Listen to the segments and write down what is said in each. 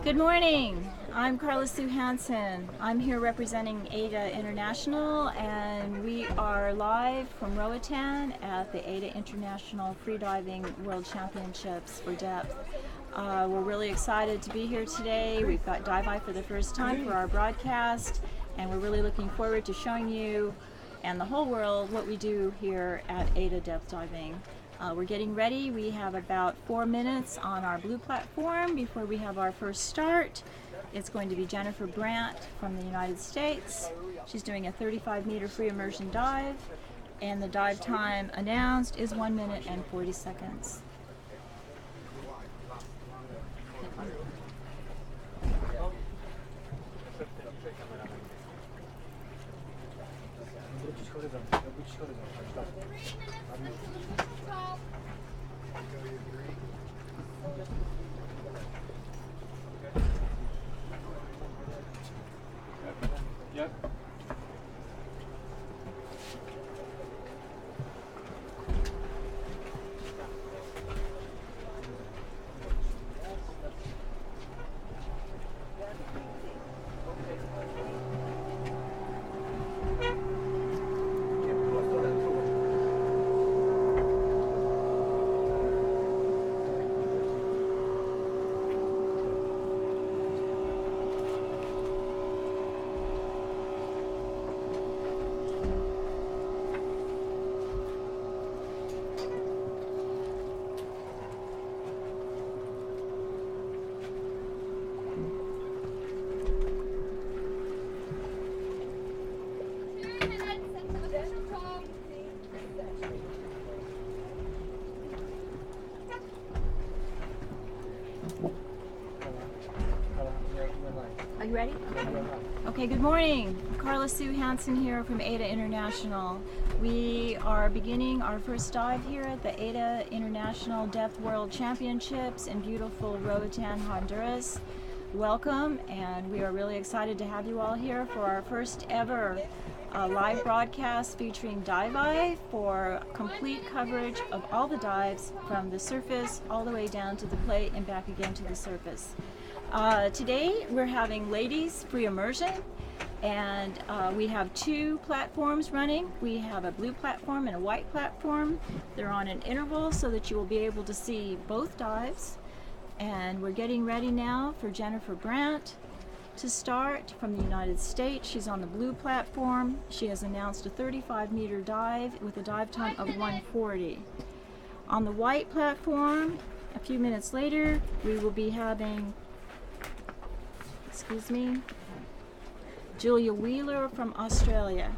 Good morning. I'm Carla Sue Hansen. I'm here representing AIDA International, and we are live from Roatan at the AIDA International Freediving World Championships for depth. We're really excited to be here today. We've got Dive for the first time for our broadcast, and we're really looking forward to showing you and the whole world what we do here at AIDA Depth Diving. We're getting ready. We have about 4 minutes on our blue platform before we have our first start. It's going to be Jennifer Brandt from the United States. She's doing a 35-meter free immersion dive, and the dive time announced is 1 minute and 40 seconds. Yep. Are you ready? Okay, good morning. Carla Sue Hansen here from AIDA International. We are beginning our first dive here at the AIDA International Depth World Championships in beautiful Roatan, Honduras. Welcome, and we are really excited to have you all here for our first ever live broadcast featuring Dive for complete coverage of all the dives from the surface all the way down to the plate and back again to the surface. Today we're having ladies free immersion, and we have two platforms running. We have a blue platform and a white platform. They're on an interval so that you will be able to see both dives. And we're getting ready now for Jennifer Brandt to start from the United States. She's on the blue platform. She has announced a 35-meter dive with a dive time of 1:40. On the white platform, a few minutes later, we will be having Julia Wheeler from Australia.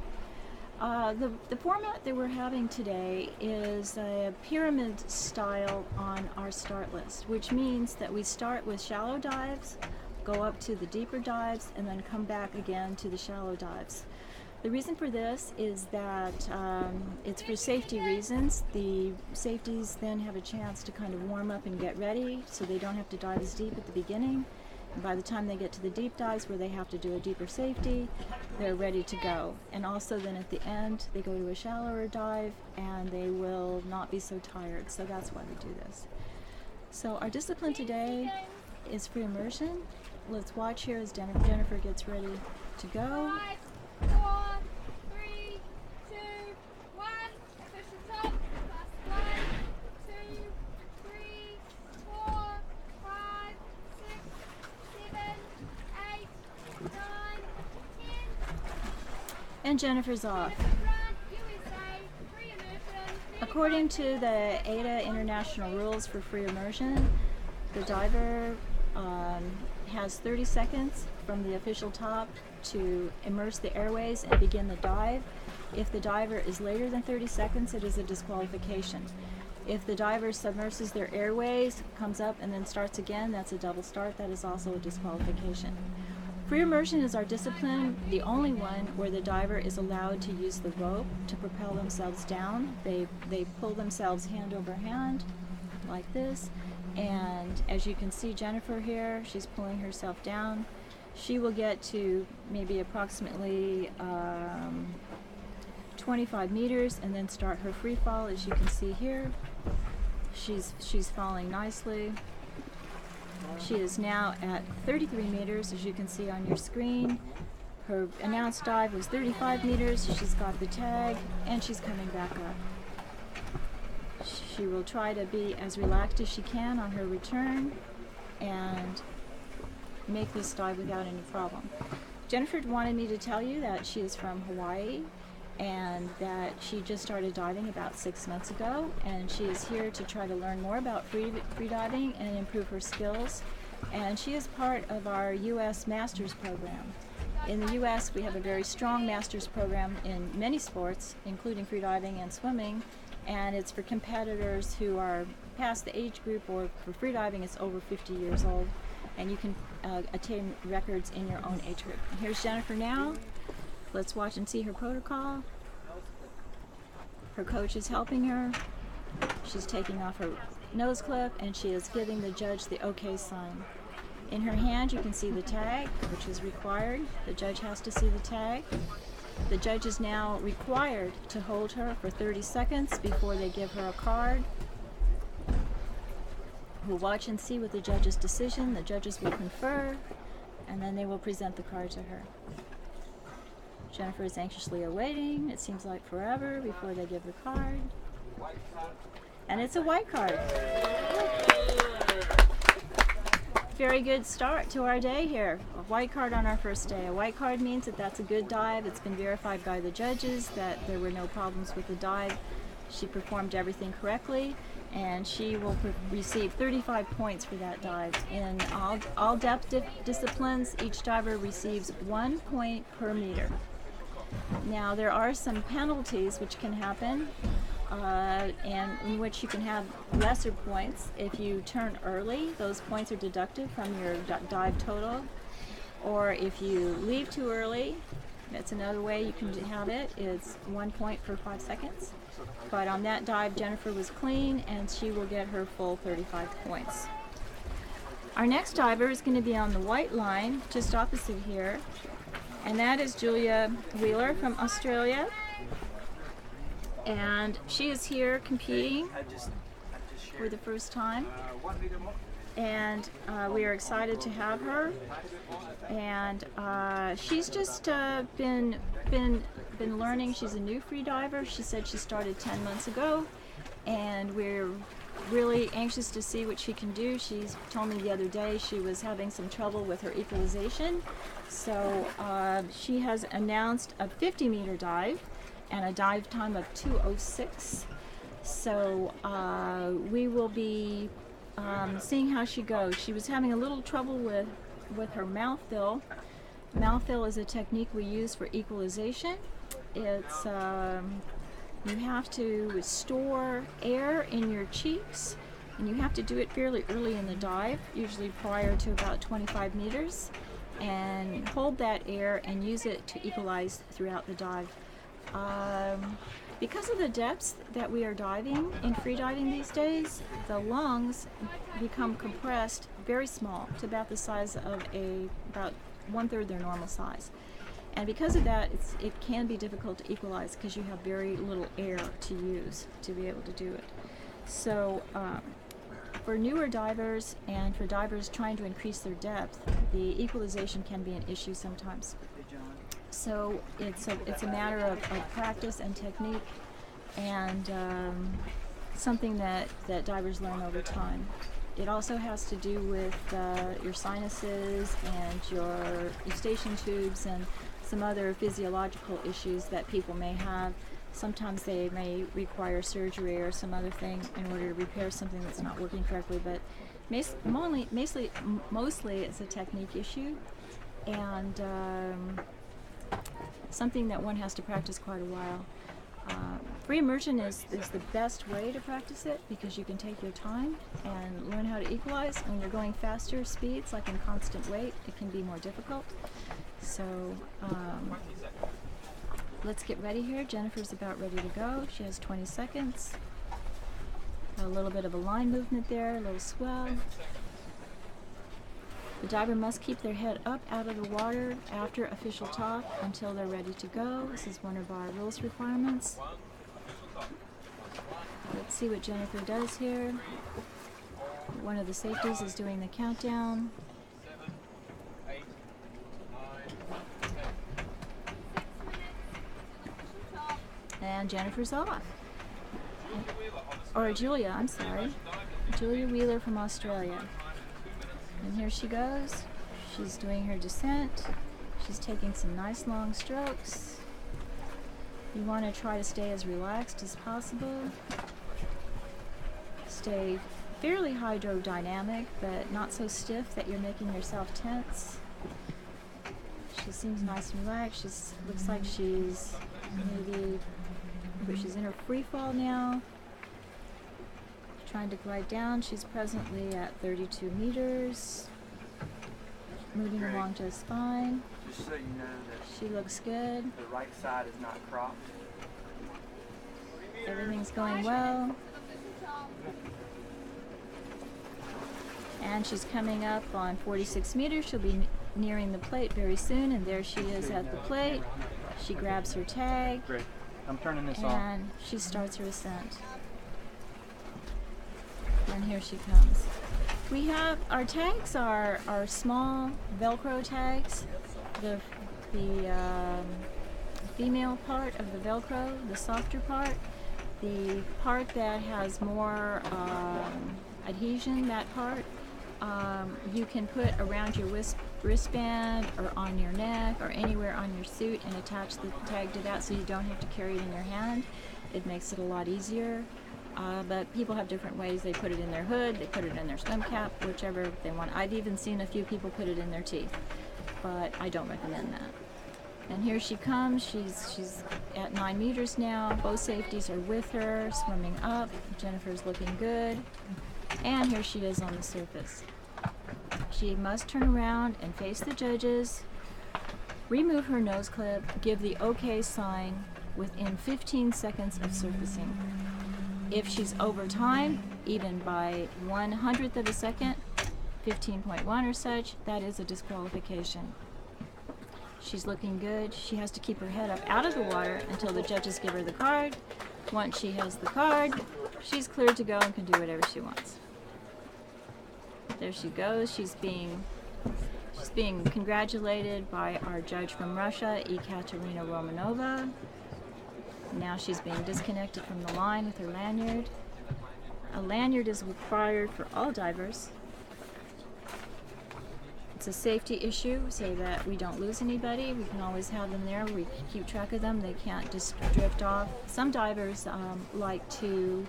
The format that we're having today is a pyramid style on our start list, which means that we start with shallow dives, go up to the deeper dives, and then come back again to the shallow dives. The reason for this is that it's for safety reasons. The safeties then have a chance to kind of warm up and get ready, so they don't have to dive as deep at the beginning. And by the time they get to the deep dives where they have to do a deeper safety, they're ready to go. And also then at the end, they go to a shallower dive and they will not be so tired. So that's why we do this. So our discipline today is free immersion. Let's watch here as Jennifer gets ready to go. 5, 4, 3, 2, 1. Push the top. Last 1, 2, 3, 4, 5, 6, 7, 8, 9, 10. And Jennifer's off. According to the AIDA International rules for free immersion, the diver has 30 seconds from the official top to immerse the airways and begin the dive. If the diver is later than 30 seconds, it is a disqualification. If the diver submerses their airways, comes up and then starts again, that's a double start. That is also a disqualification. Free immersion is our discipline, the only one where the diver is allowed to use the rope to propel themselves down. They pull themselves hand over hand like this. And as you can see Jennifer here, she's pulling herself down. She will get to maybe approximately 25 meters and then start her free fall. As you can see here, she's falling nicely. She is now at 33 meters, as you can see on your screen. Her announced dive was 35 meters. She's got the tag, and she's coming back up. She will try to be as relaxed as she can on her return and make this dive without any problem. Jennifer wanted me to tell you that she is from Hawaii and that she just started diving about 6 months ago, and she is here to try to learn more about freediving and improve her skills. And she is part of our U.S. Masters program. In the U.S., we have a very strong Masters program in many sports, including freediving and swimming, and it's for competitors who are past the age group, or for freediving, it's over 50 years old, and you can attain records in your own age group. Here's Jennifer now. Let's watch and see her protocol. Her coach is helping her. She's taking off her nose clip, and she is giving the judge the OK sign. In her hand, you can see the tag, which is required. The judge has to see the tag. The judge is now required to hold her for 30 seconds before they give her a card. We'll watch and see with the judge's decision. The judges will confer, and then they will present the card to her. Jennifer is anxiously awaiting. It seems like forever before they give the card. And it's a white card. Very good start to our day here. A white card on our first day. A white card means that that's a good dive. It's been verified by the judges that there were no problems with the dive. She performed everything correctly, and she will receive 35 points for that dive. In all depth disciplines, each diver receives 1 point per meter. Now, there are some penalties which can happen, and in which you can have lesser points. If you turn early, those points are deducted from your dive total. Or if you leave too early, that's another way you can have it. It's 1 point per 5 seconds. But on that dive, Jennifer was clean, and she will get her full 35 points. Our next diver is going to be on the white line, just opposite here, and that is Julia Wheeler from Australia. And she is here competing for the first time, and we are excited to have her. And she's just been learning. She's a new free diver. She said she started 10 months ago, and we're really anxious to see what she can do. She told me the other day she was having some trouble with her equalization, so she has announced a 50-meter dive and a dive time of 2:06. So we will be seeing how she goes. She was having a little trouble with her mouth fill. Mouth fill is a technique we use for equalization. It's you have to store air in your cheeks, and you have to do it fairly early in the dive, usually prior to about 25 meters, and hold that air and use it to equalize throughout the dive. Because of the depths that we are diving in free diving these days, the lungs become compressed very small, to about the size of about 1/3 their normal size. And because of that, it can be difficult to equalize because you have very little air to use to be able to do it. So for newer divers and for divers trying to increase their depth, the equalization can be an issue sometimes. So it's a matter of practice and technique, and something that divers learn over time. It also has to do with your sinuses and your eustachian tubes and some other physiological issues that people may have. Sometimes they may require surgery or some other thing in order to repair something that's not working correctly, but mostly it's a technique issue, and something that one has to practice quite a while. Free immersion is the best way to practice it, because you can take your time and learn how to equalize. When you're going faster speeds, like in constant weight, it can be more difficult. So let's get ready here. Jennifer's about ready to go. She has 20 seconds. A little bit of a line movement there, a little swell. The diver must keep their head up out of the water after official talk until they're ready to go. This is one of our rules requirements. Let's see what Jennifer does here. One of the safeties is doing the countdown. 7, 8, 9, 10. And Jennifer's off. Or Julia, I'm sorry. Julia Wheeler from Australia. And here she goes. She's doing her descent. She's taking some nice long strokes. You want to try to stay as relaxed as possible. Stay fairly hydrodynamic, but not so stiff that you're making yourself tense. She seems nice and relaxed. Looks like she's she's in her free fall now. Trying to glide down. She's presently at 32 meters. Moving along just fine. Just so you know that She looks good. the right side is not cropped. Everything's going well. And she's coming up on 46 meters. She'll be nearing the plate very soon, and there she is at the plate. She grabs her tag, Great. I'm turning this off. and she starts her ascent. And here she comes. We have our tags are small Velcro tags. The female part of the Velcro, the softer part. The part that has more adhesion, that part, you can put around your wristband or on your neck or anywhere on your suit and attach the tag to that so you don't have to carry it in your hand. It makes it a lot easier. But people have different ways. They put it in their hood, they put it in their swim cap, whichever they want. I've even seen a few people put it in their teeth, but I don't recommend that. And here she comes. She's at 9 meters now. Both safeties are with her, swimming up. Jennifer's looking good. And here she is on the surface. She must turn around and face the judges, remove her nose clip, give the OK sign within 15 seconds of surfacing. If she's over time, even by 1/100th of a second, 15.1 or such, that is a disqualification. She's looking good. She has to keep her head up out of the water until the judges give her the card. Once she has the card, she's cleared to go and can do whatever she wants. There she goes. She's being congratulated by our judge from Russia, Ekaterina Romanova. Now she's being disconnected from the line with her lanyard. A lanyard is required for all divers. It's a safety issue so that we don't lose anybody. We can always have them there. We keep track of them. They can't just drift off. Some divers like to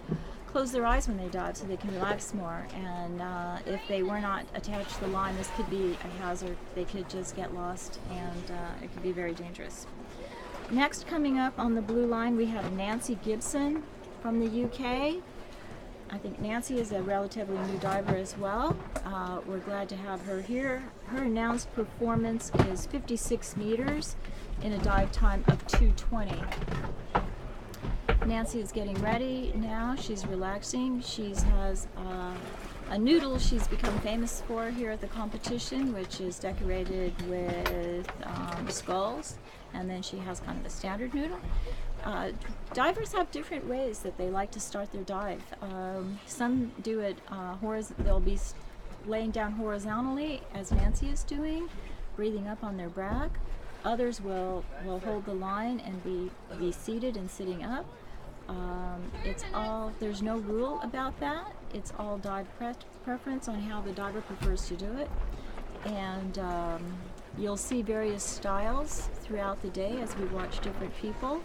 close their eyes when they dive so they can relax more. And if they were not attached to the line, this could be a hazard. They could just get lost, and it could be very dangerous. Next, coming up on the blue line, we have Nancy Gibson from the UK. I think Nancy is a relatively new diver as well. We're glad to have her here. Her announced performance is 56 meters in a dive time of 2:20. Nancy is getting ready now. She's relaxing. She has a noodle she's become famous for here at the competition, which is decorated with skulls, and then she has kind of a standard noodle. Divers have different ways that they like to start their dive. Some do it they'll be laying down horizontally, as Nancy is doing, breathing up on their back. Others will hold the line and be seated and sitting up. There's no rule about that. It's all dive preference on how the diver prefers to do it. And you'll see various styles throughout the day as we watch different people.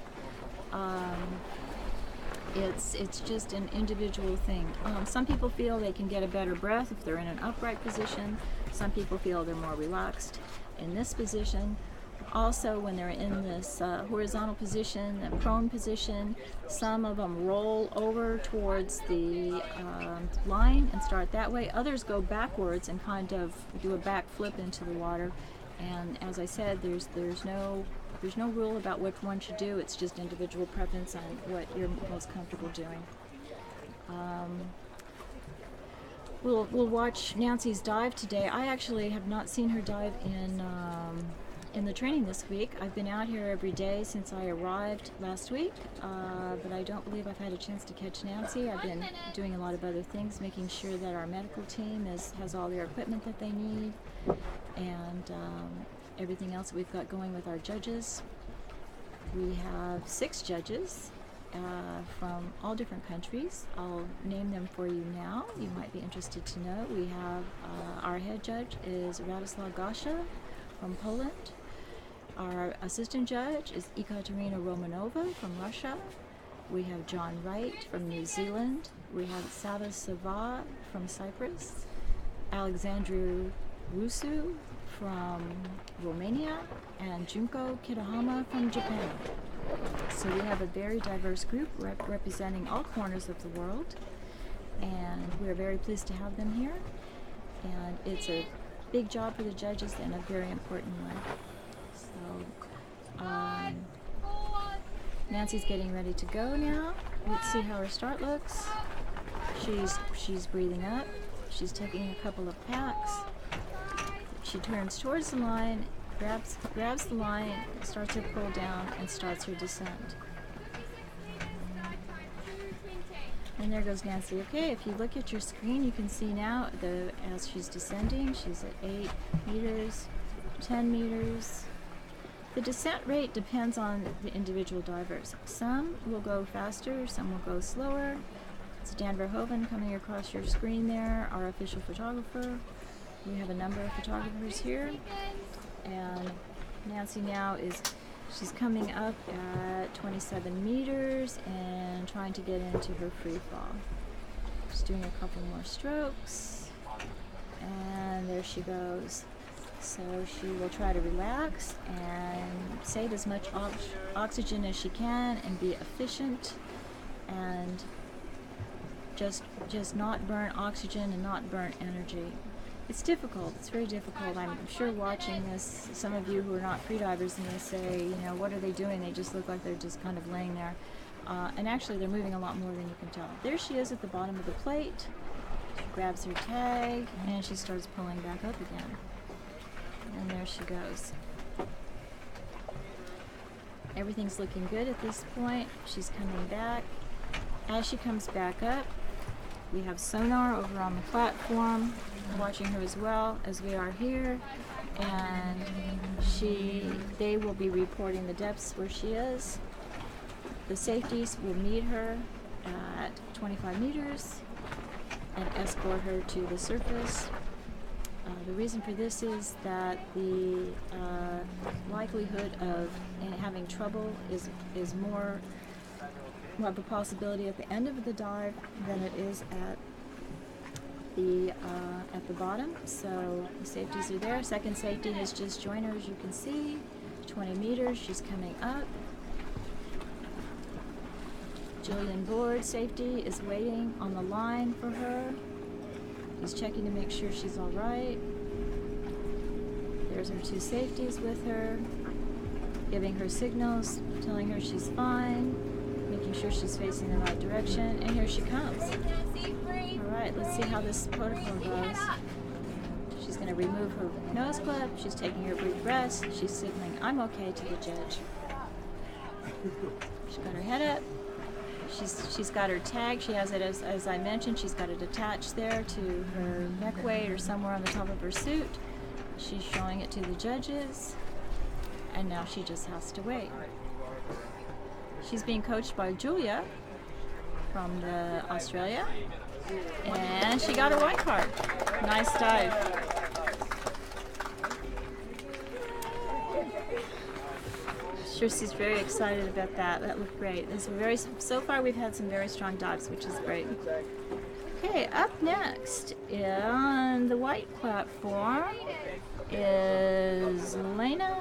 It's just an individual thing. Some people feel they can get a better breath if they're in an upright position. Some people feel they're more relaxed in this position. Also, when they're in this horizontal position, the prone position, some of them roll over towards the line and start that way. Others go backwards and kind of do a back flip into the water. And as I said, there's no rule about which one should do. It's just individual preference on what you're most comfortable doing. We'll watch Nancy's dive today. I actually have not seen her dive in in the training this week. I've been out here every day since I arrived last week, but I don't believe I've had a chance to catch Nancy. I've been doing a lot of other things, making sure that our medical team has all their equipment that they need, and everything else we've got going with our judges. We have 6 judges from all different countries. I'll name them for you now. You might be interested to know. We have our head judge is Radoslaw Gosha from Poland. Our assistant judge is Ekaterina Romanova from Russia. We have John Wright from New Zealand. We have Sava Sava from Cyprus. Alexandru Rusu from Romania, and Junko Kitahama from Japan. So we have a very diverse group representing all corners of the world, and we're very pleased to have them here. And it's a big job for the judges and a very important one. So Nancy's getting ready to go now. Let's see how her start looks. She's breathing up. She's taking a couple of packs. She turns towards the line, grabs the line, starts her pull down, and starts her descent. And there goes Nancy. Okay, if you look at your screen, you can see now as she's descending, she's at 8 meters, 10 meters. The descent rate depends on the individual divers. Some will go faster, some will go slower. It's Dan Verhoeven coming across your screen there, our official photographer. We have a number of photographers here, and Nancy now she's coming up at 27 meters and trying to get into her free fall. She's doing a couple more strokes, and there she goes. So she will try to relax and save as much oxygen as she can and be efficient, and just not burn oxygen and not burn energy. It's difficult. It's very difficult. I'm sure watching this, some of you who are not freedivers may say, you know, what are they doing? They just look like they're just kind of laying there. And actually, they're moving a lot more than you can tell. There she is at the bottom of the plate. She grabs her tag, and she starts pulling back up again. And there she goes. Everything's looking good at this point. She's coming back. As she comes back up, we have sonar over on the platform watching her as well as we are here, and they will be reporting the depths where she is. The safeties will meet her at 25 meters and escort her to the surface. The reason for this is that the likelihood of having trouble is more of a possibility at the end of the dive than it is at the bottom. So the safeties are there. Second safety has just joined her, as you can see. 20 meters, she's coming up. Julian Board safety is waiting on the line for her. He's checking to make sure she's all right. There's her 2 safeties with her, giving her signals, telling her she's fine, making sure she's facing the right direction, and here she comes. All right, let's see how this protocol goes. She's going to remove her nose clip. She's taking her brief rest. She's signaling, I'm okay, to the judge. She's got her head up. She's got her tag. She has it, as I mentioned, she's got it attached there to her neck weight or somewhere on the top of her suit. She's showing it to the judges, and now she just has to wait. She's being coached by Julia from Australia, and she got her white card. Nice dive. Sure, she's very excited about that. That looked great. So far we've had some very strong dives, which is great. Okay, up next on the white platform is Mariana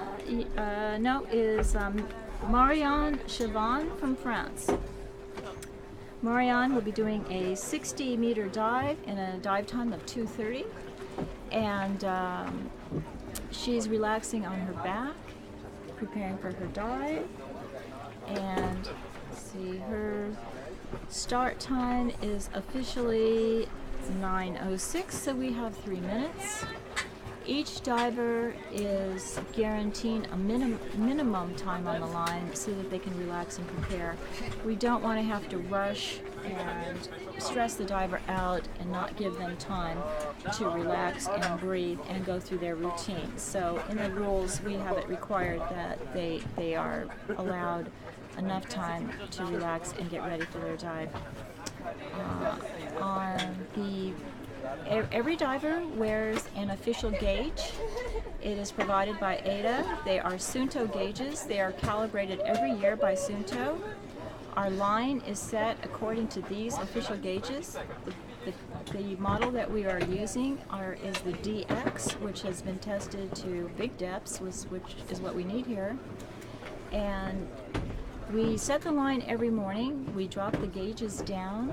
Siobhan from France. Mariana will be doing a 60-meter dive in a dive time of 2:30, and she's relaxing on her back, preparing for her dive. And see, her start time is officially 9:06, so we have 3 minutes. Each diver is guaranteed a minimum time on the line so that they can relax and prepare. We don't want to have to rush and stress the diver out and not give them time to relax and breathe and go through their routine. So in the rules, we have it required that they are allowed enough time to relax and get ready for their dive. Every diver wears an official gauge. It is provided by AIDA. They are Suunto gauges. They are calibrated every year by Suunto. Our line is set according to these official gauges. The model that we are using is the DX, which has been tested to big depths, which is what we need here. And we set the line every morning. We drop the gauges down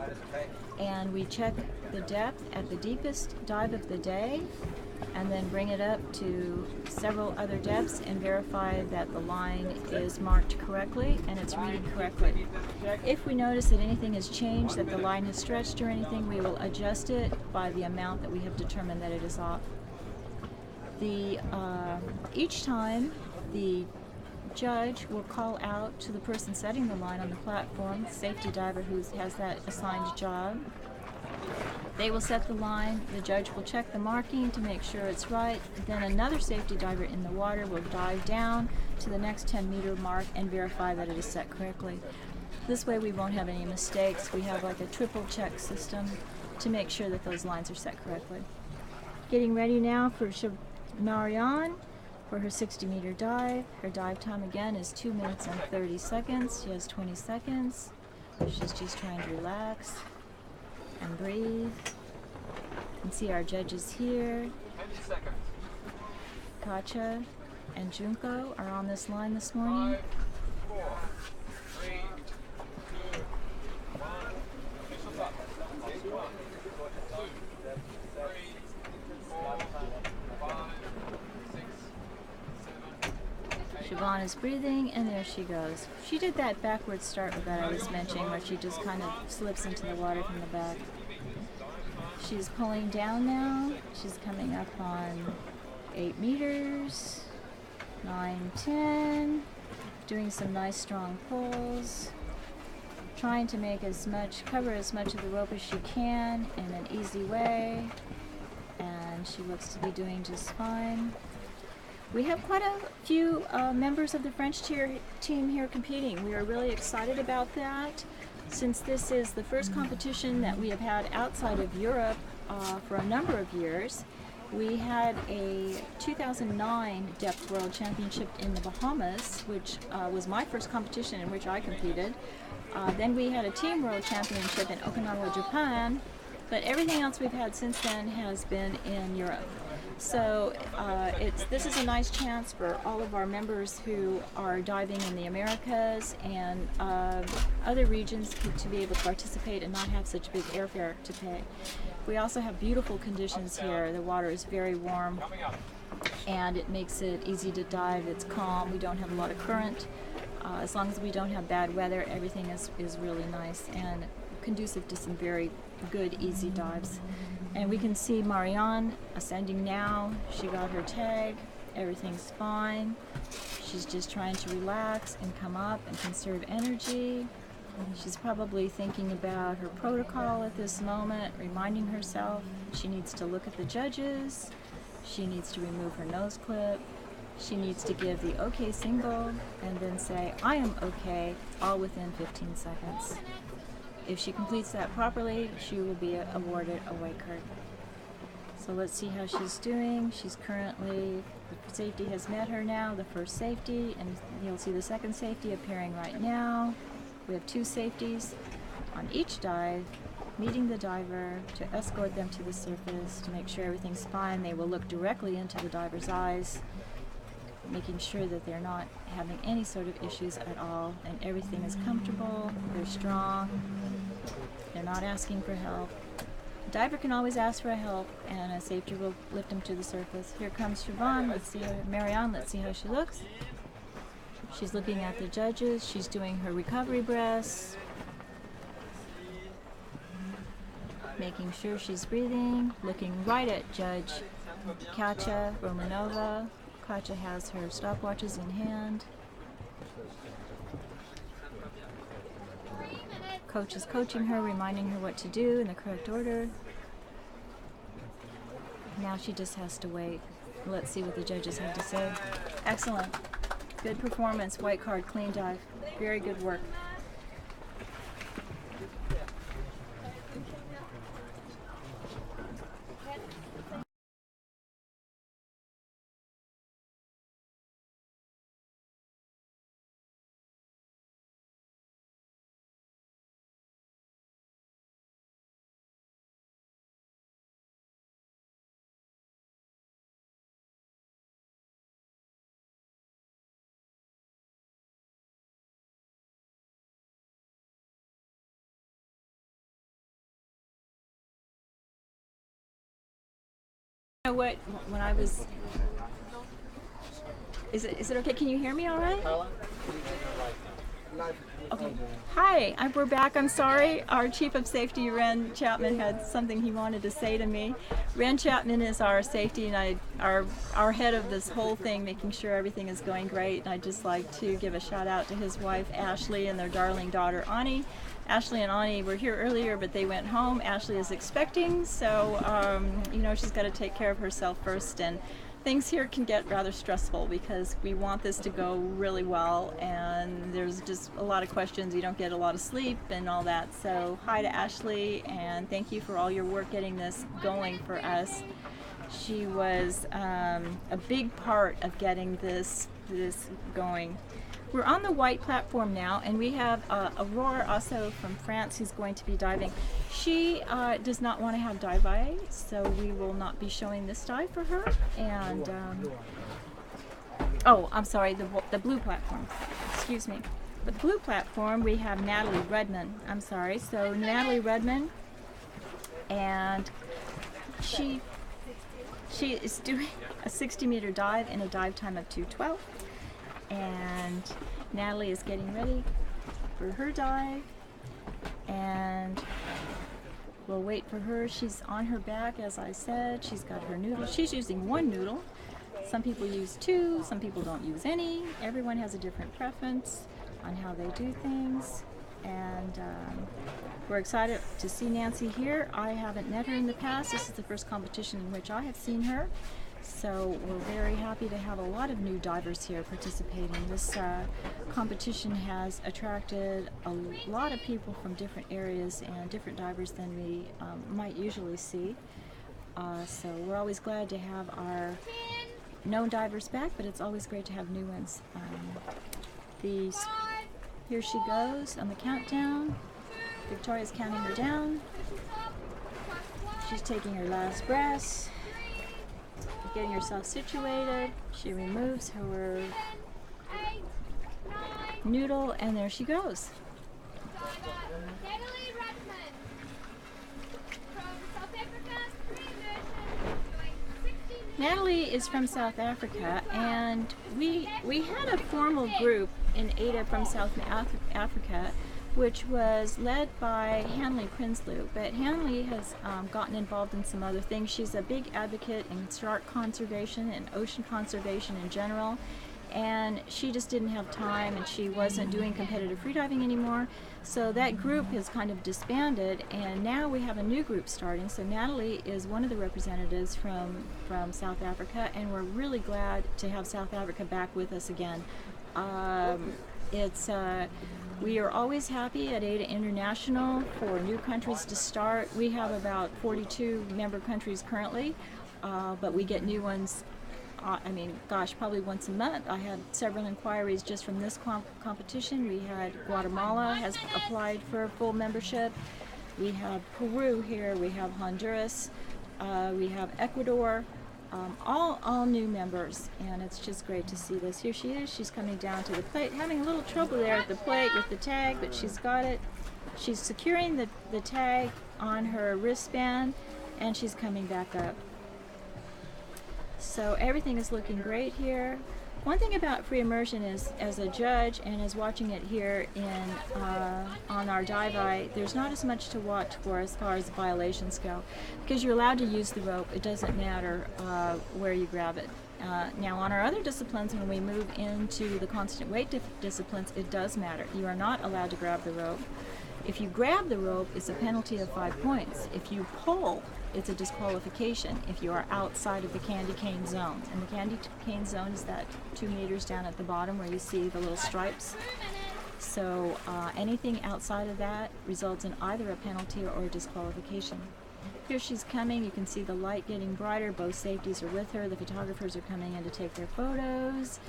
and we check the depth at the deepest dive of the day and then bring it up to several other depths and verify that the line is marked correctly and it's reading correctly. If we notice that anything has changed, that the line has stretched or anything, we will adjust it by the amount that we have determined that it is off. Each time the judge will call out to the person setting the line on the platform, the safety diver who has that assigned job. They will set the line, the judge will check the marking to make sure it's right, then another safety diver in the water will dive down to the next 10-meter mark and verify that it is set correctly. This way we won't have any mistakes. We have like a triple check system to make sure that those lines are set correctly. Getting ready now for Mariana for her 60-meter dive. Her dive time again is 2 minutes and 30 seconds. She has 20 seconds. She's just trying to relax and breathe. You can see our judges here. Katja and Junko are on this line this morning. 5, 4, 3, 2, 1. Officials up. 1, 2, 3, 4, 5, 6, 7. Siobhan is breathing, and there she goes. She did that backward start that I was mentioning, where she just kind of slips into the water from the back. She's pulling down now. She's coming up on 8 meters, 9, 10, doing some nice strong pulls, trying to make cover as much of the rope as she can in an easy way, and she looks to be doing just fine. We have quite a few members of the French team here competing. We are really excited about that, since this is the first competition that we have had outside of Europe for a number of years. We had a 2009 Depth World Championship in the Bahamas, which was my first competition in which I competed. Then we had a Team World Championship in Okinawa, Japan, but everything else we've had since then has been in Europe. So this is a nice chance for all of our members who are diving in the Americas and other regions to be able to participate and not have such big airfare to pay. We also have beautiful conditions here. The water is very warm and it makes it easy to dive. It's calm. We don't have a lot of current. As long as we don't have bad weather, everything is really nice and conducive to some very good, easy dives. And we can see Mariana ascending now. She got her tag. Everything's fine. She's just trying to relax and come up and conserve energy. She's probably thinking about her protocol at this moment, reminding herself she needs to look at the judges. She needs to remove her nose clip. She needs to give the okay signal and then say, I am okay, all within 15 seconds. If she completes that properly, she will be awarded a white card. So let's see how she's doing. She's currently, the safety has met her now, the first safety, and you'll see the second safety appearing right now. We have 2 safeties on each dive, meeting the diver to escort them to the surface, to make sure everything's fine. They will look directly into the diver's eyes, making sure that they're not having any sort of issues at all, and everything is comfortable, they're strong, they're not asking for help. A diver can always ask for help, and a safety will lift them to the surface. Here comes Siobhan. Let's see her, Mariana, let's see how she looks. She's looking at the judges, she's doing her recovery breaths, making sure she's breathing, looking right at Judge Katja Romanova. Katja has her stopwatches in hand. Coach is coaching her, reminding her what to do in the correct order. Now she just has to wait. Let's see what the judges have to say. Excellent. Good performance. White card, clean dive. Very good work. You know what? When I was, is it okay? Can you hear me all right? Okay. Hi, we're back. I'm sorry. Our Chief of Safety, Ren Chapman, had something he wanted to say to me. Ren Chapman is our safety and our head of this whole thing, making sure everything is going great. And I'd just like to give a shout out to his wife, Ashley, and their darling daughter, Ani. Ashley and Ani were here earlier, but they went home. Ashley is expecting, so you know, she's got to take care of herself first. And things here can get rather stressful because we want this to go really well, and there's just a lot of questions. You don't get a lot of sleep and all that. So hi to Ashley, and thank you for all your work getting this going for us. She was a big part of getting this going. We're on the white platform now, and we have Awar also from France who's going to be diving. She does not want to have dive eye, so we will not be showing this dive for her. And oh, I'm sorry, the blue platform. Excuse me. The blue platform, we have Natalie Redman. I'm sorry. So Natalie Redman, and she is doing a 60-meter dive in a dive time of 2:12. And Natalie is getting ready for her dive, and we'll wait for her. She's on her back, as I said. She's got her noodle. She's using one noodle. Some people use two, some people don't use any. Everyone has a different preference on how they do things, and we're excited to see Nancy here. I haven't met her in the past. This is the first competition in which I have seen her. So we're very happy to have a lot of new divers here participating. This competition has attracted a lot of people from different areas and different divers than we might usually see. So we're always glad to have our known divers back, but it's always great to have new ones. Here she goes on the countdown. Victoria's counting her down. She's taking her last breaths. Getting herself situated. She removes her noodle, and there she goes. Natalie Redman from South Africa, Natalie is from South Africa, and we had a formal group in AIDA from South Africa, which was led by Hanley Prinsloo. But Hanley has gotten involved in some other things. She's a big advocate in shark conservation and ocean conservation in general. And she just didn't have time, and she wasn't doing competitive freediving anymore. So that group has kind of disbanded, and now we have a new group starting. So Natalie is one of the representatives from South Africa, and we're really glad to have South Africa back with us again. We are always happy at AIDA International for new countries to start. We have about 42 member countries currently, but we get new ones, probably once a month. I had several inquiries just from this competition. We had Guatemala has applied for full membership. We have Peru here, we have Honduras, we have Ecuador. All new members, and it's just great to see this. Here she is. She's coming down to the plate, having a little trouble there at the plate with the tag, but she's got it. She's securing the tag on her wristband, and she's coming back up. So everything is looking great here. One thing about free immersion is, as a judge and as watching it here on our dive eye, there's not as much to watch for as far as violations go, because you're allowed to use the rope. It doesn't matter where you grab it. Now, on our other disciplines, when we move into the constant weight disciplines, it does matter. You are not allowed to grab the rope. If you grab the rope, it's a penalty of 5 points. If you pull, it's a disqualification if you are outside of the candy cane zone. And the candy cane zone is that 2 meters down at the bottom where you see the little stripes. So anything outside of that results in either a penalty or a disqualification. Here she's coming. You can see the light getting brighter. Both safeties are with her. The photographers are coming in to take their photos.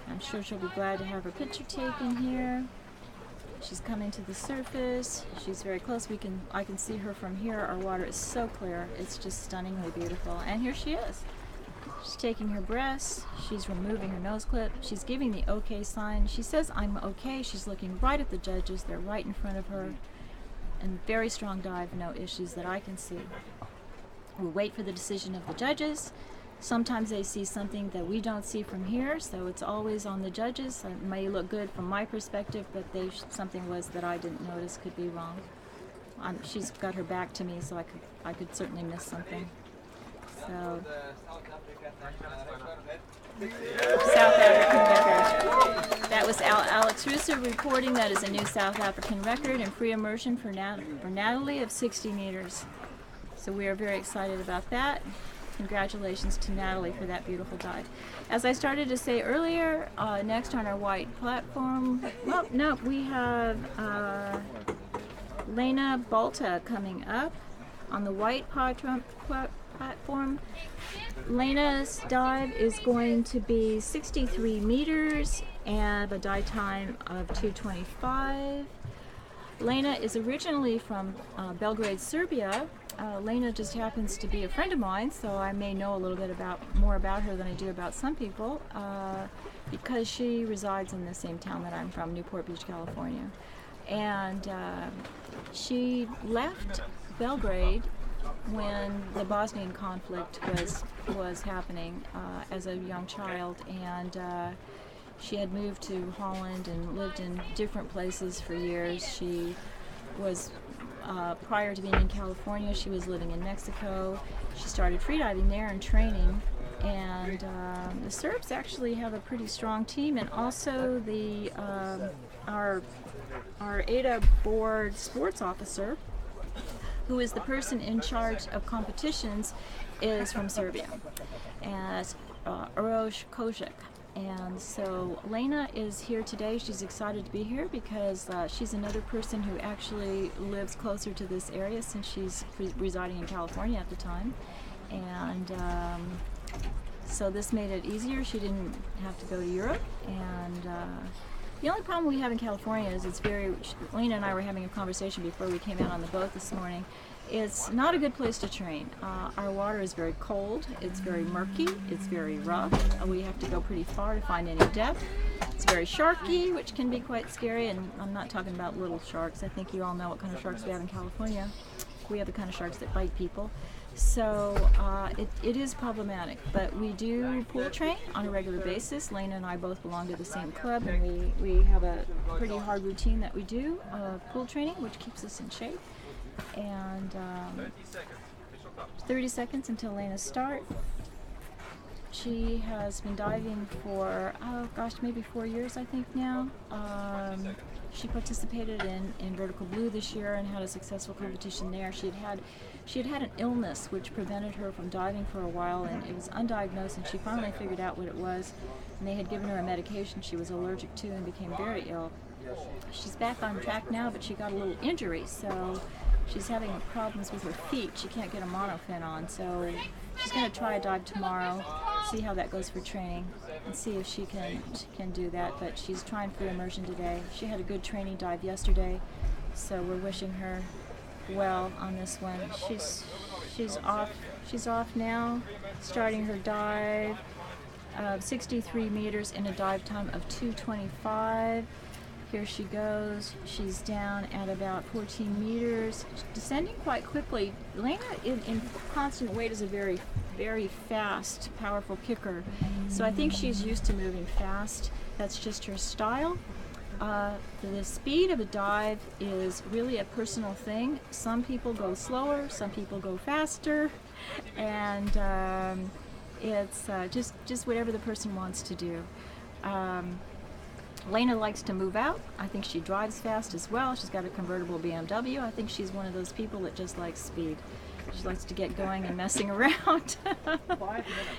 I'm sure she'll be glad to have her picture taken here. She's coming to the surface. She's very close. I can see her from here. Our water is so clear. It's just stunningly beautiful. And here she is. She's taking her breaths. She's removing her nose clip. She's giving the okay sign. She says, "I'm okay." She's looking right at the judges. They're right in front of her. And very strong dive, no issues that I can see. We wait for the decision of the judges. Sometimes they see something that we don't see from here, so it's always on the judges. It may look good from my perspective, but something was that I didn't notice could be wrong. She's got her back to me, so I could certainly miss something. So, South African record. That was Alex Russo reporting. That is a new South African record in free immersion for Natalie of 60 meters. So we are very excited about that. Congratulations to Natalie for that beautiful dive. As I started to say earlier, next on our white platform, we have Lena Volta coming up on the white platform. Lena's dive is going to be 63 meters and a dive time of 2:25. Lena is originally from Belgrade, Serbia. Lena just happens to be a friend of mine, so I may know a little bit more about her than I do about some people, because she resides in the same town that I'm from, Newport Beach, California. And she left Belgrade when the Bosnian conflict was happening as a young child, and she had moved to Holland and lived in different places for years. She was prior to being in California, she was living in Mexico. She started freediving there and training, and the Serbs actually have a pretty strong team, and also the our AIDA board sports officer, who is the person in charge of competitions, is from Serbia, as Uroš Kojic. And so Lena is here today. She's excited to be here because she's another person who actually lives closer to this area since she's residing in California at the time. And so this made it easier. She didn't have to go to Europe. And the only problem we have in California is Lena and I were having a conversation before we came out on the boat this morning. It's not a good place to train. Our water is very cold, it's very murky, it's very rough. We have to go pretty far to find any depth. It's very sharky, which can be quite scary, and I'm not talking about little sharks. I think you all know what kind of sharks we have in California. We have the kind of sharks that bite people. So it is problematic, but we do pool train on a regular basis. Lena and I both belong to the same club, and we have a pretty hard routine that we do, pool training, which keeps us in shape. And 30 seconds until Lena's start. She has been diving for, maybe 4 years, I think now. She participated in Vertical Blue this year and had a successful competition there. She had had an illness which prevented her from diving for a while, and it was undiagnosed, and she finally figured out what it was, and they had given her a medication she was allergic to and became very ill. She's back on track now, but she got a little injury, so she's having problems with her feet. She can't get a monofin on, so she's going to try a dive tomorrow, see how that goes for training, and see if she can do that. But she's trying for immersion today. She had a good training dive yesterday, so we're wishing her well on this one. She's off now, starting her dive of 63 meters in a dive time of 2:25. Here she goes. She's down at about 14 meters, descending quite quickly. Lena, in constant weight, is a very, very fast, powerful kicker. So I think she's used to moving fast. That's just her style. The speed of a dive is really a personal thing. Some people go slower, some people go faster, and it's just whatever the person wants to do. Lena likes to move out. I think she drives fast as well. She's got a convertible BMW. I think she's one of those people that just likes speed. She likes to get going and messing around.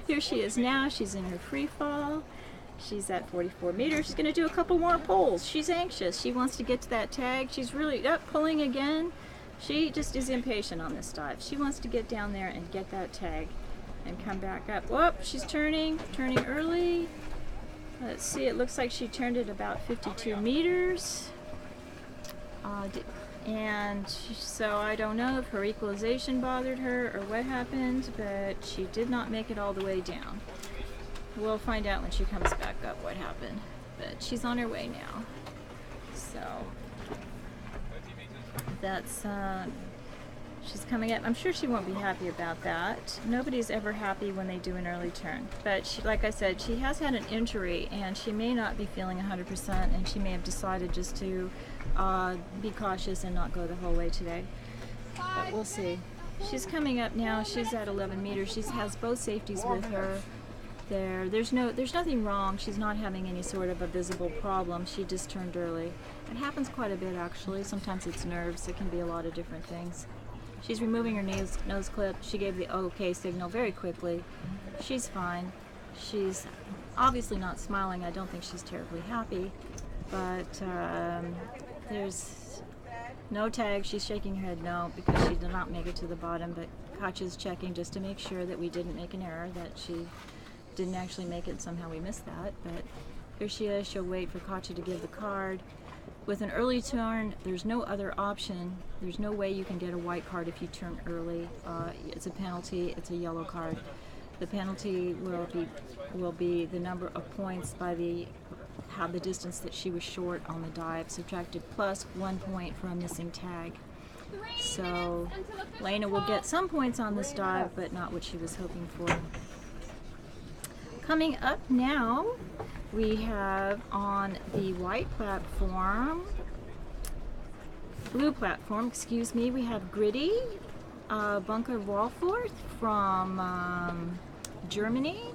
Here she is now. She's in her free fall. She's at 44 meters. She's going to do a couple more pulls. She's anxious. She wants to get to that tag. She's really pulling again. She just is impatient on this dive. She wants to get down there and get that tag and come back up. Whoop, she's turning early. Let's see, it looks like she turned at about 52 meters. So I don't know if her equalization bothered her or what happened, but she did not make it all the way down. We'll find out when she comes back up what happened, but she's on her way now. So that's she's coming up. I'm sure she won't be happy about that. Nobody's ever happy when they do an early turn, but she, like I said, she has had an injury and she may not be feeling 100%, and she may have decided just to be cautious and not go the whole way today, but we'll see. She's coming up now. She's at 11 meters. She has both safeties with her. There's nothing wrong. She's not having any sort of a visible problem. She just turned early. It happens quite a bit, actually. Sometimes it's nerves. It can be a lot of different things. She's removing her nose clip. She gave the OK signal very quickly. She's fine. She's obviously not smiling. I don't think she's terribly happy, but there's no tag. She's shaking her head no, because she did not make it to the bottom, but Katja's checking just to make sure that we didn't make an error, that she didn't actually make it, somehow we missed that. But here she is. She'll wait for Katja to give the card. With an early turn, there's no other option. There's no way you can get a white card if you turn early. It's a penalty. It's a yellow card. The penalty will be the number of points by the distance that she was short on the dive, subtracted plus 1 point for a missing tag. So Lena will get some points on this dive, but not what she was hoping for. Coming up now, we have on the blue platform, excuse me, we have Gritti Bunkerball from Germany.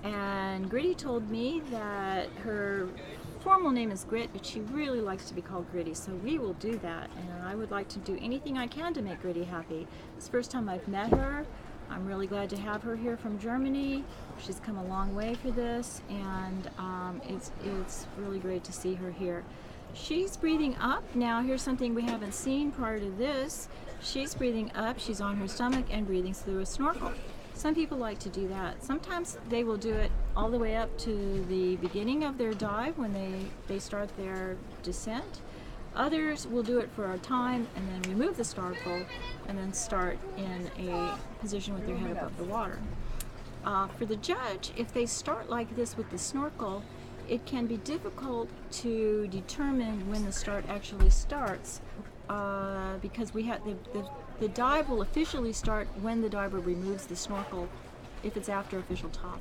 And Gritti told me that her formal name is Grit, but she really likes to be called Gritti, so we will do that. And I would like to do anything I can to make Gritti happy. It's the first time I've met her. I'm really glad to have her here from Germany. She's come a long way for this, and it's really great to see her here. She's breathing up. Now here's something we haven't seen prior to this. She's breathing up, she's on her stomach and breathing through a snorkel. Some people like to do that. Sometimes they will do it all the way up to the beginning of their dive when they start their descent. Others will do it for a time and then remove the snorkel and then start in a position with their head above the water. For the judge, if they start like this with the snorkel, it can be difficult to determine when the start actually starts because we have the dive will officially start when the diver removes the snorkel if it's after official top.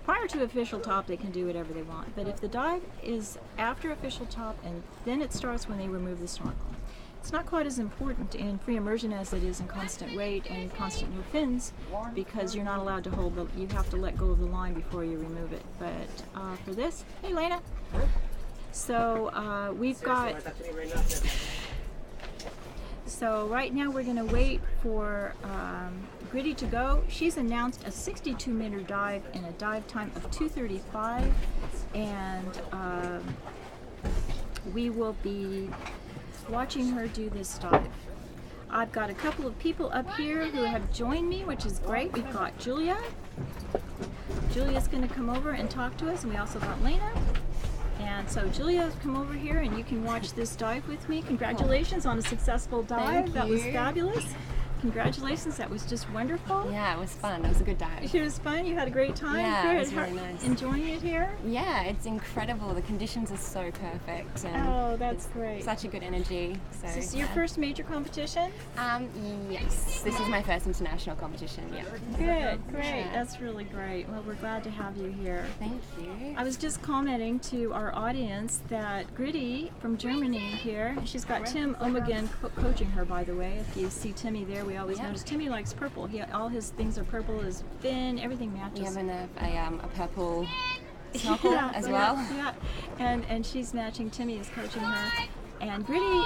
Prior to official top, they can do whatever they want, but if the dive is after official top and then it starts when they remove the snorkel. It's not quite as important in free immersion as it is in constant weight and constant no fins, because you're not allowed to hold you have to let go of the line before you remove it. But for this, hey Lena. So we've got, so right now we're gonna wait for Gritti to go. She's announced a 62-meter dive in a dive time of 2:35, and we will be watching her do this dive. I've got a couple of people up here who have joined me, which is great. We've got Julia. Julia's going to come over and talk to us, and we also got Lena. And so Julia, come over here and you can watch this dive with me. Congratulations on a successful dive. That was fabulous. congratulations. That was just wonderful. Yeah, it was fun. It was a good dive. It was fun. You had a great time. Yeah, Good. it was really nice. Enjoying it here? Yeah, it's incredible. The conditions are so perfect. And Oh, that's it's great. Such a good energy. So, Is this your first major competition? Yes, this is my first international competition. Yeah. Good, great. Yeah. That's really great. Well, we're glad to have you here. Thank you. I was just commenting to our audience that Gritti from Germany here, she's got Tim Omegan coaching her, by the way. If you see Timmy there, we always notice Timmy likes purple. All his things are purple, his fin, everything matches. We have a purple snorkel as well. Yeah, and she's matching. Timmy is coaching her. And Gritti,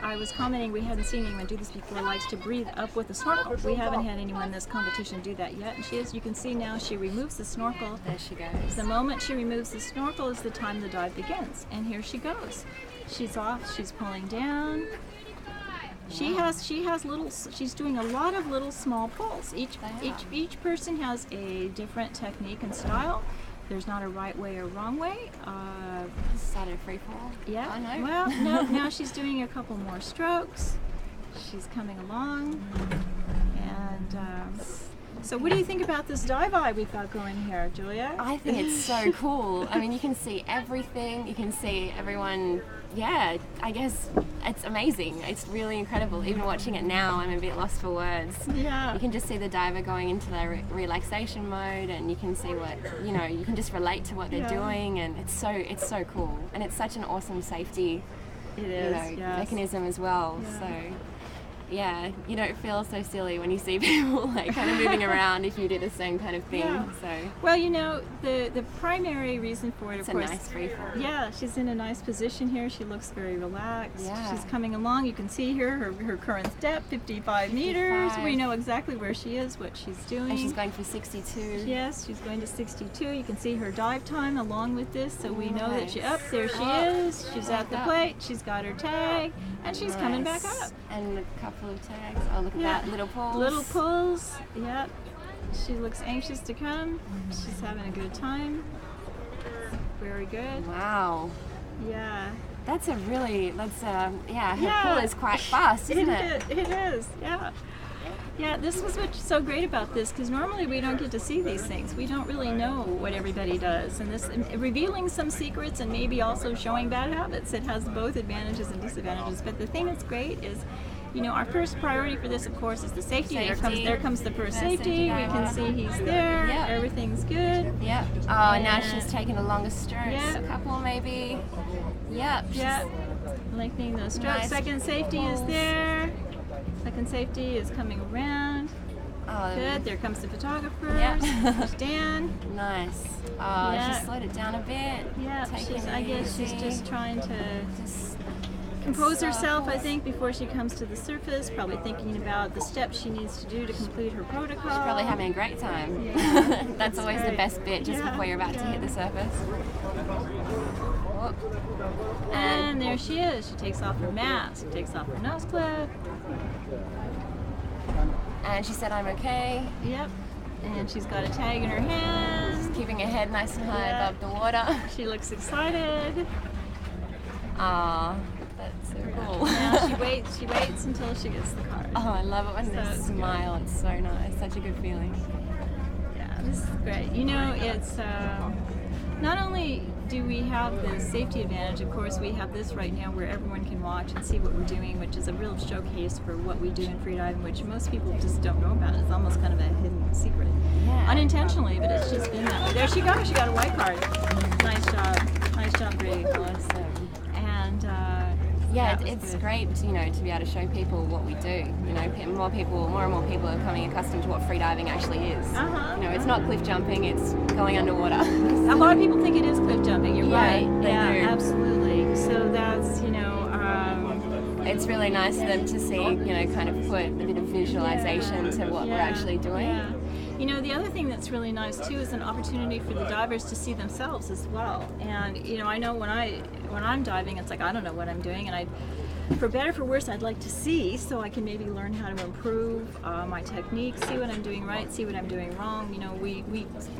I was commenting, we hadn't seen anyone do this before, likes to breathe up with a snorkel. We haven't had anyone in this competition do that yet. And you can see now she removes the snorkel. There she goes. The moment she removes the snorkel is the time the dive begins. And here she goes. She's off, she's pulling down. She's doing a lot of little small pulls. Each person has a different technique and style. There's not a right way or wrong way. Started free fall. Yeah. Oh, no. Well, no. Now she's doing a couple more strokes. She's coming along. And so, what do you think about this dive eye we've got going here, Julia? I think it's so cool. I mean, you can see everything. You can see everyone. Yeah, I guess it's amazing. It's really incredible. Even watching it now, I'm a bit lost for words. Yeah. You can just see the diver going into the relaxation mode, and you can see what, you can just relate to what they're doing, and it's so cool. And it's such an awesome safety mechanism as well. Yeah. So yeah, you don't feel so silly when you see people like kind of moving around if you do the same kind of thing. Yeah. So well, the primary reason for it, it's of course, a nice free fall. Yeah, she's in a nice position here. She looks very relaxed. Yeah. She's coming along. You can see her current step, 55 meters. We know exactly where she is, what she's doing. And she's going for 62. Yes, she's going to 62. You can see her dive time along with this, so we know that there she is. She's at the plate. She's got her tag, and she's coming back up. And a couple of tags. Oh, look at that. Little pulls. Little pulls. Yep. She looks anxious to come. She's having a good time. Very good. Wow. Yeah. Her pull is quite fast, isn't it? It is, yeah. Yeah, this was what's so great about this, because normally we don't get to see these things. We don't really know what everybody does. And this, revealing some secrets and maybe also showing bad habits, it has both advantages and disadvantages. But the thing that's great is, our first priority for this, of course, is the safety. There comes the first safety. We can see he's there. Yep. Everything's good. Yep. Oh, and now she's taking a longer stroke. Yep. A couple maybe. Yep. Yep. Lengthening those strokes. Nice. Second safety is there. Second safety is coming around. Oh, Good. There comes the photographer. Yep. There's Dan. Nice. Oh, Yeah. she slowed it down a bit. Yeah, I guess she's just trying to Just compose herself, I think, before she comes to the surface, probably thinking about the steps she needs to do to complete her protocol. She's probably having a great time. Yeah. That's always the great. best bit, just before you're about to hit the surface. Whoop. And there she is. She takes off her mask, takes off her nose clip. And she said, "I'm okay." Yep. And she's got a tag in her hand. Keeping her head nice and high above the water. She looks excited. Ah, that's so cool. Now she waits until she gets the card. Oh, I love it when they So smile. It's so nice. Such a good feeling. Yeah, this is great. It's not only do we have the safety advantage, of course, we have this right now where everyone can watch and see what we're doing, which is a real showcase for what we do in freediving, which most people just don't know about. It's almost kind of a hidden secret. Yeah. Unintentionally, but it's just been that way. There she goes. She got a white card. Nice job. Nice job, Gritti. Awesome. And Yeah, that was it's good. great, to be able to show people what we do. More and more people are becoming accustomed to what freediving actually is. Uh-huh. It's not cliff jumping; it's going underwater. A lot of people think it is cliff jumping. You're Yeah, right. they do. Absolutely. So that's It's really nice for them to see, kind of put a bit of visualization to what we're actually doing. Yeah. The other thing that's really nice too is an opportunity for the divers to see themselves as well. And I know when I'm diving, it's like I don't know what I'm doing, and for better or for worse, I'd like to see so I can maybe learn how to improve my technique, see what I'm doing right, see what I'm doing wrong. You know, we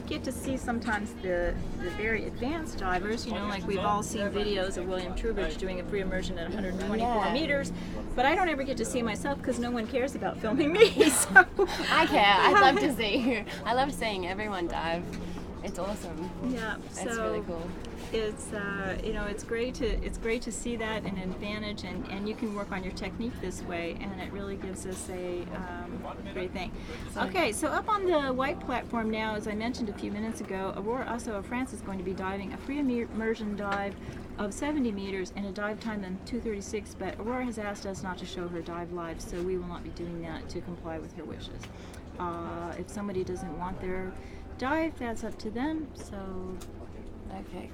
get to see sometimes the very advanced divers, you know, like we've all seen videos of William Trubridge doing a free immersion at 124 meters, but I don't ever get to see myself because no one cares about filming me. So I care. I'd love to see you. I love seeing everyone dive. It's awesome. Yeah, It's really cool. It's you know, it's great to see that an advantage, and you can work on your technique this way, and it really gives us a great thing. Okay, so up on the white platform now, as I mentioned a few minutes ago, Awar also of France is going to be diving a free immersion dive of 70 meters and a dive time of 2:36, but Awar has asked us not to show her dive live, so we will not be doing that to comply with her wishes. If somebody doesn't want their dive, that's up to them, so Okay.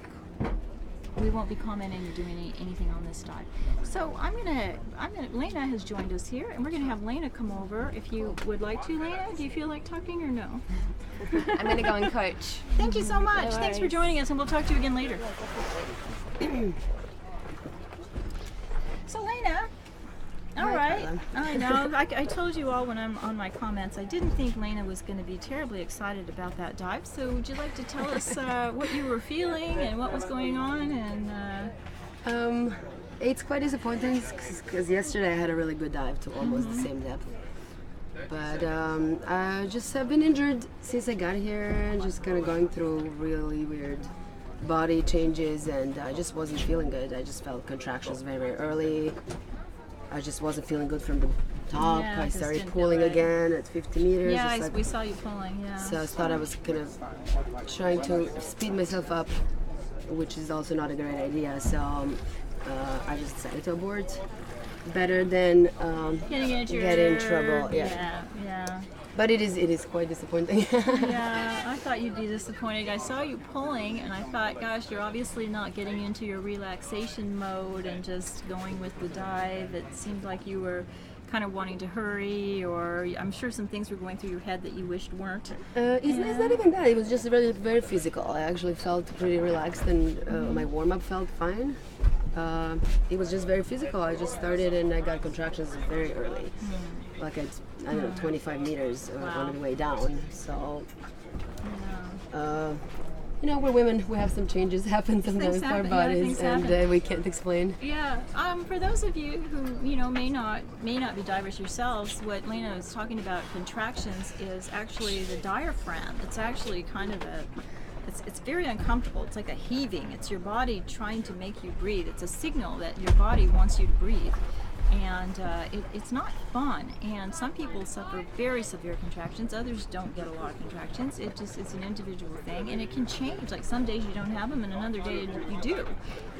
we won't be commenting or doing anything on this dive. So Lena has joined us here, and we're gonna have Lena come over if you would like to. Lena, do you feel like talking or no? I'm gonna go and coach. Thank you so much. No Thanks for worries. joining us, and we'll talk to you again later. So Lena, all right. I know. I told you all when I'm on my comments, I didn't think Lena was going to be terribly excited about that dive. So would you like to tell us what you were feeling and what was going on? And It's quite disappointing because yesterday I had a really good dive to almost the same depth. But I just have been injured since I got here and just kind of going through really weird body changes, and I just wasn't feeling good. I just felt contractions very, very early. I just wasn't feeling good from the top. Yeah, I just started didn't pulling feel right. again at 50 meters. yeah, It's like- we saw you pulling. Yeah. so I thought I was kind of trying to speed myself up, which is also not a great idea. So I just decided to abort. Better than Getting injured. get in trouble. Yeah. Yeah. But it is quite disappointing. Yeah, I thought you'd be disappointed. I saw you pulling, and I thought, gosh, you're obviously not getting into your relaxation mode and just going with the dive. It seemed like you were kind of wanting to hurry, or I'm sure some things were going through your head that you wished weren't. It's not even that. It was just very, very physical. I actually felt pretty relaxed, and my warm-up felt fine. It was just very physical. I just started, and I got contractions very early, like at 25 meters on the way down. So, you know, we're women. We have some changes happen sometimes to our happen, yeah, bodies, things and happen. we can't explain. Yeah. For those of you who may not be divers yourselves, what Lena is talking about contractions is actually the diaphragm. It's actually kind of it's very uncomfortable. It's like a heaving. It's your body trying to make you breathe. It's a signal that your body wants you to breathe. And it's not fun. And some people suffer very severe contractions. Others don't get a lot of contractions. It's an individual thing, and it can change. Like some days you don't have them, and another day you do.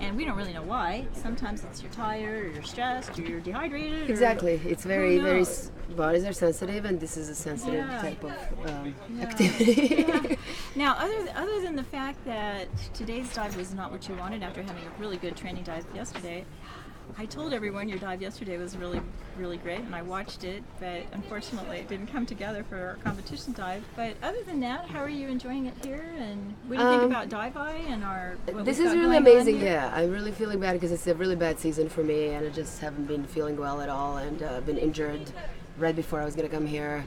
And we don't really know why. Sometimes it's you're tired, or you're stressed, or you're dehydrated. Exactly. It's very, who very. knows? Bodies are sensitive, and this is a sensitive Yeah. type of activity. Yeah. Now, other than the fact that today's dive was not what you wanted after having a really good training dive yesterday, I told everyone your dive yesterday was really, really great, and I watched it, but unfortunately it didn't come together for our competition dive. But other than that, how are you enjoying it here? And what do you think about Dive Eye and what This we've is got really going on amazing. here? Yeah, I'm really feeling bad because it's a really bad season for me, and I just haven't been feeling well at all, and been injured right before I was gonna come here.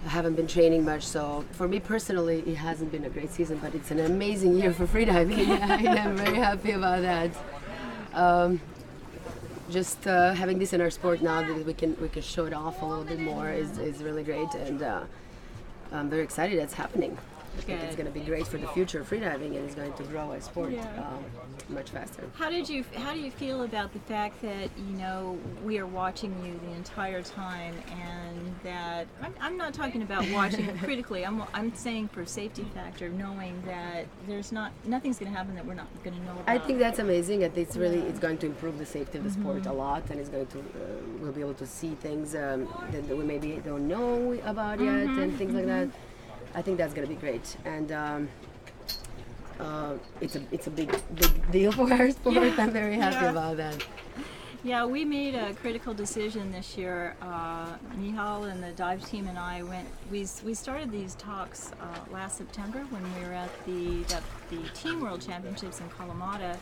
I haven't been training much, so for me personally, it hasn't been a great season, but it's an amazing year for freediving. I'm very happy about that. Just having this in our sport now that we can show it off a little bit more is really great, and I'm very excited that's happening. I think it's going to be great for the future of freediving, and it's going to grow our sport much faster. How do you feel about the fact that we are watching you the entire time, and that I'm not talking about watching critically. I'm saying for safety factor, knowing that nothing's going to happen that we're not going to know about. I think that's amazing. I think it's going to improve the safety of the sport a lot, and it's going to we'll be able to see things that we maybe don't know about yet, and things like that. I think that's going to be great, and it's a big deal for our sport. I'm very happy about that. Yeah, we made a critical decision this year. Nihal and the dive team and I we started these talks last September when we were at the Team World Championships in Kalamata.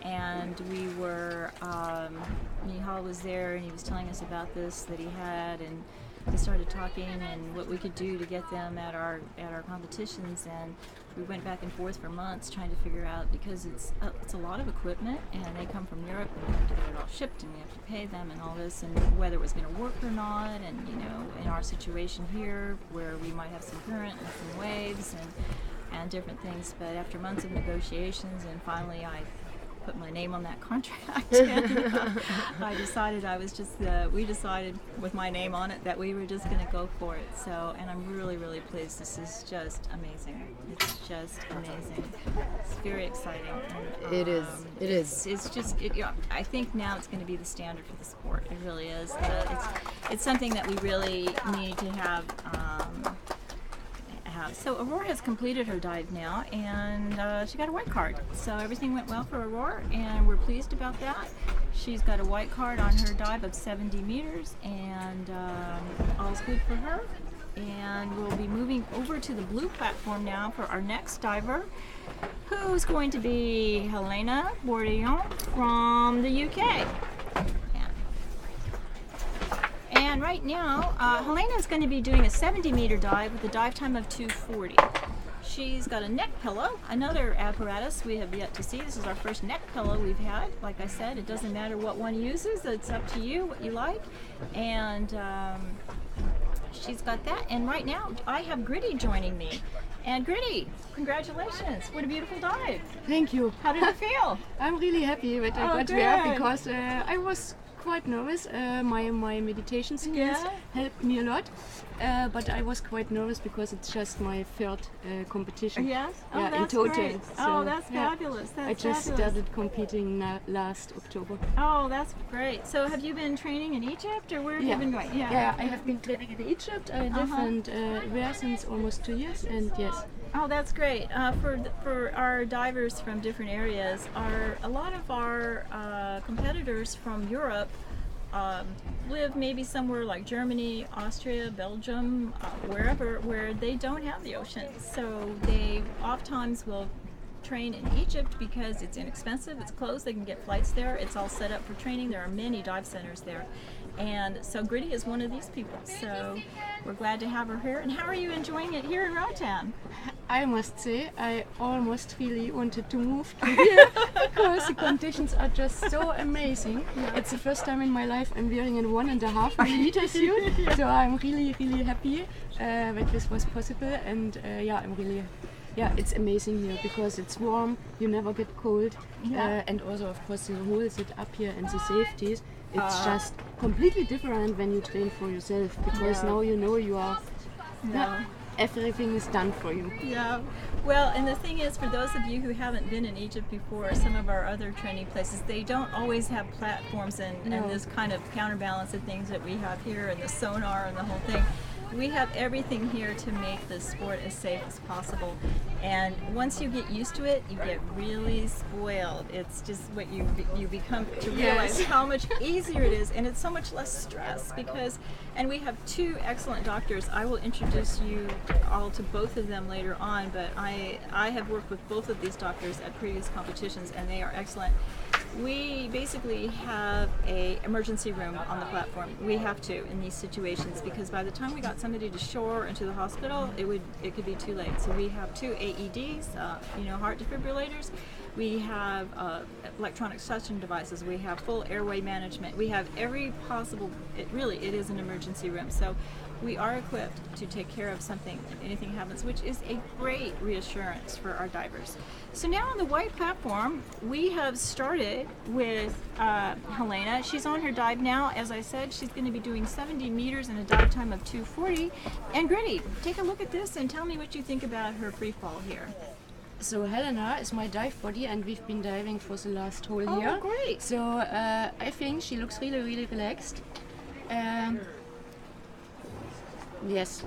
and we were, Nihal was there, and he was telling us about this that he had, and we started talking and what we could do to get them at our competitions, and we went back and forth for months trying to figure out, because it's a lot of equipment, and they come from Europe, and we have to get it all shipped, and we have to pay them and all this, and whether it was going to work or not, and in our situation here where we might have some current and some waves and different things. But after months of negotiations, and finally I put my name on that contract, and I decided we decided with my name on it that we were just going to go for it. So, and I'm really, really pleased. This is just amazing. It's just amazing. It's very exciting. And, It is. It's just, I think now it's going to be the standard for the sport. It really is. It's something that we really need to have. So Aurora has completed her dive now, and she got a white card. So everything went well for Aurora, and we're pleased about that. She's got a white card on her dive of 70 meters, and all's good for her. And we'll be moving over to the blue platform now for our next diver, who's going to be Elena Warty Hunt from the UK. And right now, Helena is going to be doing a 70-meter dive with a dive time of 2:40. She's got a neck pillow, another apparatus we have yet to see. This is our first neck pillow we've had. Like I said, it doesn't matter what one uses. It's up to you, what you like. And she's got that. And right now, I have Gritti joining me. And Gritti, congratulations. What a beautiful dive. Thank you. How did it feel? I'm really happy that I got there because I was quite nervous. My meditation skills helped me a lot, but I was quite nervous because it's just my third competition. Yes? Oh, yeah, that's in total. great. So, that's fabulous. That's I just fabulous. started competing last October. Oh, that's great. So have you been training in Egypt, or where have you been going? Yeah, I have been training in Egypt. I live and there since almost 2 years, and yes. Oh, that's great. For our divers from different areas, a lot of our competitors from Europe live maybe somewhere like Germany, Austria, Belgium, wherever, where they don't have the ocean. So they oftentimes will train in Egypt because it's inexpensive, it's close, they can get flights there, it's all set up for training. There are many dive centers there. And so Gritti is one of these people. So we're glad to have her here. And how are you enjoying it here in Roatan? I must say, I almost really wanted to move to here because the conditions are just so amazing. It's the first time in my life I'm wearing a 1.5 meter suit, so I'm really, really happy that this was possible. And I'm really, it's amazing here because it's warm, you never get cold, and also, of course, the whole setup here and the safeties. It's just completely different when you train for yourself because now you know you are. Everything is done for you. Yeah. Well, and the thing is, for those of you who haven't been in Egypt before, some of our other training places, they don't always have platforms and this kind of counterbalance of things that we have here, and the sonar and the whole thing. We have everything here to make the sport as safe as possible. And once you get used to it, you get really spoiled. It's just what you become to realize how much easier it is, and it's so much less stress and we have two excellent doctors. I will introduce you all to both of them later on, but I have worked with both of these doctors at previous competitions, and they are excellent. We basically have a emergency room on the platform. We have to in these situations because by the time we got somebody to shore and to the hospital, it could be too late. So we have 2 AEDs, heart defibrillators. We have electronic suction devices. We have full airway management. We have every possible. It is an emergency room. So we are equipped to take care of something if anything happens, which is a great reassurance for our divers. So now on the white platform, we have started with Helena. She's on her dive now. As I said, she's going to be doing 70 meters in a dive time of 2:40. And Gritti, take a look at this and tell me what you think about her free fall here. So Helena is my dive buddy, and we've been diving for the last whole year. Oh, great! So I think she looks really, really relaxed. Yes.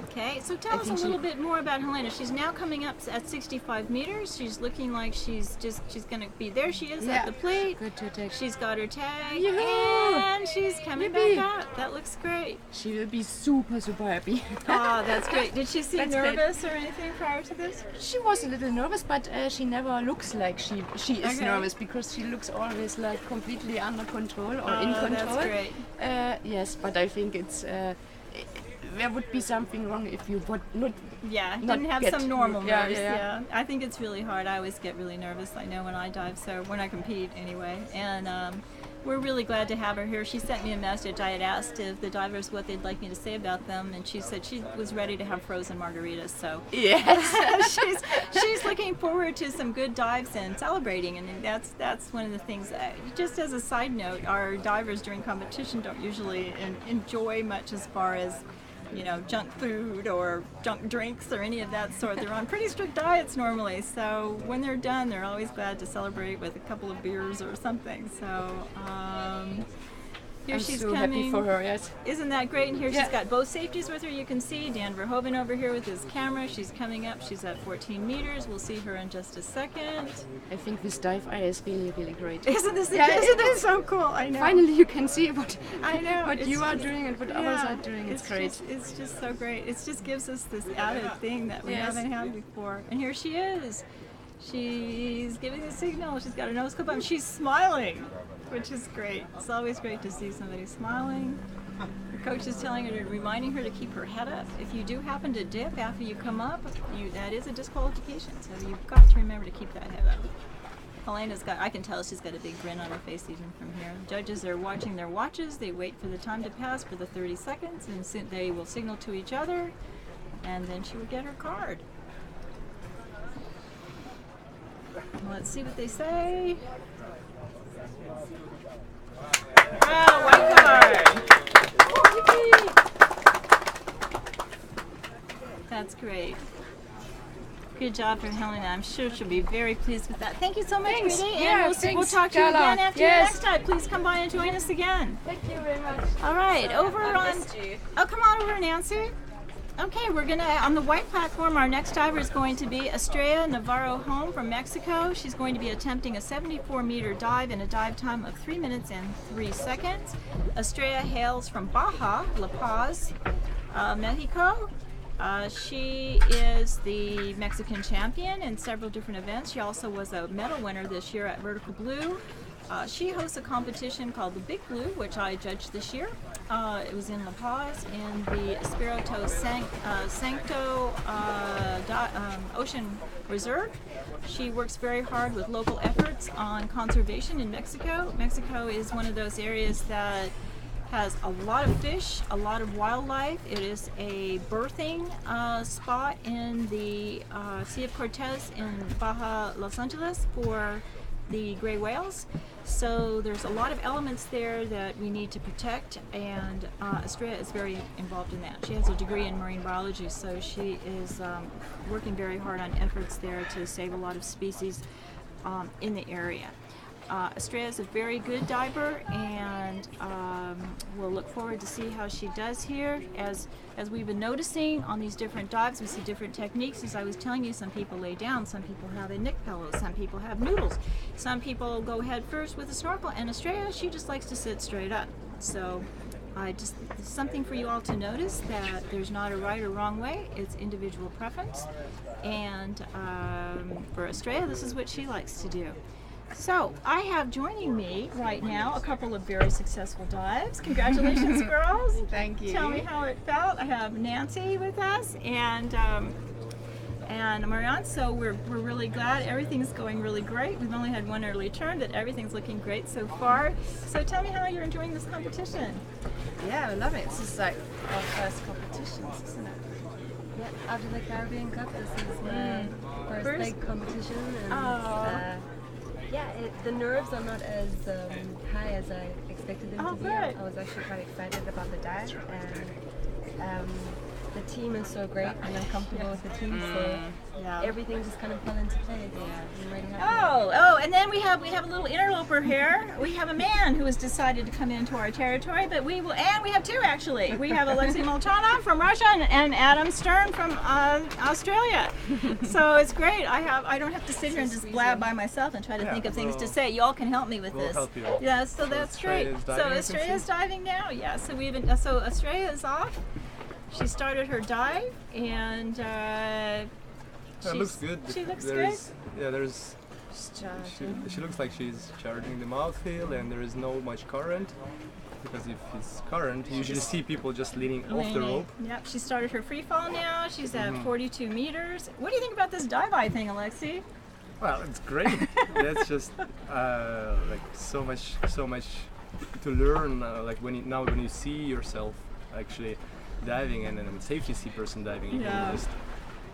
Okay, so tell us a little bit more about Helena. She's now coming up at 65 meters. She's looking like she's going to be there. She is at the plate. Good to take. She's got her tag, Yoo-hoo! and she's coming back out. That looks great. She will be super, super happy. Oh, that's great. Did she seem That's great. nervous or anything prior to this? She was a little nervous, but she never looks like she is nervous, because she looks always like completely under control or in control. That's great. Yes, but I think it's there would be something wrong if you would not. Yeah, not didn't have get- some normal yeah, nerves. yeah. Yeah, I think it's really hard. I always get really nervous. I know when I dive, so when I compete anyway. And we're really glad to have her here. She sent me a message. I had asked if the divers what they'd like me to say about them, and she said she was ready to have frozen margaritas. So Yes. she's looking forward to some good dives and celebrating. And that's one of the things. Just as a side note, our divers during competition don't usually enjoy much as far as, you know, junk food or junk drinks or any of that sort. They're on pretty strict diets normally, so when they're done, they're always glad to celebrate with a couple of beers or something. So here I'm she's so coming. happy for her. Yes. Isn't that great? And here Yeah. she's got both safeties with her. You can see Dan Verhoeven over here with his camera. She's coming up. She's at 14 meters. We'll see her in just a second. I think this dive eye is really, really great. Isn't this Yeah, isn't it it is. so cool? I know. Finally, you can see what I know. what It's you are just- doing and what others are doing. It's great. It's just so great. It just gives us this added thing that we Yes. haven't had before. And here she is. She's giving the signal. She's got her nose clip on. She's smiling, which is great. It's always great to see somebody smiling. Her coach is telling her, reminding her to keep her head up. If you do happen to dip after you come up, that is a disqualification. So you've got to remember to keep that head up. Helena's got, I can tell she's got a big grin on her face even from here. Judges are watching their watches. They wait for the time to pass for the 30 seconds, and they will signal to each other, and then she will get her card. Let's see what they say. Oh, white card. That's great. Good job for Helena. I'm sure she'll be very pleased with that. Thank you so much, Thanks. Gritti. And Yeah, we'll thanks, talk to you Carla. again after Yes. next time. Please come by and join us again. Thank you very much. All right, over on. Oh, come on over, Nancy. Okay, we're gonna on the white platform. Our next diver is going to be Estrella Navarro home from Mexico. She's going to be attempting a 74-meter dive in a dive time of 3 minutes and 3 seconds. Estrella hails from Baja, La Paz, Mexico. She is the Mexican champion in several different events. She also was a medal winner this year at Vertical Blue. She hosts a competition called the Big Blue, which I judged this year. It was in La Paz in the Espiritu Santo Ocean Reserve. She works very hard with local efforts on conservation in Mexico. Mexico is one of those areas that has a lot of fish, a lot of wildlife. It is a birthing spot in the Sea of Cortez in Baja Los Angeles for the gray whales. So there's a lot of elements there that we need to protect, and Estrella is very involved in that. She has a degree in marine biology, so she is working very hard on efforts there to save a lot of species in the area. Estrella is a very good diver, and we'll look forward to see how she does here. As we've been noticing on these different dives, we see different techniques. As I was telling you, some people lay down, some people have a nick pillow, some people have noodles, some people go head first with a snorkel, and Estrella, she just likes to sit straight up. So it's something for you all to notice, that there's not a right or wrong way. It's individual preference, and for Estrella, this is what she likes to do. So I have joining me right now a couple of very successful dives. Congratulations, girls. Thank you. Tell me how it felt. I have Nancy with us and Mariana. So we're really glad. Everything's going really great. We've only had one early turn, but everything's looking great so far. So tell me how you're enjoying this competition. Yeah, I love it. This is like our first competitions, isn't it? Yeah, after the Caribbean Cup, this is my first big competition. And, yeah, the nerves are not as high as I expected them to be. Good. I was actually quite excited about the dive, and the team is so great and I'm comfortable with the team, so everything just kind of fell into place. I'm really happy. Oh, and then we have a little interloper here. We have a man who has decided to come into our territory, but we have two actually. We have Alexei Molchanov from Russia and Adam Stern from Australia. So it's great. I don't have to sit here and just blab by myself and try to think of things to say. You all can help me with this. Help you. Yeah, so that's great. So Estrella's diving now. Yeah, so Estrella is off. She started her dive and it looks good. She looks good. Yeah, there's. She looks like she's charging the mouthfeel, and there is no much current. Because if it's current, you usually see people just leaning off the rope. Yep, she started her free fall now. She's at 42 meters. What do you think about this dive-eye thing, Alexei? Well, it's great. That's just like so much to learn. Like when you see yourself actually diving, and then a safety sea person diving, you can just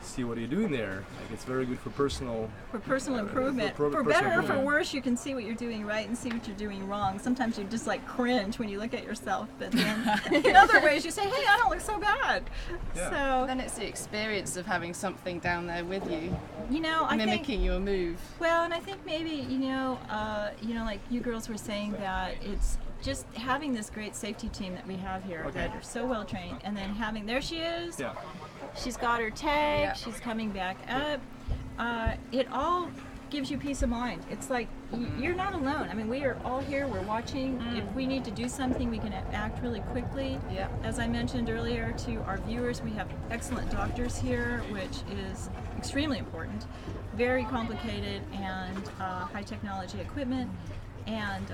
see what you're doing there. Like it's very good for personal improvement. For better or for worse, you can see what you're doing right and see what you're doing wrong. Sometimes you just like cringe when you look at yourself, but then in other ways you say, "Hey, I don't look so bad." Yeah. So Then it's the experience of having something down there with you, I mimicking think, your move. well, and I think maybe like you girls were saying that it's just having this great safety team that we have here that are so well trained, and then there she is. Yeah. She's got her tag. She's coming back up. It all gives you peace of mind. It's like you're not alone. I mean, we are all here. We're watching. If we need to do something, we can act really quickly. Yeah. As I mentioned earlier to our viewers, we have excellent doctors here, which is extremely important. Very complicated and high technology equipment. And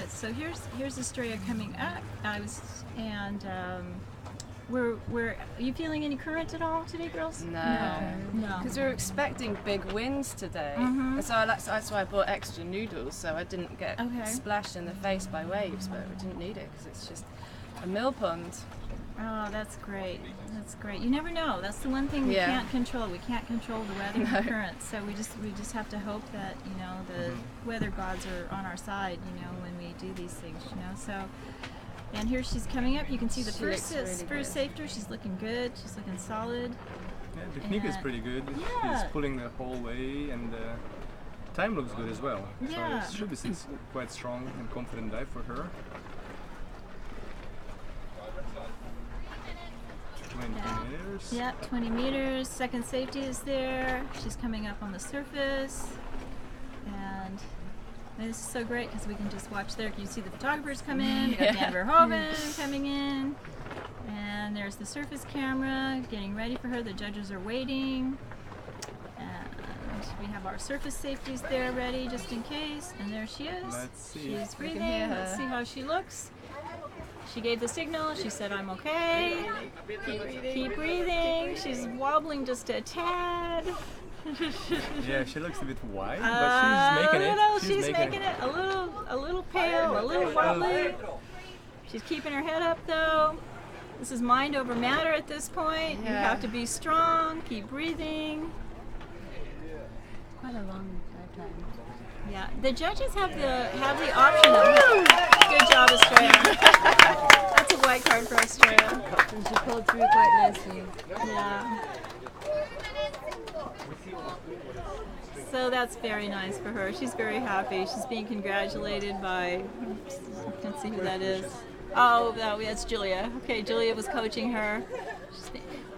so here's Estrella coming up. Are you feeling any current at all today, girls? No. No. Because we were expecting big winds today. So that's why I bought extra noodles, so I didn't get splashed in the face by waves, but we didn't need it because it's just a mill pond. Oh, that's great. That's great. You never know. That's the one thing we can't control. We can't control the weather and the currents. So we just have to hope that, the weather gods are on our side, when we do these things, So, and here she's coming up. You can see the first safety. She's looking good. She's looking solid. Yeah, the technique is pretty good. She's pulling the whole way, and the time looks good as well. Yeah. So it should be quite strong and confident dive for her. 20 meters. Yep, 20 meters. Second safety is there. She's coming up on the surface. And this is so great because we can just watch there. You see the photographers come in. We got Dan Verhoeven coming in. And there's the surface camera getting ready for her. The judges are waiting. And we have our surface safeties there ready just in case. And there she is. Let's see. She's breathing. Let's see how she looks. She gave the signal. She said, "I'm okay." Keep breathing. She's wobbling just a tad. Yeah, she looks a bit wide, but she's making it. She's making it. A little pale, a little wobbly. She's keeping her head up though. This is mind over matter at this point. You have to be strong. Keep breathing. Quite a long time. Yeah, the judges have the option of. Good job, Estrella. That's a white card for Estrella. And she pulled through quite nicely. Yeah. So that's very nice for her. She's very happy. She's being congratulated by. Let's see who that is. Oh, that's Julia. Okay, Julia was coaching her.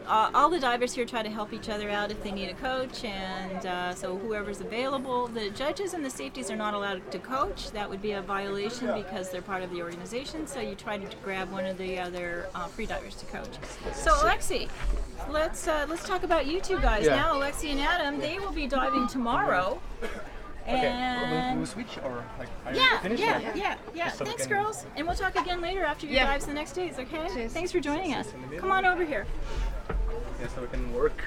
All the divers here try to help each other out if they need a coach, and so whoever's available. The judges and the safeties are not allowed to coach. That would be a violation because they're part of the organization, so you try to grab one of the other freedivers to coach. So Alexei, let's talk about you two guys now. Alexei and Adam, they will be diving tomorrow. Okay, we'll switch or like are you finished? Yeah. So Thanks, girls. And we'll talk again later after your dives the next days, okay? Cheers. Thanks for joining us. Come on over here. Yeah, so we can work.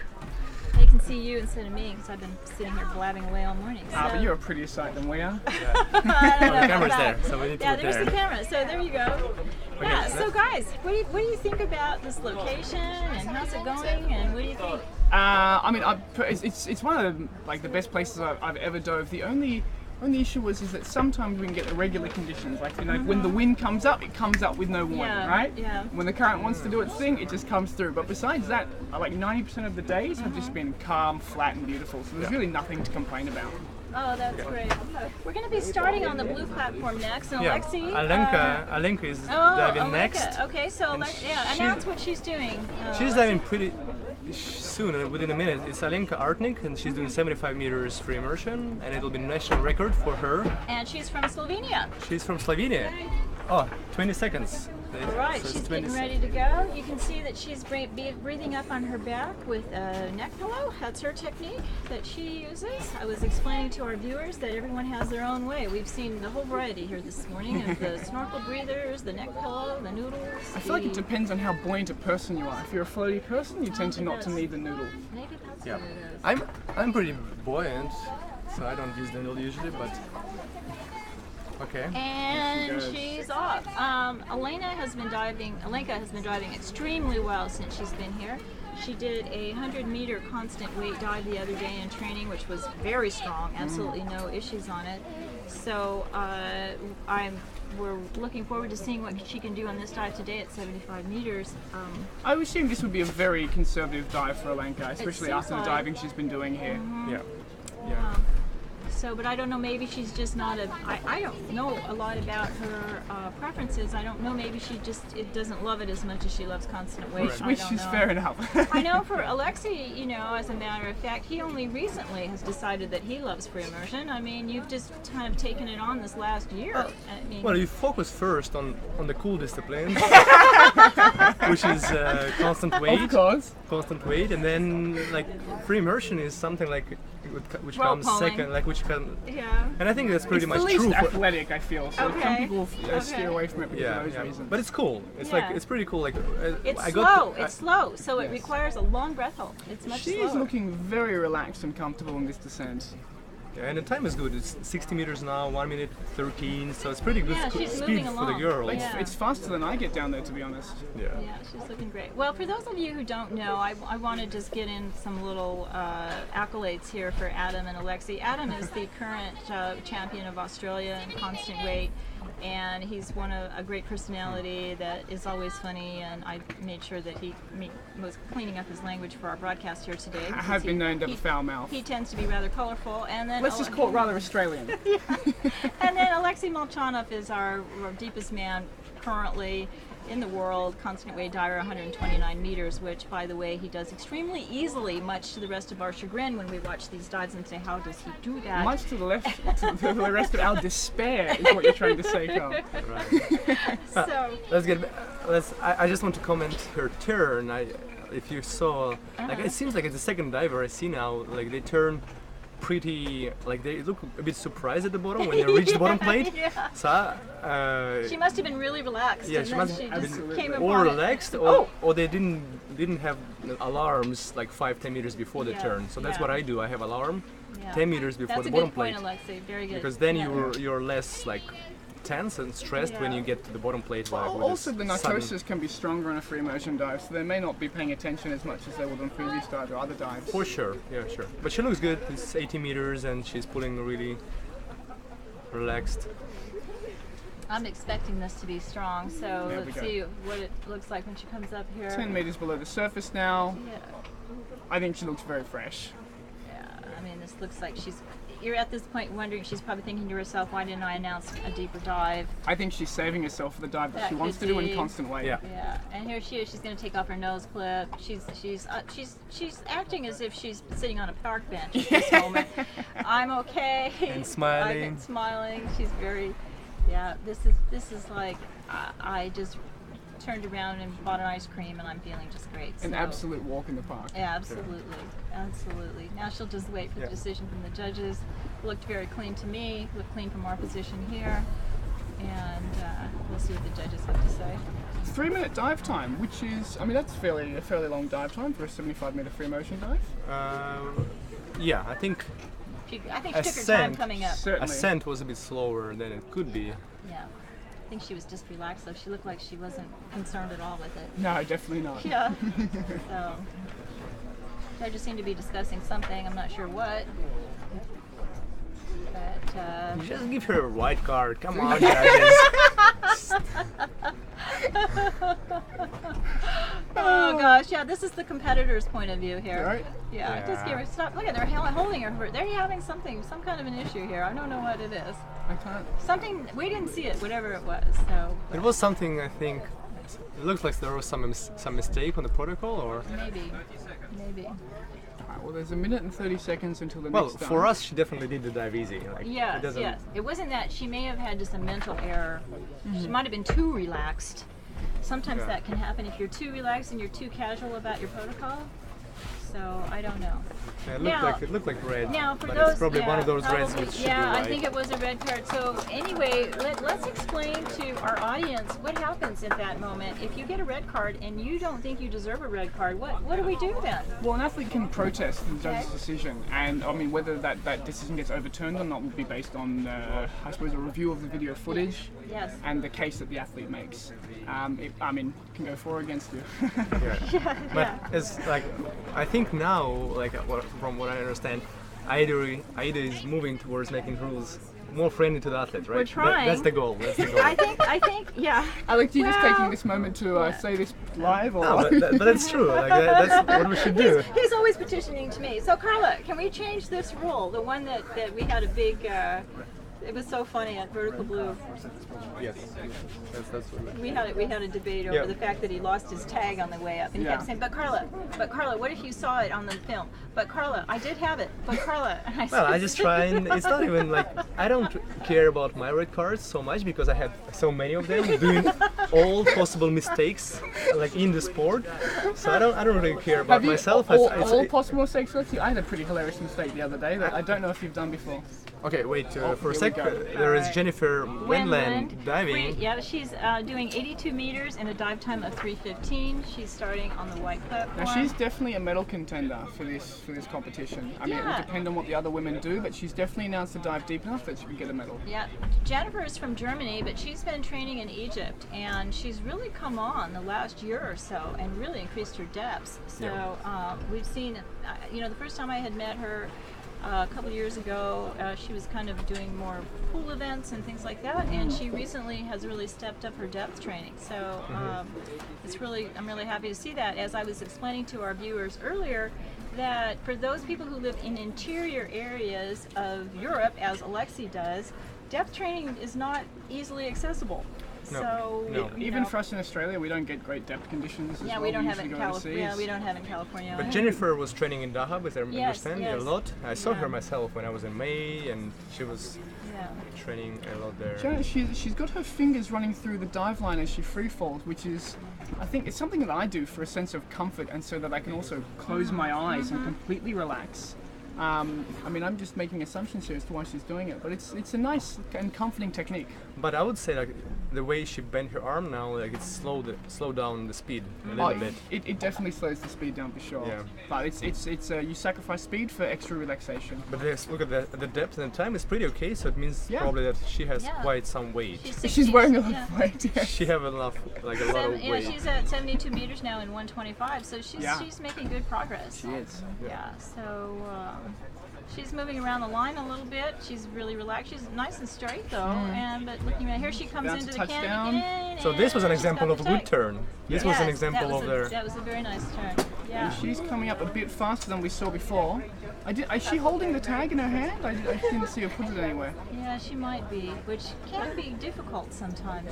They can see you instead of me because I've been sitting here blabbing away all morning. So. But you're a prettier sight than we are. I don't know The camera's about there, so we need to there's the camera. So there you go. Yeah. So guys, what do you think about this location and how's it going and what do you think? I mean, it's one of the best places I've ever dove. The only Only issue is that sometimes we can get irregular conditions, like when the wind comes up, it comes up with no warning, right? Yeah. When the current wants to do its thing, it just comes through. But besides that, like 90% of the days have just been calm, flat, and beautiful. So there's really nothing to complain about. Oh, that's great. We're going to be starting on the blue platform next, and Alexi. Alenka is diving next. Okay, so announce what she's doing. She's diving pretty soon, within a minute. It's Alenka Artnik, and she's doing 75 meters free immersion, and it'll be national record for her. And she's from Slovenia. She's from Slovenia. Oh, 20 seconds. All right, so she's getting ready to go. You can see that she's breathing up on her back with a neck pillow. That's her technique that she uses. I was explaining to our viewers that everyone has their own way. We've seen the whole variety here this morning of the snorkel breathers, the neck pillow, the noodles. I feel like it depends on how buoyant a person you are. If you're a floaty person, you tend to not to need the noodle. Maybe that's what it is. I'm pretty buoyant, so I don't use the noodle usually, but okay. And she's off. Alenka has been diving extremely well since she's been here. She did a 100-meter constant weight dive the other day in training, which was very strong, absolutely no issues on it. So we're looking forward to seeing what she can do on this dive today at 75 meters. I would assume this would be a very conservative dive for Alenka, especially after the diving she's been doing here. Yeah. So, but I don't know, maybe she's just not I don't know a lot about her preferences. I don't know, maybe she just doesn't love it as much as she loves constant weight. Which is fair enough. I know for Alexi, as a matter of fact, he only recently has decided that he loves free immersion. I mean, you've just kind of taken it on this last year. Well, you focus first on the cool disciplines, which is constant weight. Of course. Constant weight, and then like free immersion is something like which comes second, and I think that's pretty much true. It's the least for athletic, I feel. So some people steer away from it because of those reasons. But it's cool. It's like it's pretty cool. Like it's slow, so it requires a long breath hold. It's much slower. She's looking very relaxed and comfortable in this descent. Yeah, and the time is good. It's 60 meters now, 1 minute 13, so it's pretty good speed for the girl. It's faster than I get down there, to be honest. Yeah, she's looking great. Well, for those of you who don't know, I want to just get in some little accolades here for Adam and Alexi. Adam is the current champion of Australia in constant weight, and he's a great personality that is always funny, and I made sure that he was cleaning up his language for our broadcast here today. I have been known to have a foul mouth. He tends to be rather colorful, and then let's just call it rather Australian. And then Alexei Molchanov is our deepest man currently in the world, constant weight diver, 129 meters, which, by the way, he does extremely easily, much to the rest of our chagrin when we watch these dives and say, how does he do that? Much to the the rest of our despair is what you're trying to say, Carl. Right. So I just want to comment her turn. If you saw, like, it seems like it's the second diver I see now. Like, they turn pretty, like, they look a bit surprised at the bottom when they reach the bottom plate. So she must have been really relaxed. Yeah, and she then must she have just been came or relaxed, or they didn't have alarms like 5-10 meters before the turn. So that's what I do. I have alarm 10 meters before the bottom plate. That's a good point, Alexei. Very good. Because then you're less like tense and stressed when you get to the bottom plate. Well, also the narcosis can be stronger on a free immersion dive, so they may not be paying attention as much as they would on previous dives or other dives. For sure, yeah, sure. But she looks good. It's 80 meters and she's pulling really relaxed. I'm expecting this to be strong, so let's see what it looks like when she comes up here. 10 meters below the surface now. Yeah. I think she looks very fresh. Yeah, I mean, this looks like you're at this point wondering, she's probably thinking to herself, why didn't I announce a deeper dive? I think she's saving herself for the dive that she wants to do in constant weight. Yeah, and here she is. She's going to take off her nose clip. She's acting as if she's sitting on a park bench at this moment. I'm okay. And smiling. Smiling. She's very. Yeah, this is like I just turned around and bought an ice cream and I'm feeling just great. An absolute walk in the park. Yeah, absolutely. Now she'll just wait for the decision from the judges. Looked very clean to me, looked clean from our position here, and we'll see what the judges have to say. 3-minute dive time, which is, I mean, that's a fairly long dive time for a 75-meter free motion dive. Yeah, I think she took her time coming up. Certainly. Ascent was a bit slower than it could be. Yeah. I think she was just relaxed, though. She looked like she wasn't concerned at all with it. No, definitely not. Yeah. So, judges seem to be discussing something. I'm not sure what. But Just give her a white card. Come on, judges. Oh gosh, yeah, this is the competitor's point of view here. Right? Yeah, just give her, stop. Look at, they're holding her. They're having some kind of an issue here. I don't know what it is. I can't. Something, we didn't see it, whatever it was. So. It was something, I think, it looks like there was some mistake on the protocol, or? Maybe. Alright, well, there's 1 minute and 30 seconds until the Well, next for dive. us, she definitely did the dive easy. Like, Yes, yes. It wasn't that, she may have had just a mental error. She might have been too relaxed. Sometimes that can happen if you're too relaxed and you're too casual about your protocol. So I don't know. Yeah, it looked like red. Now, for but those, it's probably one of those reds probably, which should yeah, be I white. think it was a red card. So anyway, let's explain to our audience what happens at that moment. If you get a red card and you don't think you deserve a red card, what do we do then? Well, an athlete can protest the judge's decision, and I mean whether that decision gets overturned or not will be based on, I suppose, a review of the video footage and the case that the athlete makes. It can go for or against you. But it's like, I think now, like from what I understand, AIDA is moving towards making rules more friendly to the athletes, right? We're trying. That's the goal. That's the goal. I think, yeah. Alex, are you just taking this moment to say this live? Or? No, but that's true. Like, that's what we should do. He's always petitioning to me. So Carla, can we change this rule? The one that we had a big, it was so funny at Vertical Blue. Yes, that's what we had a debate over the fact that he lost his tag on the way up, and he kept saying, but Carla, what if you saw it on the film? But Carla, I did have it. But Carla, and I just try, and it's not even like, I don't care about my red cards so much because I had so many of them doing all possible mistakes like in the sport. So I don't really care about myself. All possible mistakes. I had a pretty hilarious mistake the other day that I don't know if you've done before. Okay, wait for a sec. There is Jennifer Winland diving. She's doing 82 meters in a dive time of 3:15. She's starting on the white platform. Now she's definitely a medal contender for this competition. I mean, it will depend on what the other women do, but she's definitely announced to dive deep enough that she can get a medal. Yeah, Jennifer is from Germany, but she's been training in Egypt, and she's really come on the last year or so and really increased her depths. So we've seen, the first time I had met her. A couple years ago, she was kind of doing more pool events and things like that, and she recently has really stepped up her depth training. So I'm really happy to see that. As I was explaining to our viewers earlier, that for those people who live in interior areas of Europe, as Alessia does, depth training is not easily accessible. No. Even for us in Australia, we don't get great depth conditions. Yeah, we don't have it in California. Yeah, we don't have it in California. But Jennifer was training in Dahab, with her understanding a lot. I saw her myself when I was in May, and she was training a lot there. She's got her fingers running through the dive line as she free falls, which is, I think, it's something that I do for a sense of comfort, and so that I can also close my eyes and completely relax. I'm just making assumptions here as to why she's doing it, but it's a nice and comforting technique. But I would say, like, the way she bent her arm now, like, it's slowed down the speed a little bit. It definitely slows the speed down for sure. Yeah. But it's you sacrifice speed for extra relaxation. But look at the depth and the time is pretty okay, so it means probably that she has quite some weight. She's wearing a lot of weight. Yeah. She have enough, like a lot of weight. She's at 72 meters now in 125, so she's making good progress. She is. Yeah. So. She's moving around the line a little bit. She's really relaxed. She's nice and straight though. But looking at here, she comes into the canyon. So this was an example of a good turn. This was an example of their. That was a very nice turn. Yeah. And she's coming up a bit faster than we saw before. Is she holding the tag in her hand? I didn't see her put it anywhere. Yeah, she might be, which can be difficult sometimes,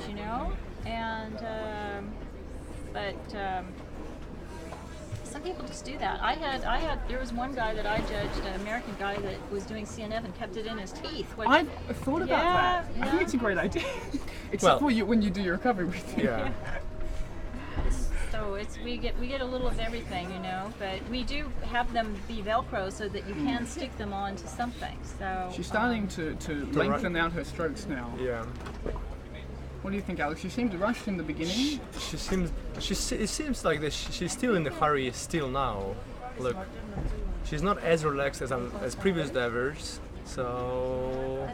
And some people just do that. There was one guy that I judged, an American guy that was doing CNF and kept it in his teeth. I've thought about that. I think it's a great idea. Except for when you do your recovery routine. Yeah. So we get a little of everything, but we do have them be Velcro so that you can stick them on to something. So she's starting to lengthen out her strokes now. Yeah. What do you think, Alex? She seemed rushed in the beginning. It seems like she's still in the hurry still now. Look, she's not as relaxed as previous divers, so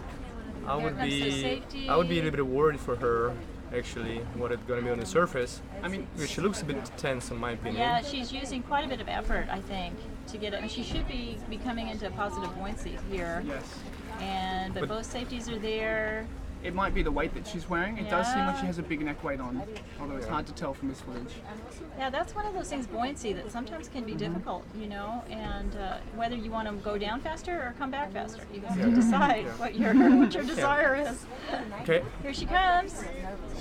I would be a little bit worried for her. Actually, what it's going to be on the surface. I mean, she looks a bit tense, in my opinion. Yeah, she's using quite a bit of effort, I think, to get it. And she should be coming into positive buoyancy here. Yes. But both safeties are there. It might be the weight that she's wearing. It does seem like Yeah. she has a big neck weight on, although it's hard to tell from this footage. Yeah, that's one of those things, buoyancy, that sometimes can be difficult, you know, and whether you want to go down faster or come back faster. You have to decide what your desire is. Okay. Here she comes.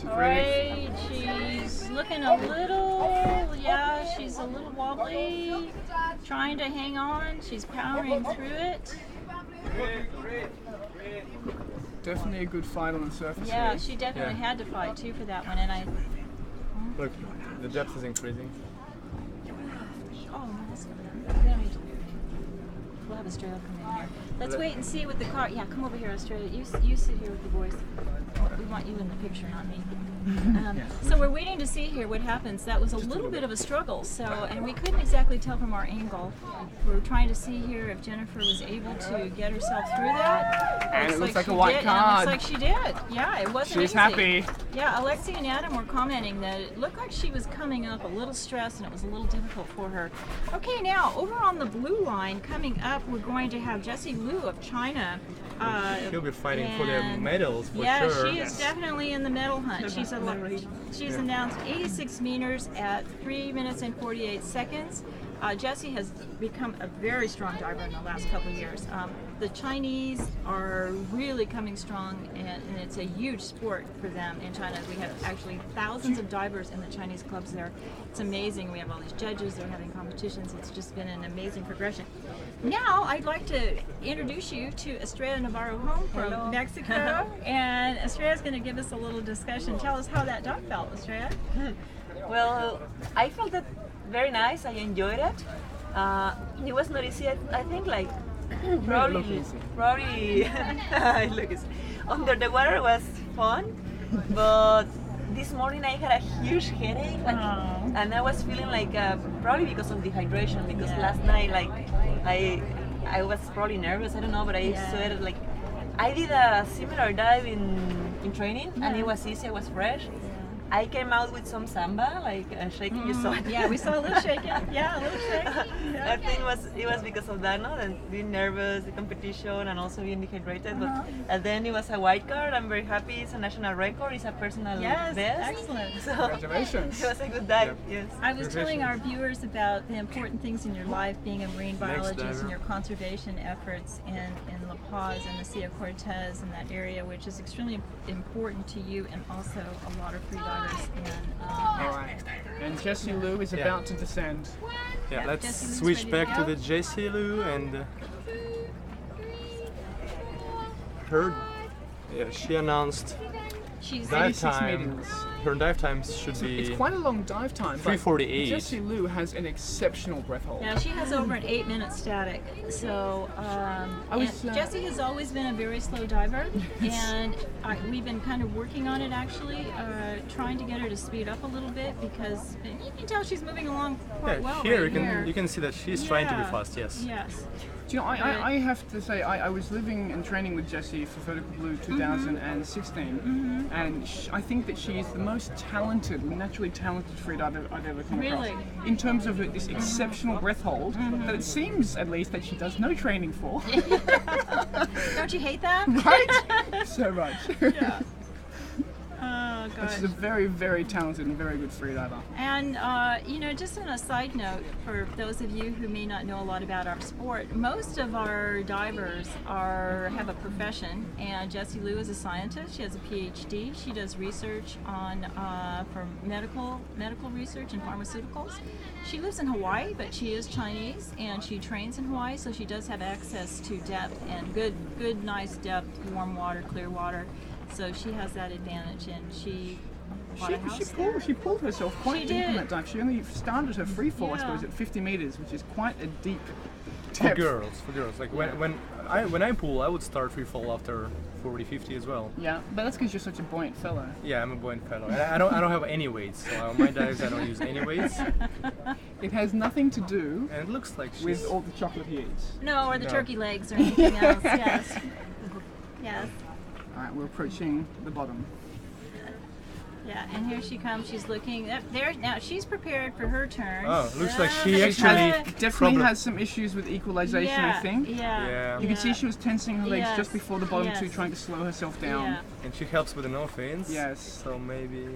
All right, she's looking a little, she's a little wobbly, trying to hang on. She's powering through it. Definitely a good fight on the surface. Yeah, here. she definitely had to fight too for that one, and I. Look, the depth is increasing. Oh, that's good. We don't need to. We'll have Estrella come in here. Let's wait and see what the car. Yeah, come over here, Estrella. You sit here with the boys. We want you in the picture, not me. So we're waiting to see here what happens. That was a little bit of a struggle. So, and we couldn't exactly tell from our angle. We were trying to see here if Jennifer was able to get herself through that. And it looks like she a white did, card. And it looks like she did. Yeah, it wasn't She's easy. happy. Yeah, Alexia and Adam were commenting that it looked like she was coming up a little stressed and it was a little difficult for her. Okay, now over on the blue line, coming up, we're going to have Jessie Liu of China. She'll be fighting for the medals for sure. Yeah, she is definitely in the medal hunt. She's announced 86 meters at 3 minutes and 48 seconds. Jessie has become a very strong diver in the last couple of years. The Chinese are really coming strong, and it's a huge sport for them in China. We have actually thousands of divers in the Chinese clubs there. It's amazing. We have all these judges. They're having competitions. It's just been an amazing progression. Now, I'd like to introduce you to Estrella Navarro home from Mexico, and Estrella's going to give us a little discussion. Tell us how that dive felt, Estrella. Well, I felt it very nice. I enjoyed it. It was not easy. I think like probably look, under the water was fun, but this morning I had a huge headache, and I was feeling like probably because of dehydration. Because last night, like I was probably nervous. I don't know, but I sweated. Like I did a similar dive in training, and it was easy. I was fresh. I came out with some samba, like shaking. You saw it. Yeah, we saw a little shaking. Yeah, a little shaking. Yeah. I think it was because of that, no? And being nervous, the competition, and also being dehydrated. But and then it was a white card. I'm very happy. It's a national record. It's a personal best. Excellent. So Congratulations. It was a good dive. Yes. I was telling our viewers about the important things in your life, being a marine biologist, and your conservation efforts in La Paz and the Sea of Cortez and that area, which is extremely important to you and also a lot of free divers. Alright. And Jessie Liu is about to descend. Yeah, let's switch back to the Jessie Liu and her. Yeah, she announced dive time. Her dive times should be. It's quite a long dive time. 3:48. Jessie Liu has an exceptional breath hold. Yeah, she has over an 8-minute static. So Jessie has always been a very slow diver, and we've been kind of working on it actually, trying to get her to speed up a little bit because you can tell she's moving along quite well. Here right you can see that she's trying to be fast. Yes. Yes. Do you know, I have to say, I was living and training with Jessie for Vertical Blue 2016, and I think that she is the most talented, naturally talented freediver I've ever come across. In terms of this exceptional breath hold, that it seems, at least, that she does no training for. Don't you hate that? Right? So much. Yeah. Oh, gosh. She's a very, very talented and very good freediver. And, you know, just on a side note, for those of you who may not know a lot about our sport, most of our divers have a profession, and Jessie Liu is a scientist. She has a PhD. She does research on for medical research and pharmaceuticals. She lives in Hawaii, but she is Chinese, and she trains in Hawaii, so she does have access to depth and good, nice depth, warm water, clear water. So she has that advantage, and she pulled herself quite deep in that dive. She only started her free fall, I suppose, at 50 meters, which is quite a deep depth. For girls. Like when I pull, I would start free fall after 40-50 as well. Yeah, but that's because you're such a buoyant fellow. Yeah, I'm a buoyant fellow. I don't have any weights, so on my dives I don't use any weights. It has nothing to do. And it looks like with all the chocolate he eats. No, or the turkey legs or anything else. Yes. Yes. Alright, we're approaching the bottom. Yeah, and here she comes. She's looking up there now. She's prepared for her turn. Oh, looks like she but actually Definitely has some issues with equalization, I think. Yeah. You can see she was tensing her legs just before the bottom two, Yes. trying to slow herself down. Yeah. And she helps with the no fins. Yes. So maybe.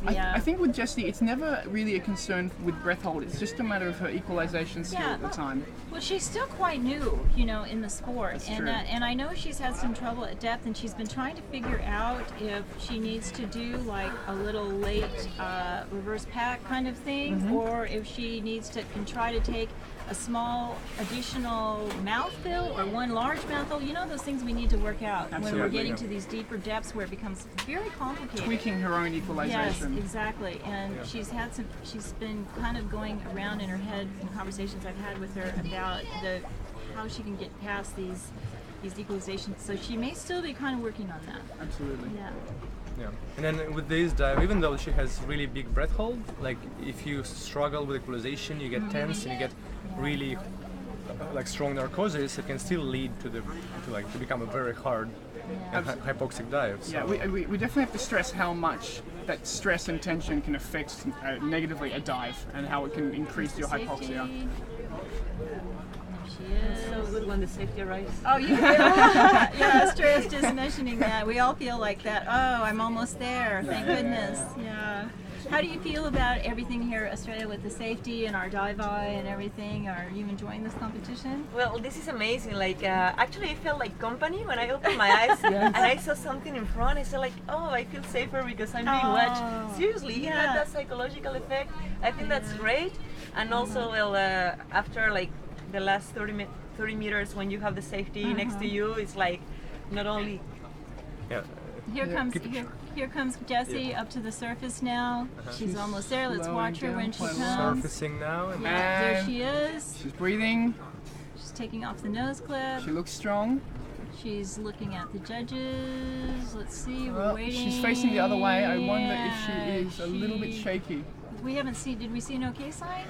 I think with Jessie, it's never really a concern with breath hold. It's just a matter of her equalization skill at the time. Well, she's still quite new, you know, in the sport, That's and true. And I know she's had some trouble at depth, and she's been trying to figure out if she needs to do like a little late reverse pack kind of thing, or if she needs to try to take a small additional mouthful or one large mouthful. You know, those things we need to work out when we're getting to these deeper depths where it becomes very complicated. Tweaking her own equalization. Yes, exactly. And she's been kind of going around in her head in conversations I've had with her about how she can get past these equalizations. So she may still be kind of working on that. Absolutely. Yeah. Yeah. And then with this dive, even though she has really big breath hold, like if you struggle with equalization, you get tense and you get really like strong narcosis, it can still lead to become a very hard and hypoxic dive. So. Yeah, we definitely have to stress how much that stress and tension can affect negatively a dive and how it can increase your hypoxia. So good when the safety arrives. Oh, yeah, Estrella's just mentioning that. We all feel like that. Oh, I'm almost there. Thank goodness. Yeah. How do you feel about everything here at Estrella with the safety and our dive eye and everything? Are you enjoying this competition? Well, this is amazing. Like, actually, I felt like company when I opened my eyes and I saw something in front. I said like, oh, I feel safer because I'm being watched. Seriously, you had that psychological effect. I think that's great. And also, well, after like the last 30 meters when you have the safety next to you, it's like not only Here comes Jessie up to the surface now. She's almost there. Let's watch her when she comes. Surfacing now. And there she is. She's breathing. She's taking off the nose clip. She looks strong. She's looking at the judges. Let's see, we're waiting. She's facing the other way. I wonder if she is a little bit shaky. We haven't seen, did we see an okay sign?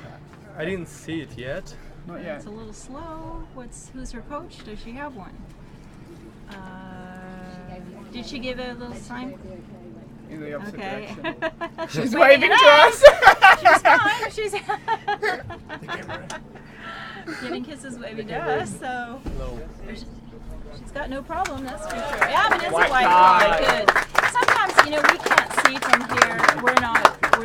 I didn't see it yet. Not yet. It's a little slow. Who's her coach? Does she have one? Did she give a little sign? In the opposite direction. She's waving to us. She's fine. She's giving kisses, waving to us. So she's got no problem. That's for sure. Yeah, but it's a white card. Good. Sometimes we can't see from here. We're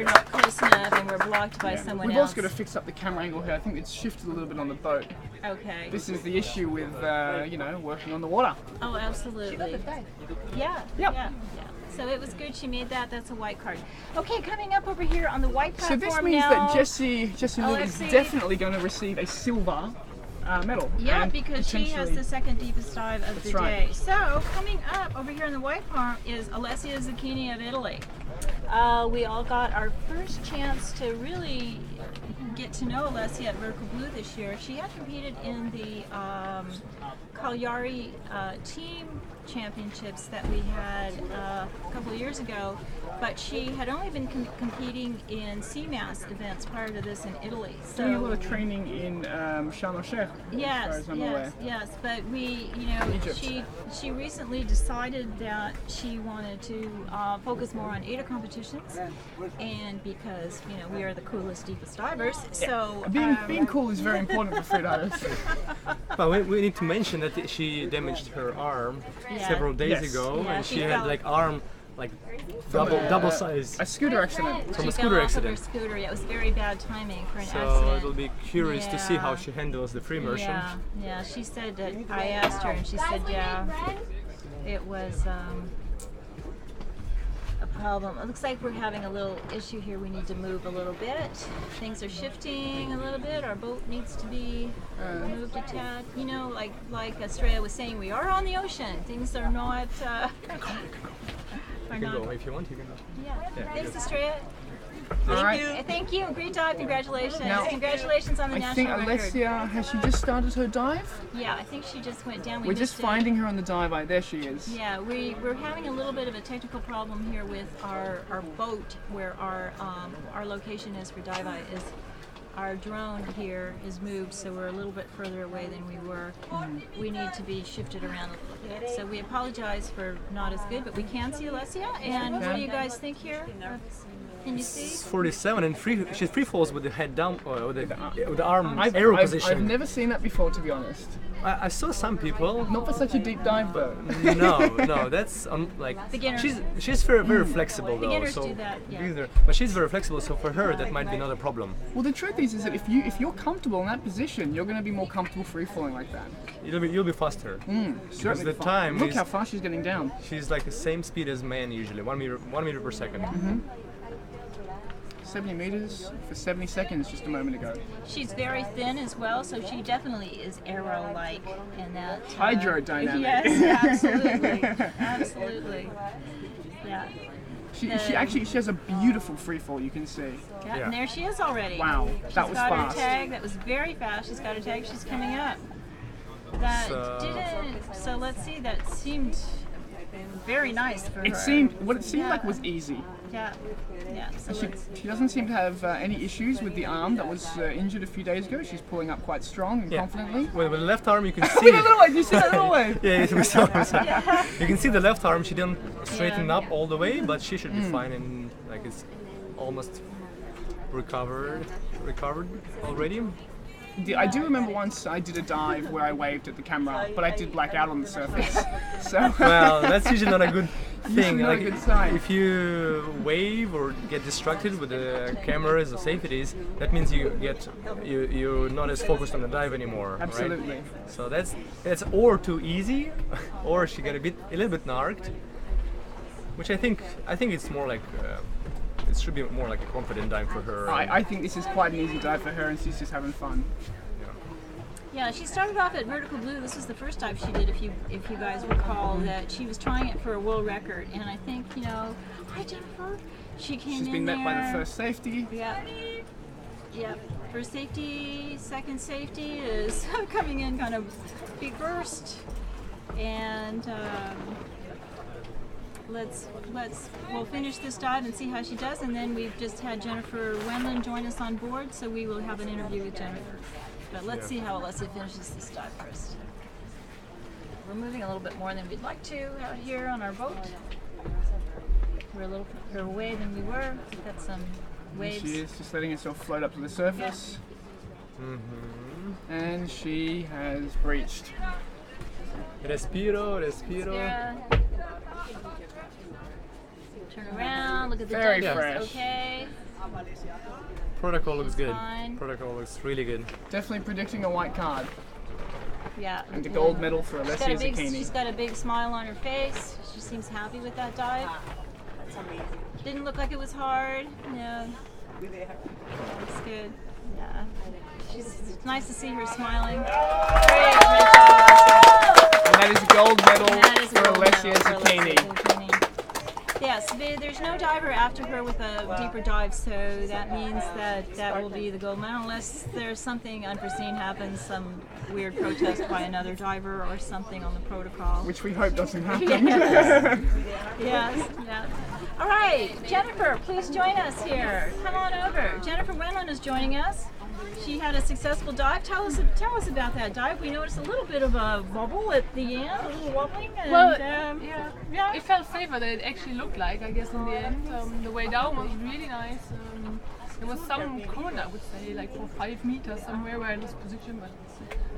not close enough, and we're blocked by someone We've else. also got to fix up the camera angle here. I think it's shifted a little bit on the boat. Okay. This is the issue with working on the water. Oh, absolutely. Yeah. So it was good she made that. That's a white card. Okay, coming up over here on the white platform now. So this means that Jessie Liu is definitely going to receive a silver medal. Yeah, because she has the second deepest dive of the day. So coming up over here on the white part is Alessia Zucchini of Italy. We all got our first chance to really get to know Alessia at Vertical Blue this year. She had competed in the Cagliari team championships that we had a couple of years ago, but she had only been competing in CMAS events prior to this in Italy. So doing a lot of training in Sharm el-Sheikh. Yes, but she recently decided that she wanted to focus more on AIDA competitions, and because we are the coolest, deepest divers, so being cool is very important for freedivers. But we need to mention that she damaged her arm several days ago, and she had arm double size. A scooter accident. From a scooter accident. Her scooter. Yeah, it was very bad timing for an accident. So it'll be curious to see how she handles the free immersion. Yeah. She said that I asked her, and she said, it was a problem. It looks like we're having a little issue here. We need to move a little bit. Things are shifting a little bit. Our boat needs to be moved a tad. Like Estrella was saying, we are on the ocean. Things are not. You can go if you want. You can go. Yeah. Thanks, Estrella. Thank you. Great dive. Congratulations. Congratulations on the national record. I think Alessia, has she just started her dive? Yeah, I think she just went down. We're just finding her on the dive eye. There she is. Yeah, we're having a little bit of a technical problem here with our boat, where our location is for dive eye is our drone here is moved, so we're a little bit further away than we were. We need to be shifted around a little bit. So we apologize for not as good, but we can see Alessia. And what do you guys think here? Can you see? 47 and she free falls with the head down, with the arm arrow position. I've never seen that before, to be honest. I saw some people. Not for such a deep dive, though. No, that's like she's very flexible though. Beginners So do that, yeah. but she's very flexible, so for her that might be not a problem. Well, the truth is that if you're comfortable in that position, you're going to be more comfortable free falling like that. You'll be faster. Because the time Look is, how fast she's getting down. She's like the same speed as man usually, 1 meter per second. 70 meters for 70 seconds just a moment ago. She's very thin as well, so she definitely is arrow-like in that. Hydrodynamic. Yes, absolutely, absolutely. Yeah. She has a beautiful free fall, you can see. Yeah, and there she is already. Wow, that was fast. She's got fast. her tag. That was very fast. She's got her tag. She's coming up. That didn't. So let's see. That seemed very nice for her. It seemed like was easy. Yeah. Yeah. So She doesn't seem to have any issues with the arm that was injured a few days ago. She's pulling up quite strong and confidently. With the left arm you can see. Look at the little way. Do you see that little way? Yeah, we saw. You can see the left arm. She didn't straighten up all the way, but she should be fine, and like it's almost recovered already. I do remember once I did a dive where I waved at the camera, but I did black out on the surface. So well, that's usually not a good thing. Not like, a good sign. If you wave or get distracted with the cameras or safeties, that means you're not as focused on the dive anymore. Absolutely. Right? So that's or too easy, or she got a little bit narked, which I think it's more like. It should be more like a confident dive for her. I think this is quite an easy dive for her, and she's just having fun. Yeah, she started off at vertical blue. This was the first dive she did, if you guys recall, that she was trying it for a world record. And I think, hi Jennifer. She's been met by the first safety. Yeah. Yep. First safety, second safety is coming in kind of big burst, and. We'll finish this dive and see how she does, and then we've just had Jennifer Winland join us on board, so we will have an interview with Jennifer. But let's see how Alessia finishes this dive first. We're moving a little bit more than we'd like to out here on our boat. We're a little further away than we were. We've got some waves. She is just letting herself float up to the surface. And she has breached. Respiro. Turn around, look at the Very judges. fresh. Okay. Protocol looks good. Fine. Protocol looks really good. Definitely predicting a white card. Yeah. And the gold medal for Alessia Zucchini. She's got a big smile on her face. She seems happy with that dive. That's amazing. Didn't look like it was hard. No. It's good. Yeah. It's nice to see her smiling. Great job. And that is a gold medal for Alessia Zucchini. Yes, there's no diver after her with a deeper dive, so that means that will be the gold medal, unless there's something unforeseen happens, some weird protest by another diver or something on the protocol. Which we hope doesn't happen. Yes. Yeah. All right, Jennifer, please join us here. Come on over. Jennifer Winland is joining us. She had a successful dive. Tell us about that dive. We noticed a little bit of a wobble at the end, a little wobbling. And, well, yeah, it felt safer than it actually looked like, I guess, in the end. The way down was really nice. There was some current, I would say, like for 5 meters somewhere where I lost position, but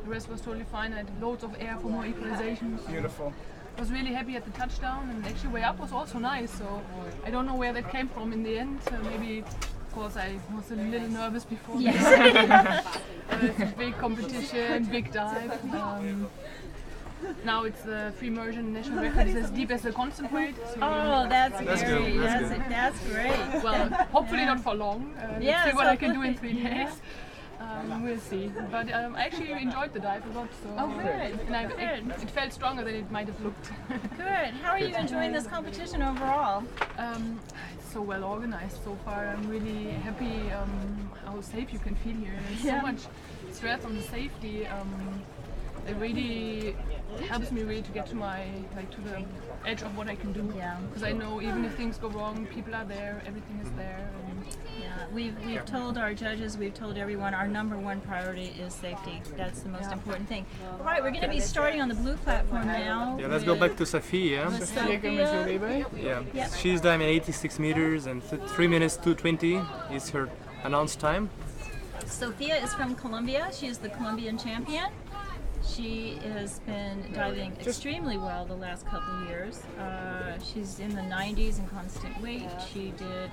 the rest was totally fine. I had loads of air for more equalization. Beautiful. I was really happy at the touchdown, and actually way up was also nice. So I don't know where that came from in the end. Maybe. Of course, I was a little nervous before. Yes. It's a big competition, big dive. Now it's the free immersion national record. It's as deep as the constant weight. So that's great. That's great. Well, hopefully not for long. Let's see what I can do in 3 days. We'll see. But I actually enjoyed the dive a lot. So good. And it felt stronger than it might have looked. Good. How are you enjoying this competition overall? It's so well organized so far. I'm really happy how safe you can feel here. There's so much stress on the safety. It really helps me really to get to to the edge of what I can do. Yeah. Because I know even if things go wrong, people are there, everything is there. we've told our judges, we've told everyone, our number one priority is safety. That's the most important thing. All right, we're going to be starting on the blue platform now. Yeah, let's go back to Sofia. Sofia Gomez. Yeah, she's diving 86 meters and 3 minutes 2:20 is her announced time. Sofia is from Colombia. She is the Colombian champion. She has been diving extremely well the last couple of years. She's in the 90s in constant weight. She did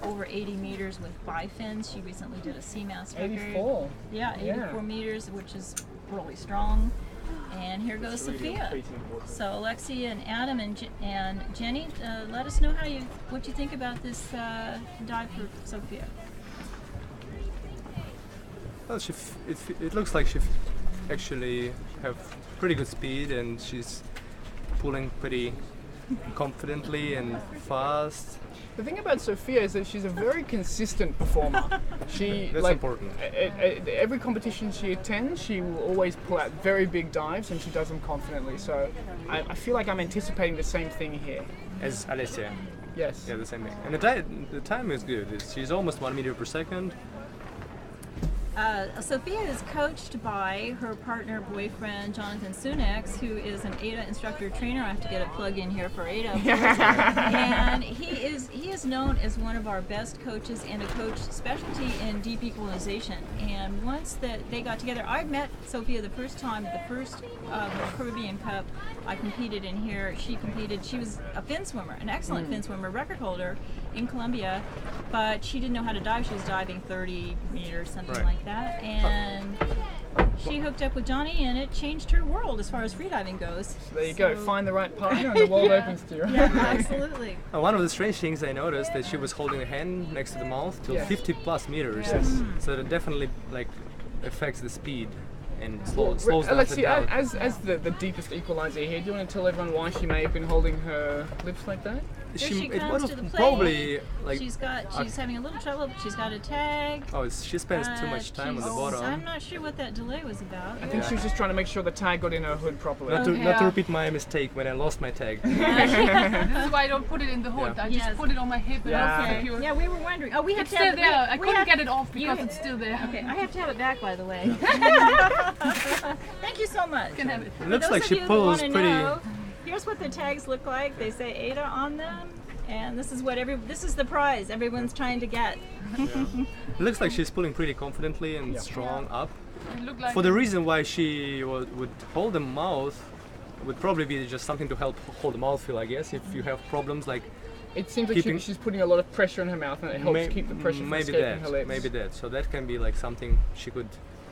over 80 meters with bifins. She recently did a Seamass record. 84. Yeah, 84 meters, which is really strong. And here goes Sofia. So Alexia and Adam and Jenny, let us know what you think about this dive for Sofia. Well, it looks like she actually have pretty good speed, and she's pulling pretty confidently and fast. The thing about Sofia is that she's a very consistent performer. That's important. Every competition she attends, she will always pull out very big dives, and she does them confidently. So I feel like I'm anticipating the same thing here. As Alessia. Yes. Yeah, the same thing. And the time is good. She's almost 1 meter per second. Sofia is coached by her partner boyfriend Jonathan Sunex, who is an AIDA instructor trainer. I have to get a plug in here for AIDA. And he is known as one of our best coaches and a coach specialty in deep equalization. And once that they got together, I met Sofia the first time at the first Caribbean Cup. I competed in here. She competed. She was a fin swimmer, an excellent fin swimmer, record holder in Colombia, but she didn't know how to dive. She was diving 30 meters, something like that. And she hooked up with Johnny, and it changed her world as far as freediving goes. So there you go. Find the right partner, and the world opens to you. Yeah, absolutely. One of the strange things I noticed that she was holding her hand next to the mouth till 50 plus meters. Yes. So that definitely affects the speed and slows down the Alessia, dive. as the deepest equalizer here, do you want to tell everyone why she may have been holding her lips like that? She comes to the plate. Probably she's having a little trouble, but she's got a tag. Oh, she spends too much time on the bottom. I'm not sure what that delay was about. I think she was just trying to make sure the tag got in her hood properly. Not to repeat my mistake when I lost my tag. This is why I don't put it in the hood. I just put it on my hip and Okay. secure. Yeah, we were wondering. Oh, we have it's to have still there. I couldn't get it off because it's still there. Okay, I have to have it back, by the way. Thank you so much. You can have it. It looks like she pulls pretty. Here's what the tags look like. They say AIDA on them, and this is what this is the prize everyone's trying to get. It looks like she's pulling pretty confidently and strong up. Like For the reason why she would hold the mouth would probably be just something to help hold the mouth feel, I guess, if you have problems like. It seems like she's putting a lot of pressure on her mouth, and it helps keep the pressure from escaping her lips. Maybe that. So that can be like something she could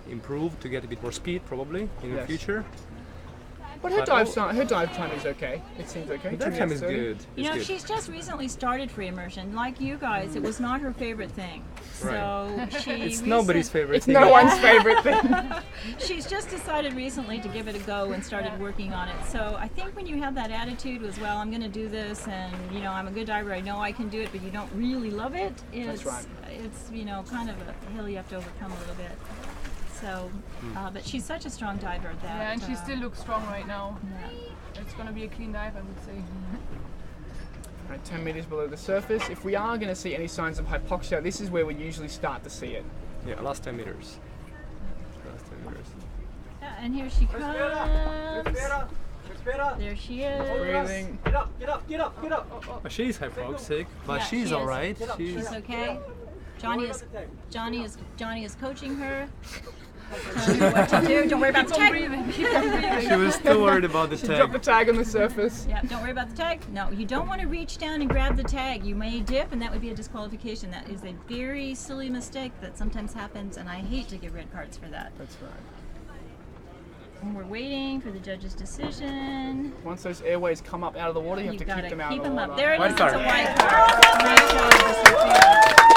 improve to get a bit more speed, probably in the future. But her dive time is okay. It seems okay. That time is good. You know, she's just recently started free immersion. Like you guys, it was not her favorite thing. So it's nobody's favorite it's thing. It's no one's favorite thing. She's just decided recently to give it a go and started working on it. So I think when you have that attitude as well, I'm going to do this, and you know, I'm a good diver. I know I can do it, but you don't really love it. That's right. It's kind of a hill you have to overcome a little bit. So, but she's such a strong diver that. Yeah, and she still looks strong right now. Yeah. It's going to be a clean dive, I would say. Right, 10 meters below the surface. If we are going to see any signs of hypoxia, this is where we usually start to see it. Yeah, last 10 meters. Yeah, and here she comes. There she is. Breathing. Get up. She's hypoxic, but she's all right. She's okay. Johnny is coaching her. Telling her what to do. Don't worry about the tag. She was still worried about the She tag. dropped the tag on the surface. Yeah, don't worry about the tag. No, you don't want to reach down and grab the tag. You may dip, and that would be a disqualification. That is a very silly mistake that sometimes happens, and I hate to give red cards for that. That's right. And we're waiting for the judge's decision. Once those airways come up out of the water, you have to keep them out of the water. Up. There it is. It's a white card.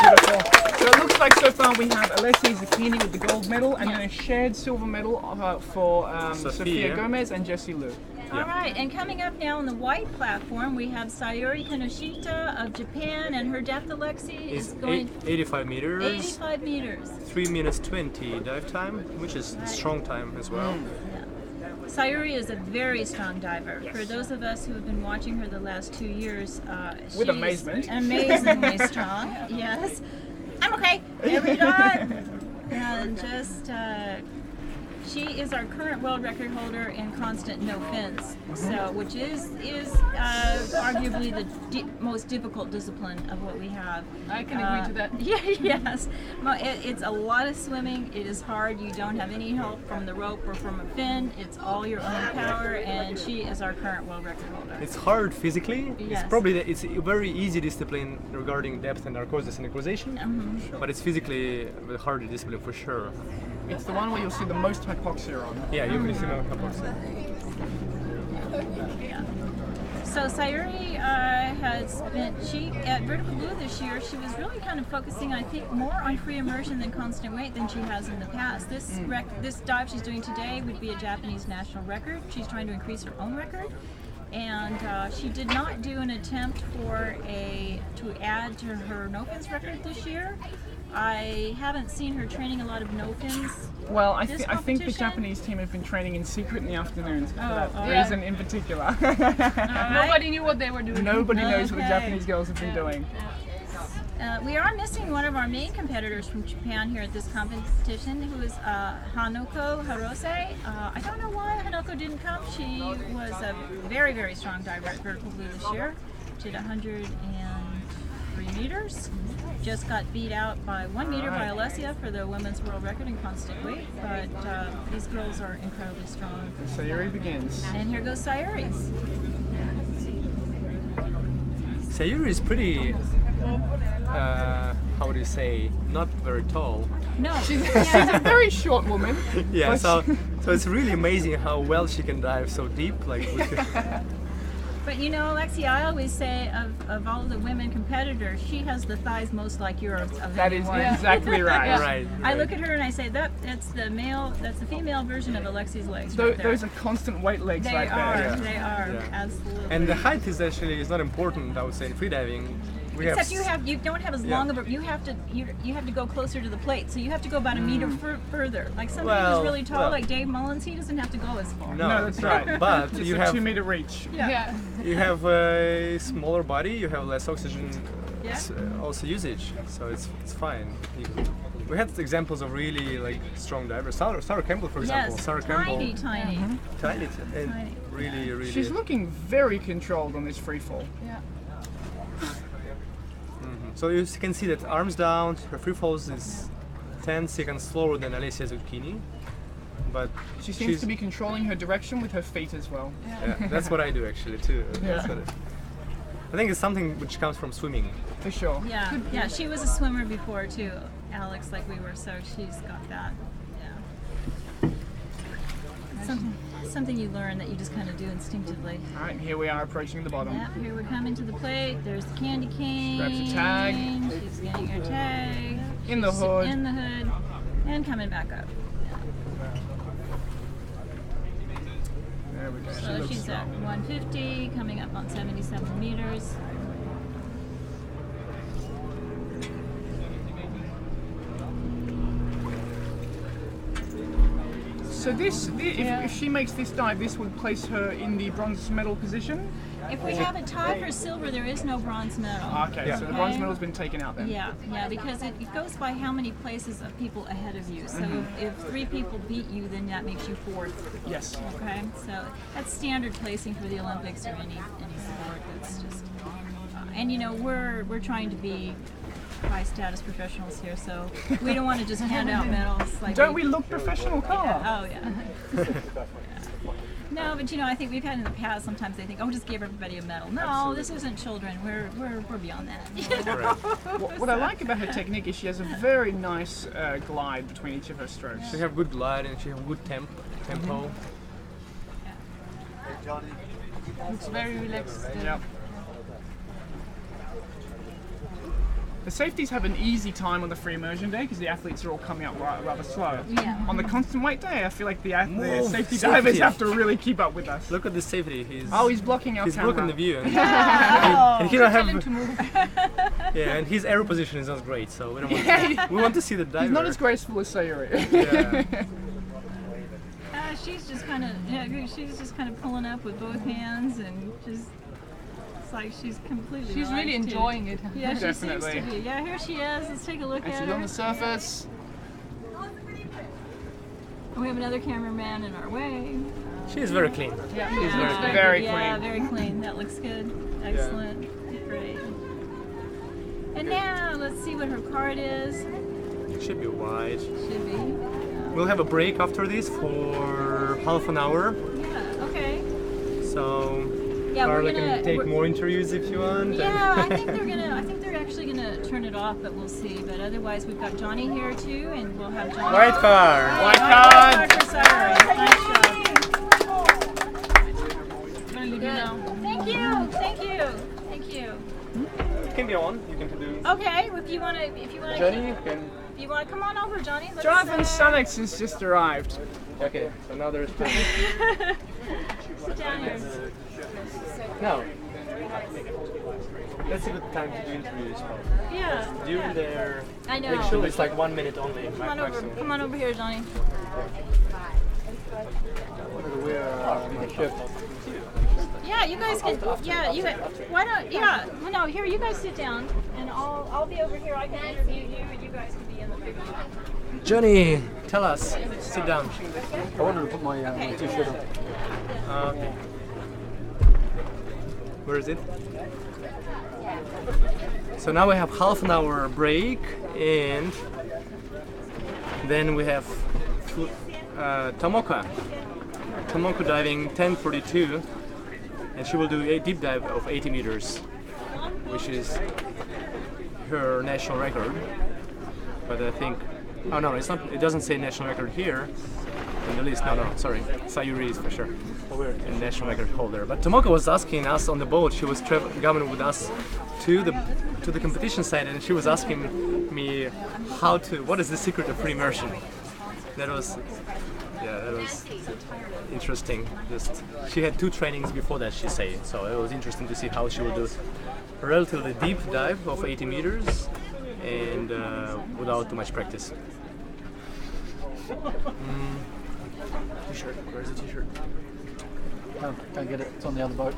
Beautiful. So it looks like so far we have Alessia Zucchini with the gold medal, and then a shared silver medal for Sofia Gomez and Jessie Liu. All right, and coming up now on the white platform, we have Sayuri Kanoshita of Japan, and her depth, Alexi, is going 85 meters. 85 meters. 3 minutes 20 dive time, which is a strong time as well. Yeah. Sayuri is a very strong diver. Yes. For those of us who have been watching her the last 2 years, with amazement, amazingly strong. Yes, I'm okay. Every time, and just. She is our current world record holder in constant no fins, so which is arguably the most difficult discipline of what we have. I can agree to that. Yeah, yes. It's a lot of swimming. It is hard. You don't have any help from the rope or from a fin. It's all your own power, and she is our current world record holder. It's hard physically. Yes. It's probably it's a very easy discipline regarding depth and narcosis and equalization, but it's physically the harder discipline for sure. It's the one where you'll see the most hypoxia on. Yeah, you can see the hypoxia. Yeah. So Sayuri has been, at Vertical Blue this year, she was really kind of focusing, I think, more on free immersion than constant weight than she has in the past. This dive she's doing today would be a Japanese national record. She's trying to increase her own record. And she did not do an attempt to add to her no fins record this year. I haven't seen her training a lot of no fins. Well, I think the Japanese team have been training in secret in the afternoons for that reason in particular. Nobody knew what they were doing. Nobody knows what the Japanese girls have been doing. We are missing one of our main competitors from Japan here at this competition, who is Hanoko Hirose. I don't know why Hanoko didn't come. She was a very, very strong diver at Vertical Blue this year. She did 103 meters. Just got beat out by 1 meter by Alessia for the women's world record in constant weight, but these girls are incredibly strong. And Sayuri begins. And here goes Sayuri. Sayuri is pretty, how would you say, not very tall. No. She's a very short woman. Yeah, so it's really amazing how well she can dive so deep. But you know, Alessia, I always say of all the women competitors, she has the thighs most like yours of That is anyone. exactly right. Right. I look at her and I say that's the female version of Alexi's legs. Those are constant weight legs They right are. there. They are. Absolutely. And the height is not important, I would say, in freediving. Except you don't have as long of a, you have to go closer to the plate, so you have to go about a meter further. Like somebody who's really tall, like Dave Mullins, he doesn't have to go as far. No, that's right. But It's you a have 2 meter reach. Yeah. You have a smaller body, you have less oxygen Yeah. also usage, so it's fine. We had examples of really strong divers. Sarah Campbell, for example. Yes, Sarah Campbell. tiny. Tiny. And really. She's looking very controlled on this free fall. Yeah. So you can see that arms down, her free falls is 10 seconds slower than Alessia Zucchini, but she seems to be controlling her direction with her feet as well. Yeah, that's what I do actually too. That's what I think it's something which comes from swimming. For sure. Yeah. She was a swimmer before too, Alex, like we were. So she's got that. Yeah. Something you learn that you just kind of do instinctively. All right, here we are approaching the bottom. Yeah, here we're coming to the plate. There's the candy cane. Grabs a tag. She's getting her tag. In the hood. In the hood. And coming back up. There we go. So she's at 150, coming up on 77 meters. So if she makes this dive, this would place her in the bronze medal position? If we have a tie for silver, there is no bronze medal. Okay, so the bronze medal's been taken out then? Yeah, because it goes by how many places of people ahead of you. So if 3 people beat you, then that makes you 4th. Yes. Okay, so that's standard placing for the Olympics or any sport. It's just, and you know, we're trying to be high status professionals here, so we don't want to just hand out medals. Don't we look professional, Carla? Yeah. No, but you know, I think we've had in the past, sometimes they think, oh, just give everybody a medal. No, Absolutely. This isn't children. We're beyond that. What I like about her technique is she has a very nice glide between each of her strokes. She have good glide and she have good tempo. Looks very relaxed. Yep. The safeties have an easy time on the free immersion day because the athletes are all coming out rather slow. Yeah. On the constant weight day, I feel like the safety divers have to really keep up with us. Look at the safety. He's blocking our camera. He's blocking the view. And he don't have. Yeah, and his aero position is not great, so we don't want. We want to see the diver. He's not as graceful as Sayuri. Yeah. she's just kind of pulling up with both hands and just. It's like she's completely. She's really enjoying it. Yeah, Definitely. She seems to be. Yeah, here she is. Let's take a look And at she's her. on the surface. We have another cameraman in our way. She's very clean. Yeah, she's very clean. Yeah, very clean. That looks good. Excellent. Great. And now let's see what her card is. Should be wide. Should be. We'll have a break after this for half an hour. Yeah. Okay. So Yeah, Carla we're gonna can take more interviews if you want. Yeah, I think they're actually gonna turn it off, but we'll see. But otherwise, we've got Johnny here too, and we'll have Johnny. White card. White card for Sayuri. Nice job. I'm gonna leave you now. Thank you. Thank you. Thank you. It can be on. You can do. Okay, if you wanna. Johnny, you can. If you wanna come on over, Johnny. Let's, Jonathan Sunix has just arrived. Okay, so now there's. Sit down here. No. That's a good time to do interviews. Yeah. During their. I know. Actually, it's like 1 minute only. Come on over. Come on over here, Johnny. Yeah, you guys can. Yeah, you. Why don't? Yeah. No, here. You guys sit down, and I'll be over here. I can interview you, and you guys can be in the picture. Johnny, tell us. Sit down. I wanted to put my t-shirt on. Okay. Where is it? So now we have half an hour break, and then we have Tomoko. Tomoko diving 1042, and she will do a deep dive of 80 meters, which is her national record. But I think, oh no, it's not. It doesn't say national record here in the list. No, sorry. Sayuri is for sure a national record holder. But Tomoko was asking us on the boat. She was coming with us to the competition site, and she was asking me what is the secret of free immersion. That was interesting. She had 2 trainings before that, she said. So it was interesting to see how she will do a relatively deep dive of 80 meters and without too much practice. T-shirt. Where's the t-shirt? No, can't get it. It's on the other boat.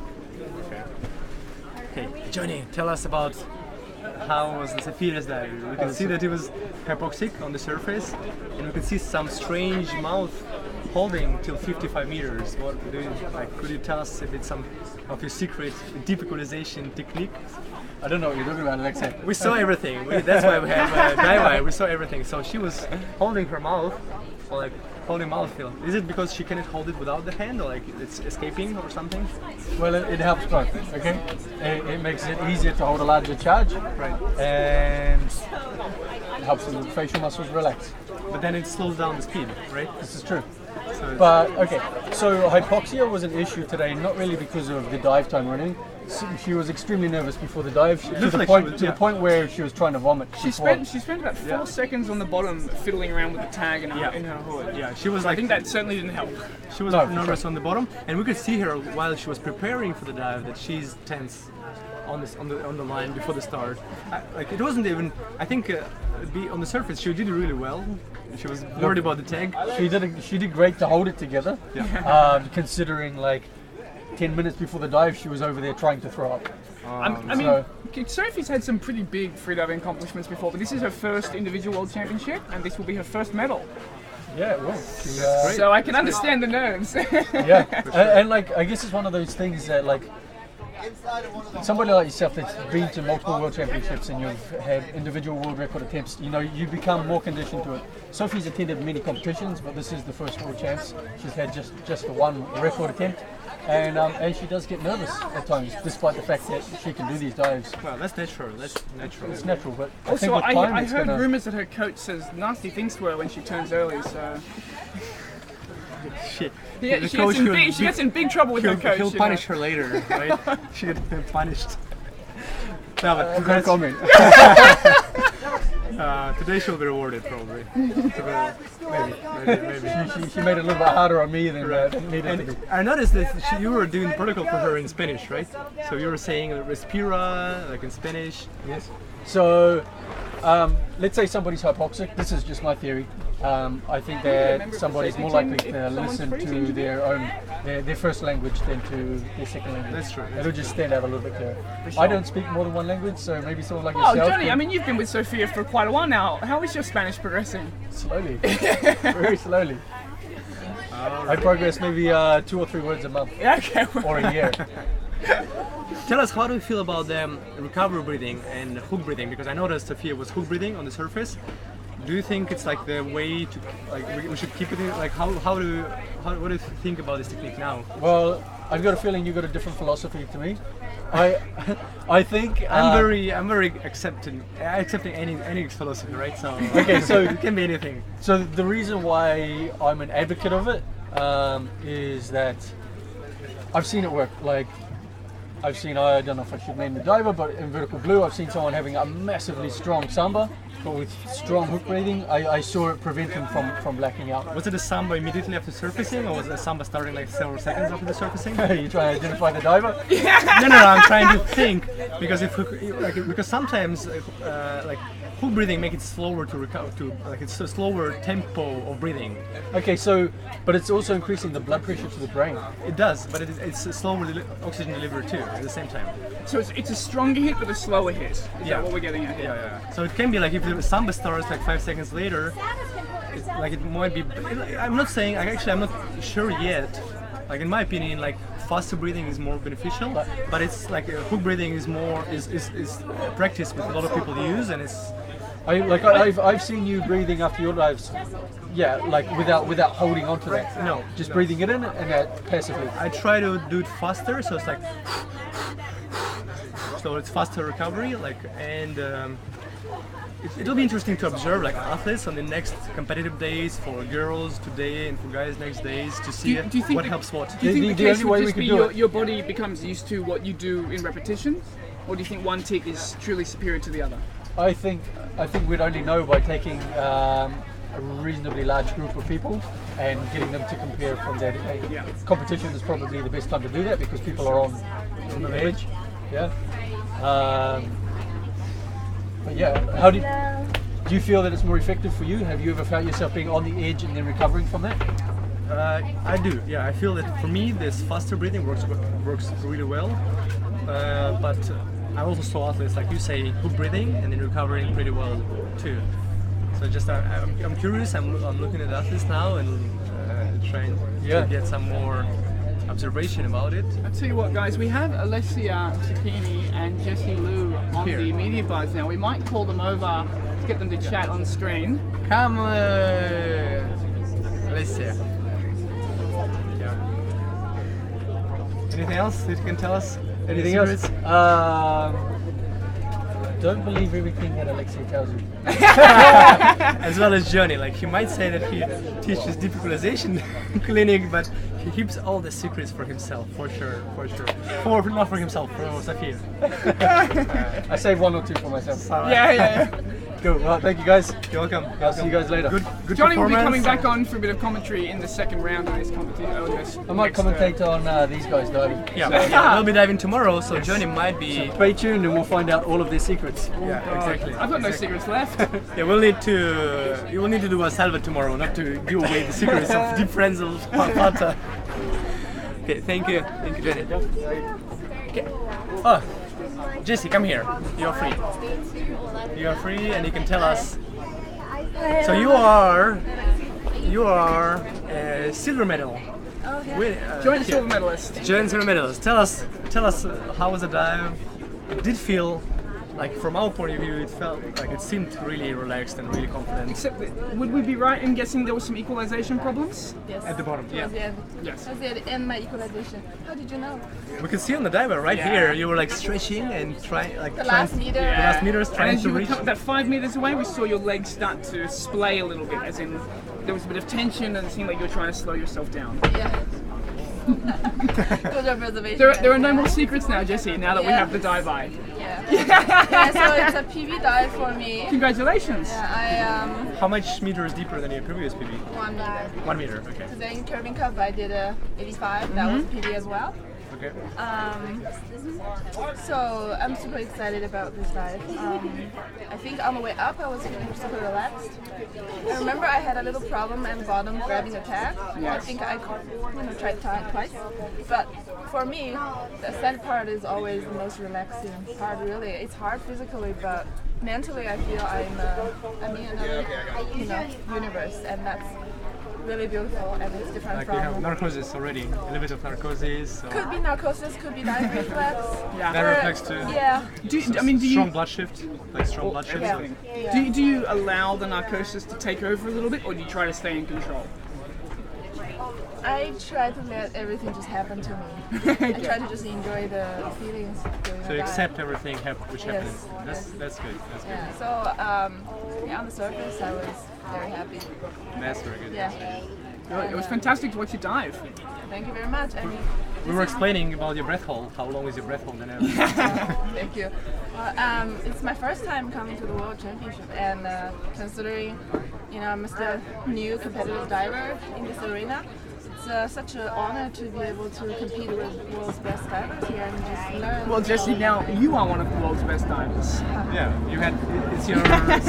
Okay, Johnny, tell us about how was the Sofia's dive. We can see that it was hypoxic on the surface, and we can see some strange mouth holding till 55 meters. What do you, could you tell us a bit some of your secret deep equalization technique? I don't know what you're talking about, Alexei. We saw everything. That's why we have dive. We saw everything. So she was holding her mouth, or holding mouthfeel. Is it because she cannot hold it without the hand, or it's escaping or something? Well, it helps both. Okay, it makes it easier to hold a larger charge, right? And it helps the facial muscles relax. But then it slows down the speed, right? This is true. So but okay, so hypoxia was an issue today, not really because of the dive time running. She was extremely nervous before the dive, to the point where she was trying to vomit. She spent about 4 seconds on the bottom fiddling around with the tag in her hood. Yeah, she was I think that certainly didn't help. She was nervous on the bottom, and we could see her while she was preparing for the dive that she's tense on the line before the start. It wasn't even. I think on the surface she did really well. She was worried about the tag. She did great to hold it together. Yeah. Considering 10 minutes before the dive, she was over there trying to throw up. I mean, Sophie's had some pretty big freediving accomplishments before, but this is her first individual world championship, and this will be her first medal. Yeah, well, so I can understand the nerves. Yeah, and I guess it's one of those things that somebody like yourself that's been to multiple world championships and you've had individual world record attempts, you become more conditioned to it. Sophie's attended many competitions, but this is the first world champs. She's had just the one record attempt, and she does get nervous at times, despite the fact that she can do these dives. Well, that's natural. It's natural, but also I heard rumours that her coach says nasty things to her when she turns early. So. Shit. She gets in big trouble with her coach. He'll punish her later, right? She gets punished. No, but no comment. Today she'll be rewarded, probably. Maybe. She made it a little bit harder on me than needed to be. I noticed that you were doing protocol for her in Spanish, right? So you were saying respira, in Spanish. Yes. So let's say somebody's hypoxic. This is just my theory. I think that somebody's more likely to listen to their first language than to their second language. That's true. It'll just stand out a little bit clearer. I don't speak more than one language, so maybe someone like yourself. Oh, Johnny, I mean, you've been with Sofia for quite a while now. How is your Spanish progressing? Slowly, very slowly. I progress maybe 2 or 3 words a month. Okay. Or a year. Tell us, how do you feel about recovery breathing and hook breathing? Because I noticed Sofia was hook breathing on the surface. Do you think it's like the way to, like, we should keep it in, like, what do you think about this technique now? Well, I've got a feeling you've got a different philosophy to me. I think I'm very accepting any philosophy, right? So okay, so it can be anything. So the reason why I'm an advocate of it is that I've seen it work. Like, I've seen, I don't know if I should name the diver, but in vertical blue, I've seen someone having a massively strong samba, but with strong hook breathing, I saw it prevent him from blacking out. Was it a samba immediately after surfacing, or was it a samba starting like several seconds after the surfacing? You trying to identify the diver? No, I'm trying to think, because because sometimes like hook breathing makes it slower to recover, like it's a slower tempo of breathing. Okay, so, but it's also increasing the blood pressure to the brain. It does, but it's a slower oxygen delivery too at the same time. So it's a stronger hit but a slower hit. Is that what we're getting at here? Yeah. So it can be like if the samba starts like 5 seconds later, like it might be. I'm not saying. I'm not sure yet. Like in my opinion, like faster breathing is more beneficial, but it's like hook breathing is more is practice with a lot of people use, and it's. I've seen you breathing after your dives, like without holding on to that. No, just breathing it in and that passively. I try to do it faster, so it's like, so it's faster recovery, like, and it'll be interesting to observe like athletes on the next competitive days for girls today and for guys next days to see what helps what. Do you think the case would just be your body becomes used to what you do in repetition, or do you think one tick is truly superior to the other? I think we'd only know by taking a reasonably large group of people and getting them to compare from day to day. Yeah. Competition is probably the best time to do that because people are on the edge. Yeah. But yeah, how do you feel that it's more effective for you? Have you ever found yourself being on the edge and then recovering from that? I do. Yeah, I feel that for me this faster breathing works really well, but. I also saw athletes, like you say, hook breathing and then recovering pretty well too. So just I'm curious. I'm looking at athletes now and trying to get some more observation about it. I'll tell you what, guys, we have Alessia Zucchini and Jessie Liu on the media buzz now. We might call them over to get them to chat on screen. Come, Alessia. Yeah. Anything else that you can tell us? Anything else? Don't believe everything that Alessia tells you. As well as Johnny, like he might say that he teaches deep equalization clinic, but he keeps all the secrets for himself, for sure. Not for himself, for Sofia. I save 1 or 2 for myself. Yeah. Cool. Well, thank you guys. You're welcome. I'll see you guys later. Good Johnny will be coming back on for a bit of commentary in the second round of this competition. I might commentate on these guys diving. Yeah, we'll be diving tomorrow, so Johnny might be. So stay tuned and we'll find out all of their secrets. Yeah, exactly. I've got no secrets left. Yeah, you will need to do a salva tomorrow, not to give away the secrets of deep friends of Pata. Okay, thank you, Johnny. Okay. Oh, Jessie, come here. You're free. You're free, and you can tell us. So you are a silver medal. Joint silver medalist. Joint silver medalist. Tell us how was the dive? It did feel like, from our point of view, it felt like it seemed really relaxed and really confident. Except that, would we be right in guessing there were some equalization problems? Yes. At the bottom, yeah. Yes. That's the end, my equalization. How did you know? We can see on the diver right here, you were like stretching and trying, like the last meters trying to reach. About 5 meters away, we saw your legs start to splay a little bit, as in there was a bit of tension and it seemed like you were trying to slow yourself down. Yeah. Good observation. There are no more secrets now, Jessie, now that we have the dive eye. Yeah, so it's a PB dive for me. Congratulations. Yeah, How much meters deeper than your previous PB? 1 meter. 1 meter, okay. Today in Caribbean Cup I did 85, that was PB as well. Okay. So I'm super excited about this dive. I think on the way up I was feeling super relaxed. I remember I had a little problem at the bottom grabbing a tag. I think I tried twice. But for me, the ascent part is always the most relaxing part. Really, it's hard physically, but mentally I feel I'm in another universe, and that's really beautiful, and it's different like from... you have narcosis already, a little bit of narcosis. So. Could be narcosis, could be dive reflex. Dive reflex too. Yeah. Do you strong blood shift, like strong blood shift. Yeah. So. Yeah. Do you allow the narcosis to take over a little bit, or do you try to stay in control? I try to let everything just happen to me. I try to just enjoy the feelings. So you accept everything which happens. That's good. That's good. Yeah. So on the surface, I was very happy. That's very good. Yeah. It was fantastic to watch you dive. Thank you very much. I mean, we were explaining about your breath hold. How long is your breath hold and everything? Thank you. It's my first time coming to the World Championship, and considering I'm still a new competitive diver in this arena, it's such an honor to be able to compete with the world's best divers here and just learn. Well, Jessie, now you are one of the world's best divers. Yeah, you had it's your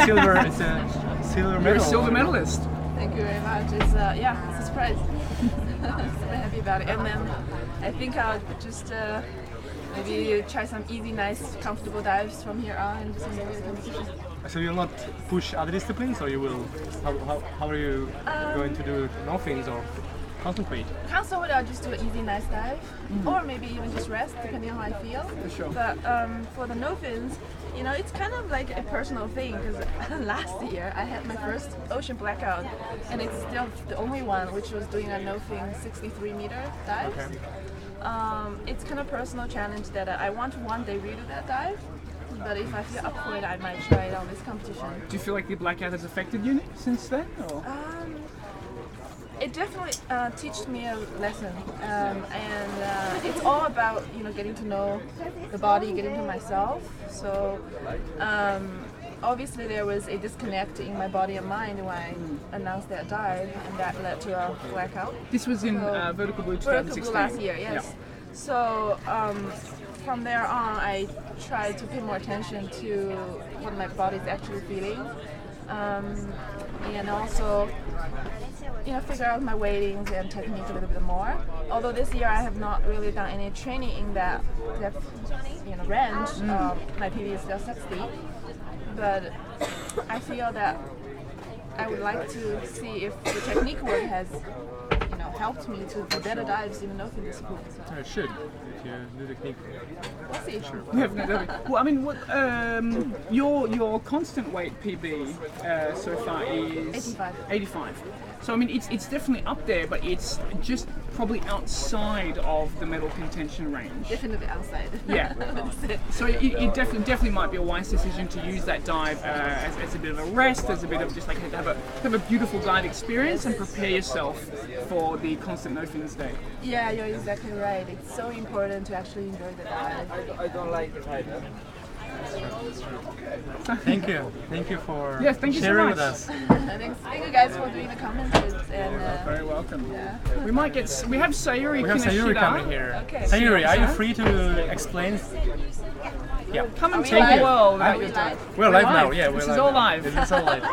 silver. It's a silver medal. You're a silver medalist. Thank you very much. It's it's a surprise. Super happy about it. And then I think I'll just maybe try some easy, nice, comfortable dives from here on and just enjoy the competition. So you'll not push other disciplines, or you will? How are you going to do no fins or concentrate? Concentrate, I'll just do an easy, nice dive, or maybe even just rest, depending on how I feel. For sure. But for the no fins, it's kind of like a personal thing, because last year I had my first ocean blackout, and it's still the only one which was doing a no fin 63-meter dive. Okay. It's kind of personal challenge that I want to one day redo that dive. But if I feel up for it, I might try it on this competition. Do you feel like the blackout has affected you since then? Or? It definitely taught me a lesson, and it's all about getting to know the body, getting to myself. So obviously there was a disconnect in my body and mind when I announced that dive, and that led to a blackout. This was in Vertical Blue 2016. Vertical Blue last year, yes. Yeah. So from there on, I tried to pay more attention to what my body's actually feeling, and also figure out my weightings and technique a little bit more. Although this year I have not really done any training in that range. My PB is still 60, but I feel that I would like to see if the technique work has helped me to do better dives in the no fin discipline. So. It should, if you do technique. We'll see. Sure. Well, I mean, what your constant weight PB so far is 85. So I mean, it's definitely up there, but it's just probably outside of the medal contention range. Definitely outside. Yeah. So it definitely might be a wise decision to use that dive as a bit of a rest, as a bit of just like have a beautiful dive experience and prepare yourself for the constant no fins day. Yeah, you're exactly right. It's so important to actually enjoy the dive. I don't like it either. Thank you for so sharing much with us. Thank you guys for doing the comments, and very welcome. Yeah. We have Sayuri. We have Sayuri coming here. Okay. Sayuri, are you free to explain? Yeah. Come and tell the world. We're live now. Yeah, this is all live. This is all live.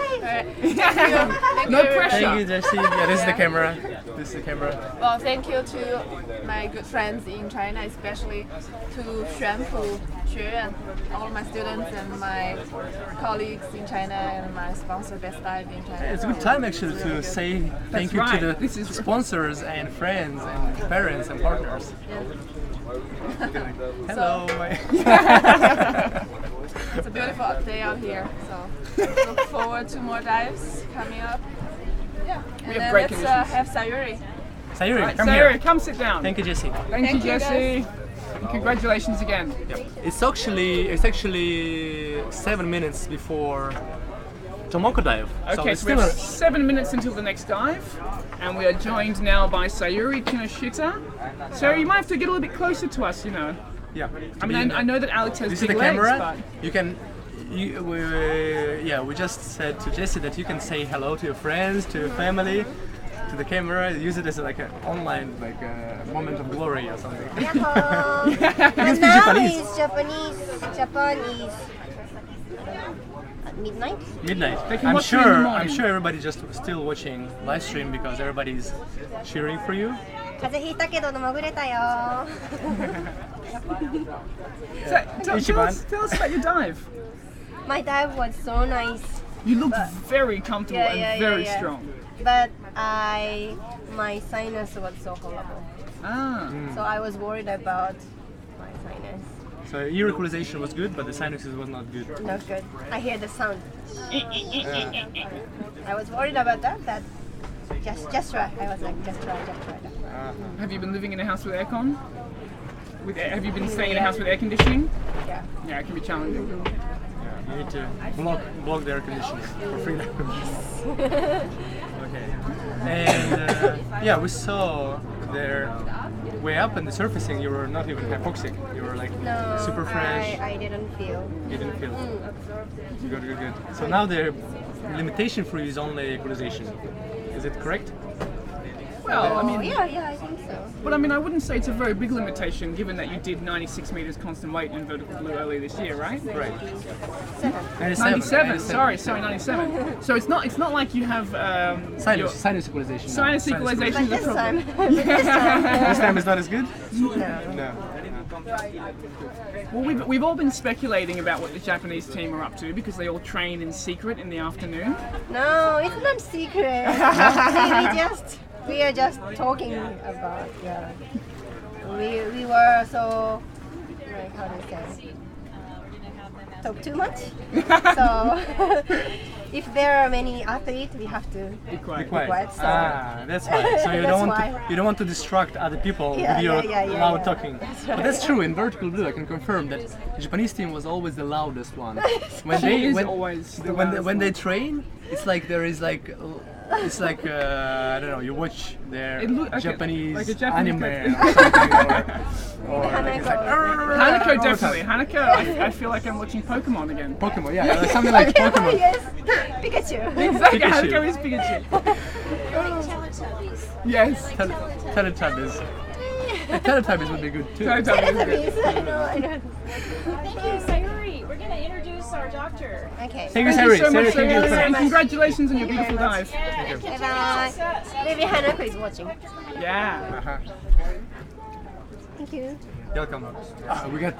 No pressure. Thank you, Jessie. Yeah, this is the camera. This is the camera. Well, thank you to my good friends in China, especially to Xuanfu Xuan, all my students and my colleagues in China, and my sponsor Best Dive in China. It's a good time actually to say thank you to the sponsors and friends and parents and partners. Hello. It's a beautiful day out here, so look forward to more dives coming up. Yeah, and then let's have Sayuri. Sayuri, come Sayuri, here. Come sit down. Thank you, Jessie. Thank you, Jessie. And congratulations again. Yeah. It's actually 7 minutes before Tomoko dive. Okay, so we're 7 minutes until the next dive, and we are joined now by Sayuri Kinoshita. Sayuri, you might have to get a little bit closer to us, Yeah. I mean, I know that Alex has this is big the legs, camera. but... You can. We just said to Jessie that you can say hello to your friends, to your family, to the camera, use it as like an online like moment of glory or something. You can speak Japanese. Japan is at midnight. Midnight. I'm sure everybody just still watching live stream because everybody's cheering for you. 風邪ひいたけど潜れたよ。Tell us about your dive. My dive was so nice. You looked very comfortable and very strong. But my sinus was so horrible. So I was worried about my sinus. So ear equalization was good, but the sinuses was not good. Not good. I hear the sound. I was worried about that. Just try. I was like, just try. Have you been living in a house with aircon? Have you been staying in a house with air conditioning? Yeah. Yeah, it can be challenging. You need to block the air conditioning for freedom. Okay. And we saw there way up in the surfacing you were not even hypoxic. You were like super fresh. I didn't feel. You didn't feel. Good. So now the limitation for you is only equalization. Is it correct? Well, I mean, yeah, I think so. But I mean, I wouldn't say it's a very big limitation, given that you did 96 meters constant weight in vertical blue earlier this year, right? Right. 97. Sorry, 97. So it's not like you have sinus equalization. Sinus equalization is a problem. This time is not as good. No. Well, we've all been speculating about what the Japanese team are up to because they all train in secret in the afternoon. No, it's not secret. We are just talking about, we were so, like, how do you say, talk too much. So if there are many athletes, we have to be quiet. So. That's why. So you don't want to distract other people with your loud talking. That's But that's true. In vertical blue, I can confirm that the Japanese team was always the loudest one. When they train, it's like there is like. It's like I don't know. You watch their Japanese anime or something, or it's like, Hanako definitely. Hanako, I feel like I'm watching Pokemon again. Pokemon, yeah, something like Pokemon. Yes, Pikachu. Exactly, Hanako is Pikachu. Teletubbies. Yes. Teletubbies. Teletubbies would be good too. Teletubbies. I know. Thank you, Sayuri. We're going to introduce our doctor. Okay. Thank you, Sayuri. so much, Sayuri. and congratulations on your beautiful dive. Bye. Maybe Hanako is watching. Yeah. Thank you. Welcome. We got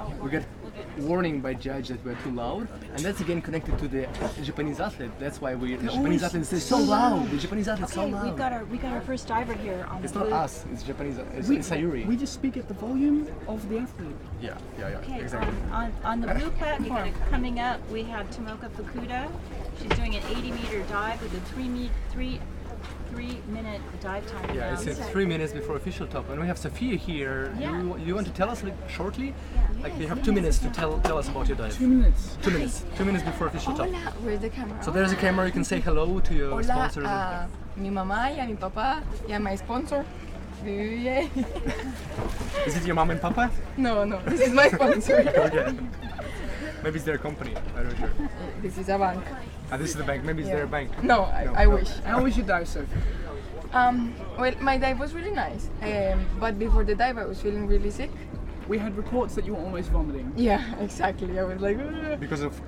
warning by judge that we're too loud, and that's again connected to the Japanese athlete. That's why the Japanese athletes say so loud. The Japanese athletes so loud. We got our first diver here on It's the not blue. us. It's Japanese. It's Sayuri. We just speak at the volume of the athlete. Yeah. Okay, Exactly. on the blue platform coming up, we have Tomoko Fukuda. She's doing an 80-meter dive with a 3-minute dive time. Yeah, it's 3 minutes before official top, and we have Sofia here. Yeah. You want to tell us like shortly? Like you have 2 minutes to tell us about your dive. 2 minutes. 2 minutes. 2 mines before official top. Hola, where's the camera? So there's a camera. You can say hello to your Hola sponsors. a mi mamá y a mi papá y a my sponsor. Yay. Is it your mom and papa? No, this is my sponsor. Okay. Maybe it's their company. I'm not sure. This is a bank. This is the bank. Maybe it's their bank. No, I wish. How was your dive, Sophie? Well, my dive was really nice, but before the dive I was feeling really sick. We had reports that you were almost vomiting. Yeah, exactly. I was like, ugh. Because of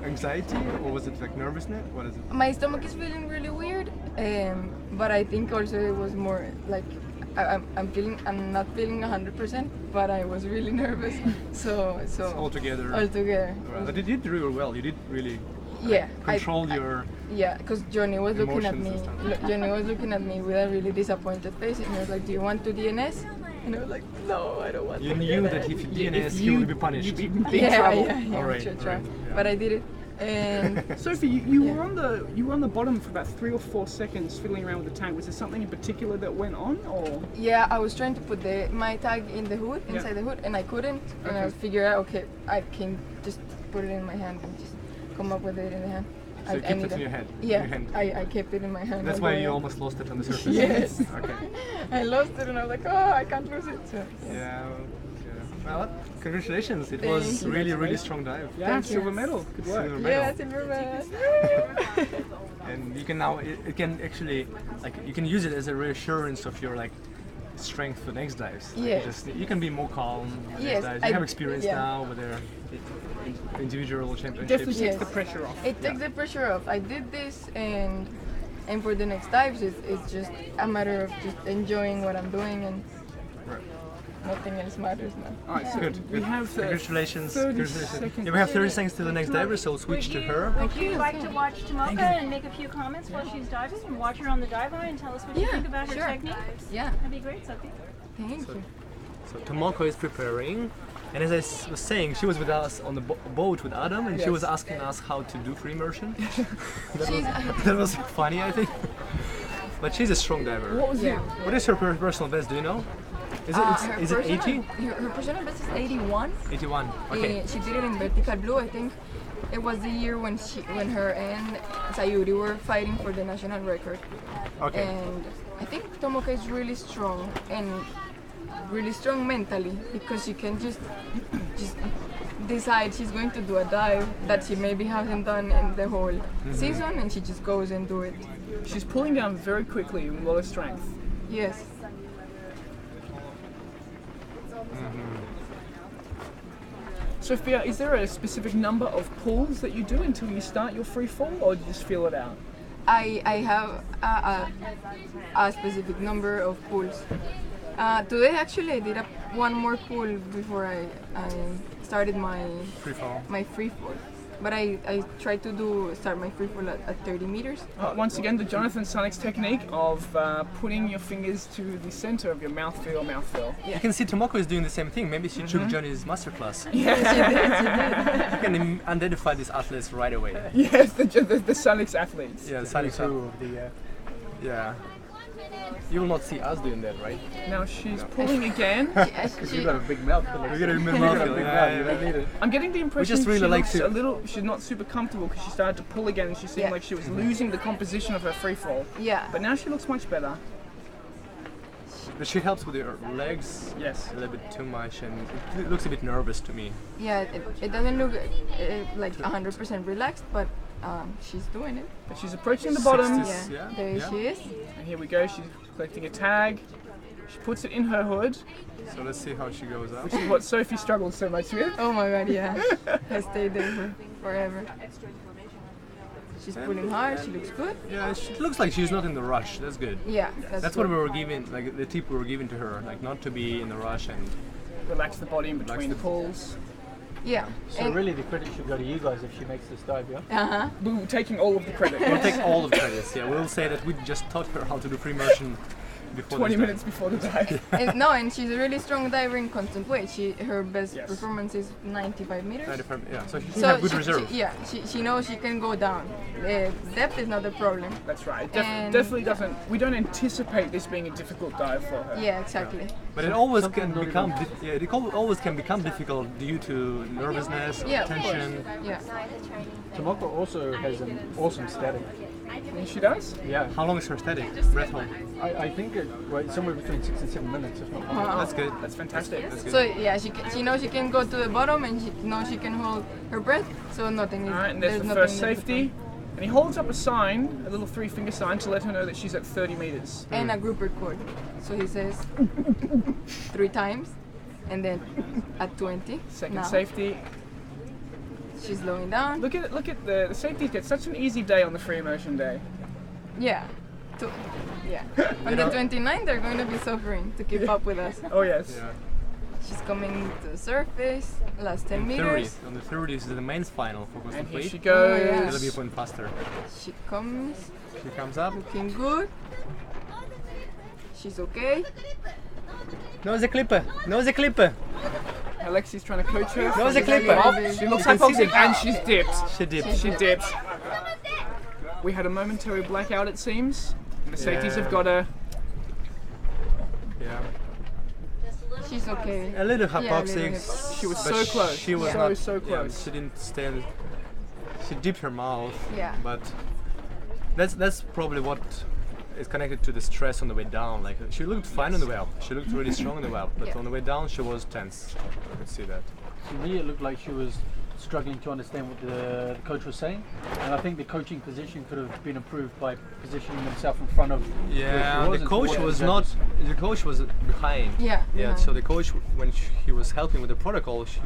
anxiety, or was it like nervousness? What is it? My stomach is feeling really weird, but I think also it was more like I'm not feeling 100%, but I was really nervous. So all together. Right. But you did really well. You did really. Yeah, control your. Yeah, because Johnny was looking at me. emotions and stuff. Johnny was looking at me with a really disappointed face, and he was like, "Do you want to DNS?" And I was like, "No, I don't want You to knew DNS." that if you DNS, you would be punished. You'd be in big trouble. Yeah, All right, sure, all right, But I did it. And Sophie, you were on the bottom for about 3 or 4 seconds fiddling around with the tag. Was there something in particular that went on, or? yeah, I was trying to put my tag in the hood, inside the hood, and I couldn't. And I was figuring out, okay, I can just put it in my hand and just come up with it in the hand. So you kept it in your head? Yeah, Your hand. I kept it in my hand. That's why you almost lost it on the surface? Yes. Okay. I lost it and I was like, oh, I can't lose it. So, Yeah. Well, congratulations. It Thank was you. really, really strong dive. Yeah, silver medal. Good work. Silver medal. yeah, silver medal. and you can now it can actually like you can use it as a reassurance of your like strength for next dives. Yes. You can be more calm. Yes, Next dives. You have experience now with their individual championships. Definitely takes the pressure off. It takes the pressure off. I did this, and for the next dives, it's just a matter of just enjoying what I'm doing, and nothing else matters now. All right, so good. We have congratulations. 30 seconds. Yeah, we have 30 seconds to the next diver, so we'll switch to her. Would you like to watch Tomoko and make a few comments while she's diving and watch her on the dive line and tell us what you think about her technique? Yeah. That'd be great, Sophie. Thank you. So Tomoko is preparing, and as I was saying, she was with us on the boat with Adam, and she was asking us how to do free immersion. that was funny, I think. But she's a strong diver. What was it? What is her personal best? Do you know? Is it 80? Her personal best is 81. 81. Okay. She did it in vertical blue. I think it was the year when her and Sayuri were fighting for the national record. Okay. And I think Tomoko is really strong and really strong mentally, because she can just decide she's going to do a dive that she maybe hasn't done in the whole season, and she just goes and do it. She's pulling down very quickly with a lot of strength. Yes. Sofia, is there a specific number of pulls that you do until you start your free fall, or do you just feel it out? I have a specific number of pulls. Today actually I did one more pull before I started my free fall. But I tried to start my free fall at 30 meters. Once again, the Jonathan Sunix technique of putting your fingers to the center of your mouth feel. You can see Tomoko is doing the same thing. Maybe she should join his masterclass. Yeah, she did. You can identify these athletes right away. Yes, the Sunix athletes. Yeah, the Sunix yeah. You will not see us doing that, right? Now she's pulling again. You got a big mouth. You got a big mouth. I'm getting the impression just really she's not super comfortable because she started to pull again and she seemed like she was losing the composition of her free fall. Yeah. But now she looks much better. But she helps with her legs. Yes. A little bit too much, and it looks a bit nervous to me. Yeah, it doesn't look like 100% relaxed, but she's doing it. But she's approaching the bottom. Yeah, there she is. And here we go, she's collecting a tag. She puts it in her hood. So let's see how she goes up. Which is what Sophie struggles so much with. Oh my god, yeah. I stayed there for forever. She's pulling hard, she looks good. Yeah, it looks like she's not in the rush. That's good. Yeah, that's what we were giving, like the tip we were giving to her, like not to be in the rush and relax the body in between the pulls. Yeah. So really the credit should go to you guys if she makes this dive, yeah? Uh-huh. We're taking all of the credit. We'll take all of the credits, yeah. We'll say that we just taught her how to do free immersion before 20 minutes before the dive. And she's a really strong diver in constant weight. Her best performance is 95 meters. 95, yeah, so she has good reserve. She knows she can go down. Depth is not a problem. That's right. Definitely doesn't. We don't anticipate this being a difficult dive for her. Yeah, exactly. But it always can become. It always can become difficult due to nervousness, or tension. Yeah. Tomoko also has an awesome static. And she does? Yeah. How long is her static? Breath hold? I think somewhere between 6 and 7 minutes. If not Wow. That's good. That's fantastic. That's good. So yeah, she knows she can go to the bottom, and she knows she can hold her breath. So nothing is. All right, and there's the first safety. And he holds up a sign, a little 3-finger sign, to let her know that she's at 30 meters. And a group record. So he says 3 times, and then at 20. Second safety. She's slowing down. Look at the safety get such an easy day on the free immersion day. Yeah. On the 29th, they're going to be suffering to keep up with us. Oh yes. Yeah. She's coming to the surface, last 10 meters. On the 30th is the men's final for And here weight. she goes. Oh, yeah. It'll be a point faster. She comes. She comes up. Looking good. She's okay. Nose a clipper. Nose a clipper. Alexi's trying to coach her. Nose a clipper. She looks hypoxic and she's dipped. She dipped. She dipped. We had a momentary blackout, it seems. The safeties have got her. Yeah. She's okay. A little hypoxic. She was so close. She was so close. Yeah, she didn't stand. She dipped her mouth. Yeah. But that's probably what is connected to the stress on the way down. Like she looked fine on the way up. She looked really strong on the way up. But on the way down, she was tense. I could see that. To me, it looked like she was struggling to understand what the coach was saying, and I think the coaching position could have been improved by positioning himself in front of. Yeah, where the she coach was not. The coach was behind. Yeah. Yeah. So the coach, when he was helping with the protocol, he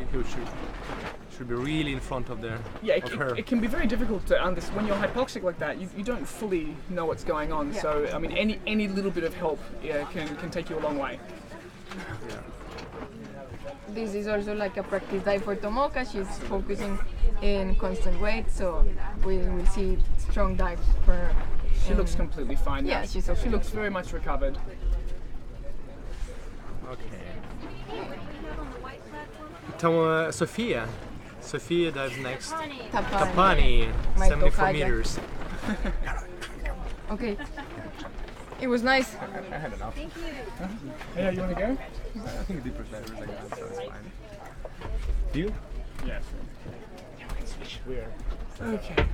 should be really in front of the. Yeah, of her. it can be very difficult to understand when you're hypoxic like that. You don't fully know what's going on. Yeah. So I mean, any little bit of help can take you a long way. Yeah. This is also like a practice dive for Tomoko. She's focusing in constant weight, so we will see strong dive for her. She looks completely fine now. Yeah, she looks very much recovered. Okay. Sofia dives next. Tapani. My 74 tokaja. meters. Okay. It was nice. I had enough. Thank you. Yeah, you want to go? I think deeper is better, like that, so it's fine. You? Yes. Weird. Okay.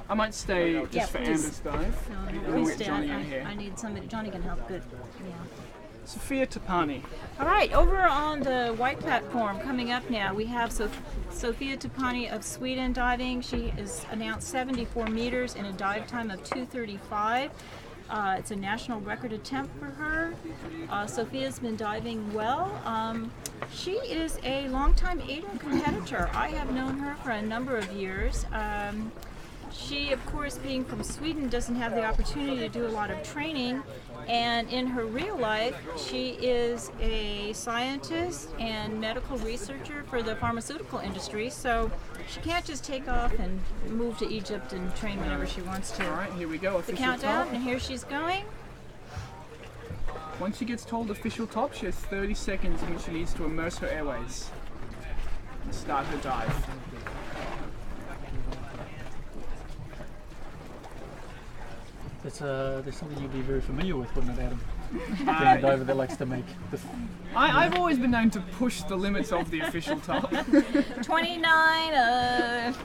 I might stay just for Amber's dive. No, We'll please get stay. Johnny in here. I need somebody. Johnny can help. Good. Yeah. Sofia Tapani. All right, over on the white platform, coming up now, we have Sofia Tapani of Sweden diving. She is announced 74 meters in a dive time of 2:35. It's a national record attempt for her. Sophia's been diving well. She is a longtime AIDA competitor. I have known her for a number of years. She, of course, being from Sweden, doesn't have the opportunity to do a lot of training, and in her real life, she is a scientist and medical researcher for the pharmaceutical industry, so she can't just take off and move to Egypt and train whenever she wants to. All right, here we go. The Official countdown, top. and here she's going. Once she gets told official top, she has 30 seconds in which she needs to immerse her airways and start her dive. That's something you'd be very familiar with, wouldn't it, Adam? Being a diver that likes to make the I've always been known to push the limits of the official top. 29.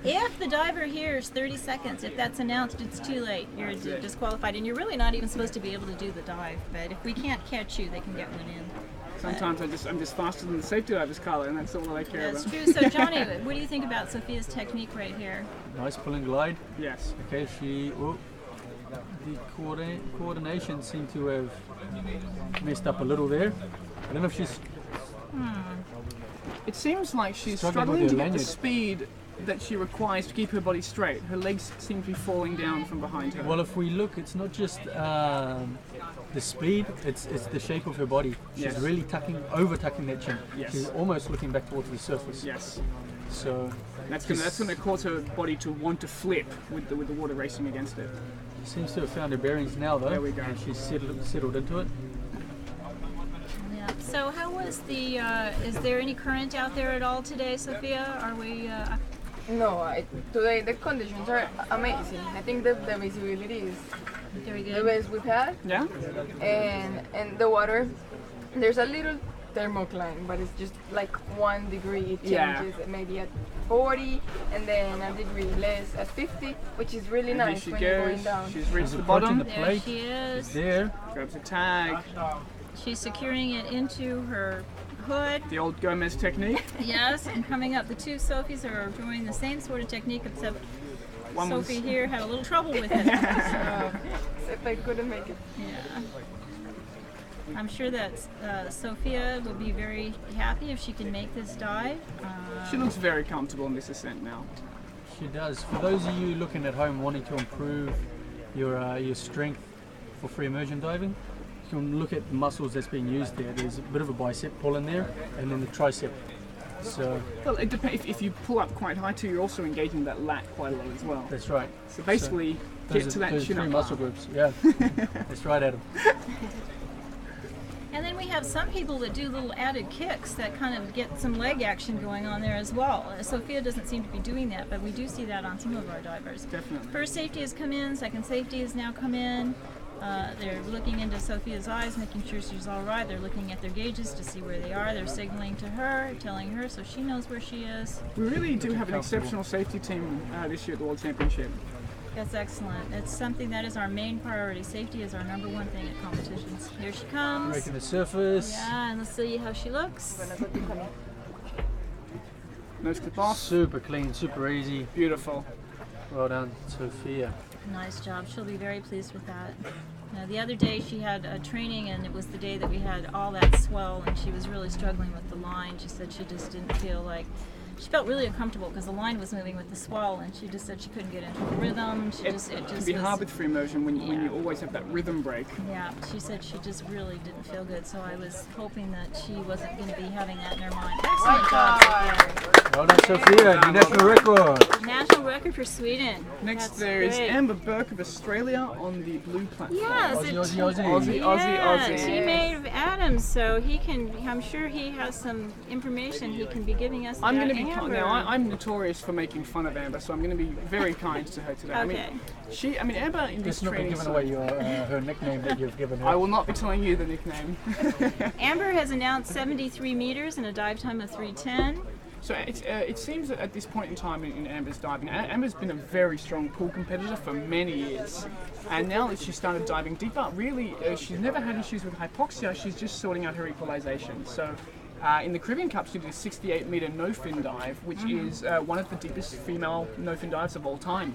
If the diver hears 30 seconds, if that's announced, it's too late. You're disqualified, and you're really not even supposed to be able to do the dive. But if we can't catch you, they can get one in. Sometimes I'm just faster than the safety divers, Carla, and that's all that I care That's about. true. So, Johnny, what do you think about Sophia's technique right here? nice pull and glide. Yes. Okay, the coordination seemed to have messed up a little there. I don't know if she's. It seems like she's Struggling struggling with to her get the lanyard. speed that she requires to keep her body straight. Her legs seem to be falling down from behind her. Well, if we look, it's not just the speed; it's the shape of her body. She's Yes. really over tucking that chin. Yes. She's almost looking back towards the surface. Yes. So That's gonna cause her body to want to flip with the water racing against it. she seems to have found her bearings now, though. There we go. And she's settled into it. Yeah. So, how was the? Is there any current out there at all today, Sophia? Are we? No, today the conditions are amazing. I think the visibility is Very good. the best we've had. Yeah. And the water, there's a little thermocline, but it's just like 1 degree. It Yeah. changes maybe at 40, and then a degree less at 50, which is really And here nice she when you're going goes. down. She's reached the approaching bottom. the There plate. she is. There. Grabs a tag. She's securing it into her hood. The old Gomez technique. Yes, and coming up, the two Sophies are doing the same sort of technique, except One was- Sophie here had a little trouble with it. So, If I couldn't make it. yeah. I'm sure that Sophia will be very happy if she can make this dive. She looks very comfortable in this ascent now. She does. For those of you looking at home wanting to improve your strength for free immersion diving, you can look at the muscles that's being used there. There's a bit of a bicep pull in there, and then the tricep. So Well, it depends. If you pull up quite high too, you're also engaging that lat quite a lot as well. that's right. So basically, get to that those chin three up muscle bar. groups. Yeah, that's right, Adam. And then we have some people that do little added kicks that kind of get some leg action going on there as well. Sophia doesn't seem to be doing that, but we do see that on some of our divers. Definitely. First safety has come in, second safety has now come in. They're looking into Sophia's eyes, making sure she's all right. They're looking at their gauges to see where they are. They're signaling to her, telling her so she knows where she is. We really do have an exceptional safety team this year at the World Championship. That's excellent. It's something that is our main priority. Safety is our number one thing at competitions. Here she comes. Breaking the surface. Yeah, and let's see how she looks. Nose clip off. Super clean, super easy. Beautiful. Well done, Sofia. Nice job. She'll be very pleased with that. Now, the other day she had a training, and it was the day that we had all that swell, and she was really struggling with the line. She said she just didn't feel like, she felt really uncomfortable because the line was moving with the swell, and she just said she couldn't get into the rhythm. It can be hard with free motion when you always have that rhythm break. Yeah, she said she just really didn't feel good, so I was hoping that she wasn't going to be having that in her mind. Excellent job, Sofia. Well done, Sofia. New national record. National record for Sweden. Next That's there is great. Amber Burke of Australia on the blue platform. Yes, Aussie. Teammate of Adam's, so he can. I'm sure he has some information he can be giving us. I'm going to be now. I'm notorious for making fun of Amber, so I'm going to be very kind to her today. Okay. I mean, Amber in this Let's not be training. giving away your her nickname that you've given her. I will not be telling you the nickname. Amber has announced 73 meters and a dive time of 3:10. So it seems that at this point in time in Amber's diving, Amber's been a very strong pool competitor for many years. And now that she's started diving deeper, really, she's never had issues with hypoxia, she's just sorting out her equalization. So in the Caribbean Cup, she did a 68-meter no-fin dive, which is one of the deepest female no-fin dives of all time.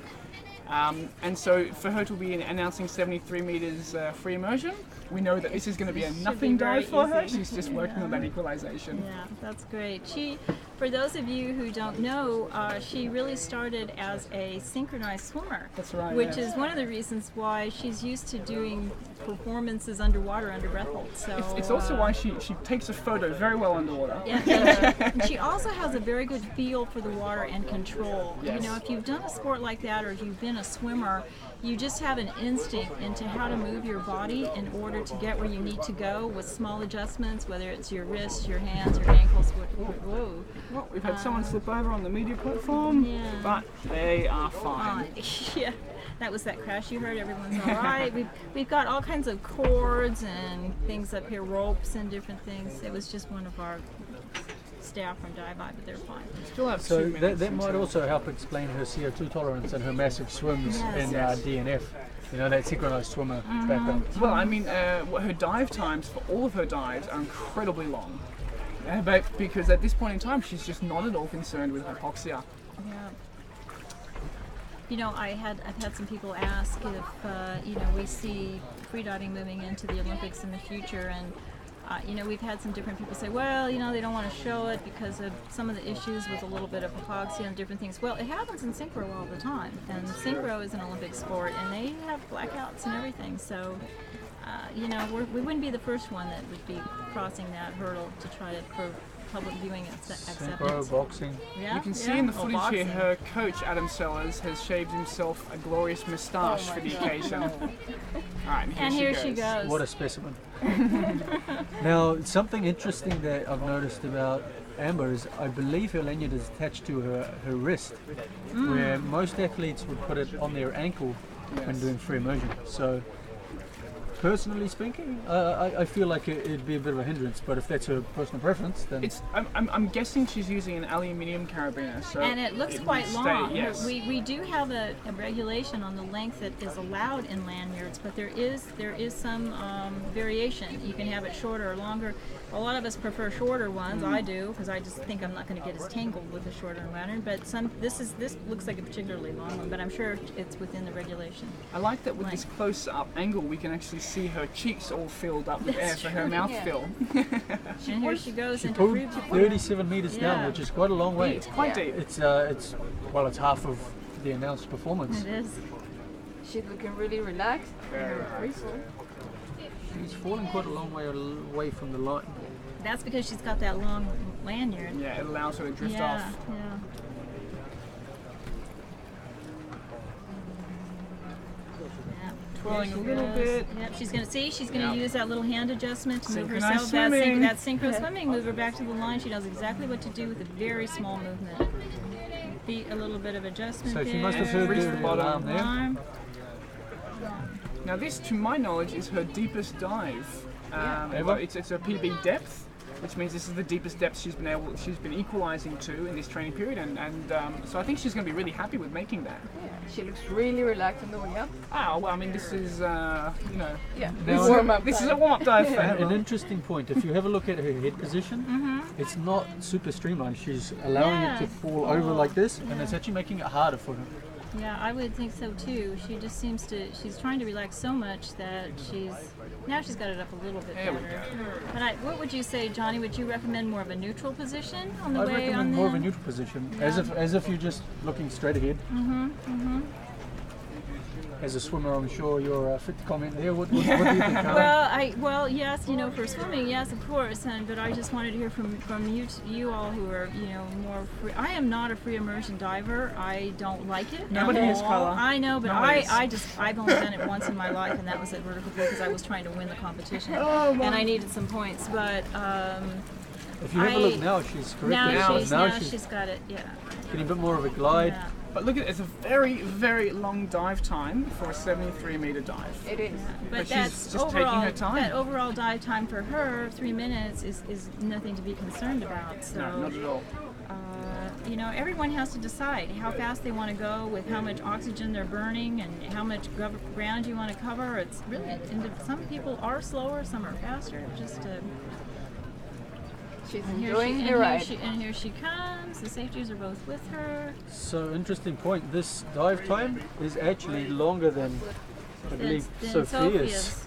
And so for her to be announcing 73 meters free immersion, we know that this is going to be a nothing dive for her. She's just working on that equalization. Yeah, that's great. For those of you who don't know, she really started as a synchronized swimmer. That's right. Which is one of the reasons why she's used to doing performances underwater under breath hold. So it's also why she takes a photo very well underwater. Yeah, and she also has a very good feel for the water and control. Yes. You know, if you've done a sport like that or if you've been a swimmer, you just have an instinct into how to move your body in order to get where you need to go with small adjustments, whether it's your wrists, your hands, your ankles. Whoa. Well, we've had someone slip over on the media platform, but they are fine. Yeah, that was that crash you heard. Everyone's all right. We've got all kinds of cords and things up here, ropes and different things. It was just one of our staff from Dive Eye, but they're fine. Still have so that might also help explain her CO2 tolerance and her massive swims in DNF. You know, that synchronized swimmer background. Well, I mean, her dive times for all of her dives are incredibly long. But because at this point in time, she's just not at all concerned with hypoxia. Yeah. You know, I've had some people ask if you know, we see freediving moving into the Olympics in the future, and you know, we've had some different people say, well, you know, they don't want to show it because of some of the issues with a little bit of hypoxia and different things. Well, it happens in synchro all the time, and synchro is an Olympic sport, and they have blackouts and everything. So, you know, we wouldn't be the first one that would be crossing that hurdle to try to for public viewing acceptance. Synchro, boxing. Yeah, you can see in the footage here, her coach Adam Sellers has shaved himself a glorious moustache for the occasion. All right, and here she goes. What a specimen. Now, something interesting that I've noticed about Amber is I believe her lanyard is attached to her wrist, where most athletes would put it on their ankle when doing free immersion. So, personally speaking, I feel like it'd be a bit of a hindrance, but if that's her personal preference, then... I'm guessing she's using an aluminium carabiner, so... And it looks quite long. Yes. We do have a regulation on the length that is allowed in lanyards, but there is some variation. You can have it shorter or longer. A lot of us prefer shorter ones. I do, because I just think I'm not going to get as tangled with a shorter lanyard. But this looks like a particularly long one, but I'm sure it's within the regulation. I like that with this close-up angle, we can actually see her cheeks all filled up with air for her mouth fill. And here she goes into pulled free 37 meters down, which is quite a long way. It's quite deep. It's half of the announced performance. It is. She's looking really relaxed. Very She's falling quite a long way away from the line. That's because she's got that long lanyard. Yeah, it allows her to drift off. Yeah. Twirling a little bit. Yep, she's gonna use that little hand adjustment to move Synchronized herself. swimming. That synchro swimming, move her back to the line. She knows exactly what to do with a very small movement. Feet, a little bit of adjustment. So there. she must have heard the alarm there. Alarm. Now this, to my knowledge, is her deepest dive. It's a PB depth. which means this is the deepest depth she's been equalizing to in this training period, and so I think she's going to be really happy with making that. Yeah, she looks really relaxed on the way up. Well, I mean, this is yeah, this is a warm-up dive for her. An interesting point. If you have a look at her head position, it's not super streamlined. She's allowing it to fall over like this, and it's actually making it harder for her. Yeah, I would think so too. She just seems to, she's trying to relax so much that now she's got it up a little bit better. But what would you say, Johnny? Would you recommend more of a neutral position on the way on I recommend more of a neutral position, as if you're just looking straight ahead. As a swimmer, I'm sure you're fit to comment there. What do you think, Carla? Well, yes, for swimming, yes, of course. But I just wanted to hear from you all who are, more free. I am not a free immersion diver. I don't like it. Nobody is, Carla. I know, but I've only done it once in my life, and that was at vertical pool because I was trying to win the competition, and I needed some points. But if you have a look now, she's correct. Now she's got it. Yeah. Getting a bit more of a glide. Yeah. But look at it, it's a very, very long dive time for a 73-meter dive. It is. But she's that's just taking her time. That overall dive time for her, 3 minutes, is nothing to be concerned about. So, no, not at all. Everyone has to decide how fast they want to go with how much oxygen they're burning and how much ground you want to cover. It's really, some people are slower, some are faster. She's enjoying the ride. And here she comes. The safeties are both with her. So, interesting point. This dive time is actually longer than, I believe, Sofia's.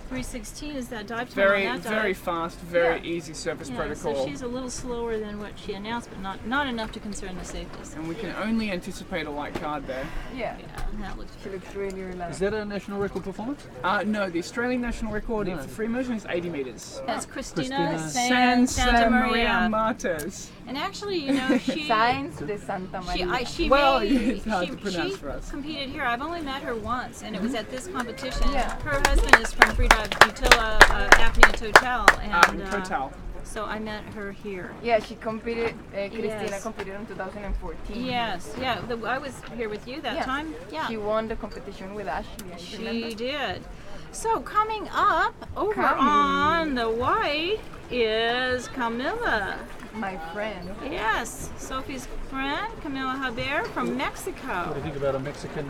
3:16 is that dive time. Very fast, very easy surface protocol. So she's a little slower than what she announced, but not enough to concern the safeties. And we can only anticipate a white card there. Yeah, that looks really relaxed. Is that a national record performance? No, the Australian national record for free immersion is 80 meters. That's Cristina Santa Maria Martes. And actually, she Signs de Santa Maria. It's hard to pronounce for us. Competed here. I've only met her once, and it was at this competition. Yeah. Her husband is from Freedive Utila Apnea Total, and Total. So I met her here. Yeah, she competed. Cristina competed in 2014. Yes, yeah. I was here with you that time. Yeah. She won the competition with Ashley. She did. So coming up over on the white is Camila. My friend. Yes, Sophie's friend, Camila Haber from Mexico. What do you think about a Mexican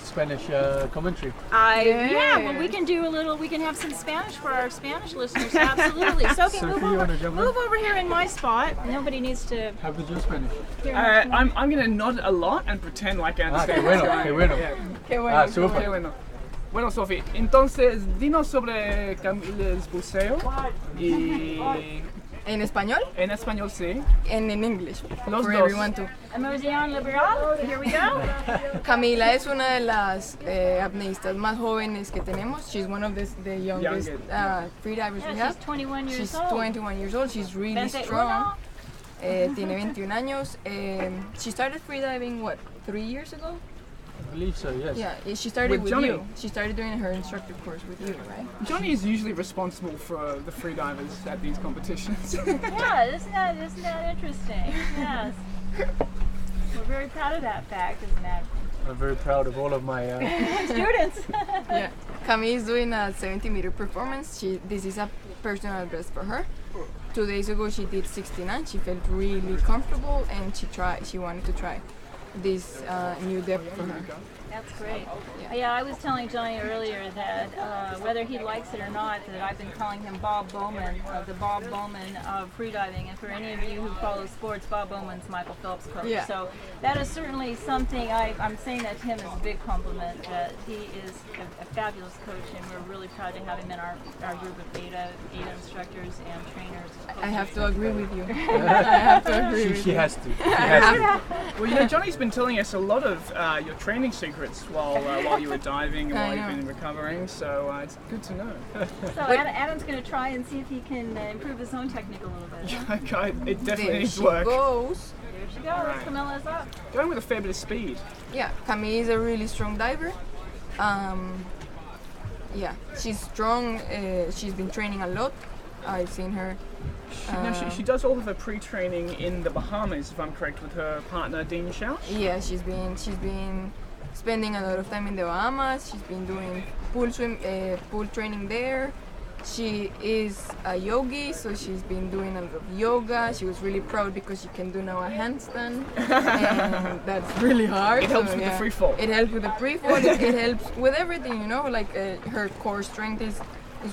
Spanish commentary? Well, we can do we can have some Spanish for our Spanish listeners, absolutely. Sophie, move over here in my spot. Nobody needs to... How good your Spanish? I'm going to nod a lot and pretend like I understand. Qué bueno. Super. Bueno, Sophie, entonces dinos sobre Camila's buceo y... ¿En español? En español, sí. En English. Los for dos. Everyone too. Emoción liberal. Here we go. Camila es una de las apneístas más jóvenes que tenemos. She's one of the youngest freedivers we have. She's 21 years old. She's 21 years old. She's really strong. Tiene 21 años. She started freediving, 3 years ago? I believe so, yes. Yeah, she started with you. She started doing her instructor course with you, right? Johnny is usually responsible for the freedivers at these competitions. Yeah, isn't that interesting? Yes. We're very proud of that fact, isn't that? I'm very proud of all of my students. Yeah, Camille is doing a 70-meter performance. This is a personal best for her. 2 days ago she did 69. She felt really comfortable and she wanted to try this new depth for her. That's great. Yeah, I was telling Johnny earlier that whether he likes it or not, that I've been calling him Bob Bowman, the Bob Bowman of freediving. And for any of you who follow sports, Bob Bowman's Michael Phelps' coach. Yeah. So that is certainly something, I'm saying that to him as a big compliment, that he is a fabulous coach, and we're really proud to have him in our group of AIDA instructors and trainers. I have to agree with you. I have to agree with you. She has to. Well, Johnny's been telling us a lot of your training secrets while you were diving and while you've been recovering, so it's good to know. So Adam's going to try and see if he can improve his own technique a little bit. Huh? It definitely needs work. There she goes. There she goes. Camila's up. Going with a fair bit of speed. Yeah, Camille is a really strong diver. Yeah, she's strong. She's been training a lot. I've seen her. She does all of her pre-training in the Bahamas, if I'm correct, with her partner Dean Schauch. Yeah, she's been spending a lot of time in the Bahamas. She's been doing pool training there. She is a yogi, so she's been doing a lot of yoga. She was really proud because she can do now a handstand, and that's really hard. It helps with the free fall. It helps with the free fall. it helps with everything, you know. Like her core strength is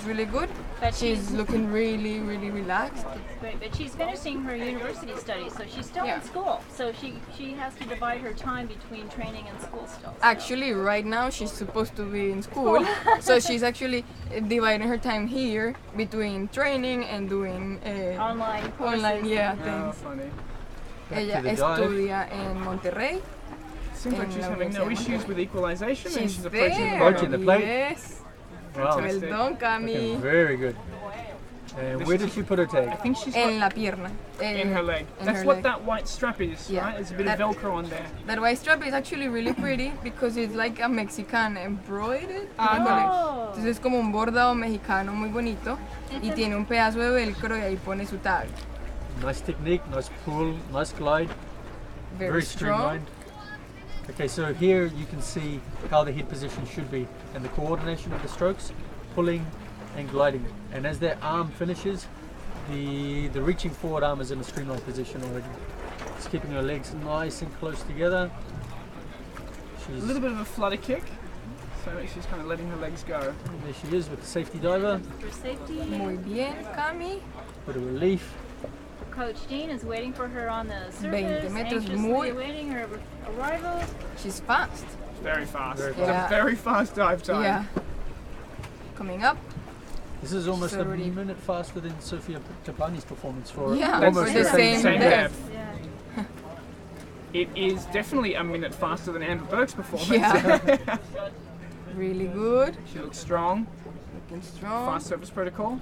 really good. But she's looking really relaxed. That's great. But she's finishing her university studies, so she's still in school. So she has to divide her time between training and school still. Actually, right now she's supposed to be in school, so she's actually dividing her time here between training and doing online courses. Things. Funny. Ella estudia en Monterrey. Seems like she's having no issues with equalization, and she's approaching the plate. Yes. Wow. Well done, Cami. Okay, very good. And where did she put her tag? I think she's en la pierna. In her leg. That's what that white strap is, right? There's a bit of Velcro on there. That white strap is actually really pretty because it's like a Mexican embroidered. Entonces es como un bordado mexicano muy bonito y tiene un pedazo de Velcro y ahí pone su tag. Nice technique, nice pull, nice glide. Very streamlined. Okay, so here you can see how the head position should be and the coordination of the strokes, pulling and gliding. And as their arm finishes, the reaching forward arm is in a streamlined position already. Just keeping her legs nice and close together. She's a little bit of a flutter kick, so she's kind of letting her legs go. There she is with the safety diver. For safety. Muy bien, Cami. Bit of relief. Coach Dean is waiting for her on the surface, 20 metros, anxiously awaiting her arrival. She's fast. Very fast. Very It's a very fast dive time. Yeah. Coming up. This is almost a minute faster than Sofia Tapani's performance for almost the same depth. Yeah. It is definitely a minute faster than Amber Burke's performance. Yeah. Really good. She looks strong. Looking strong. Fast surface protocol.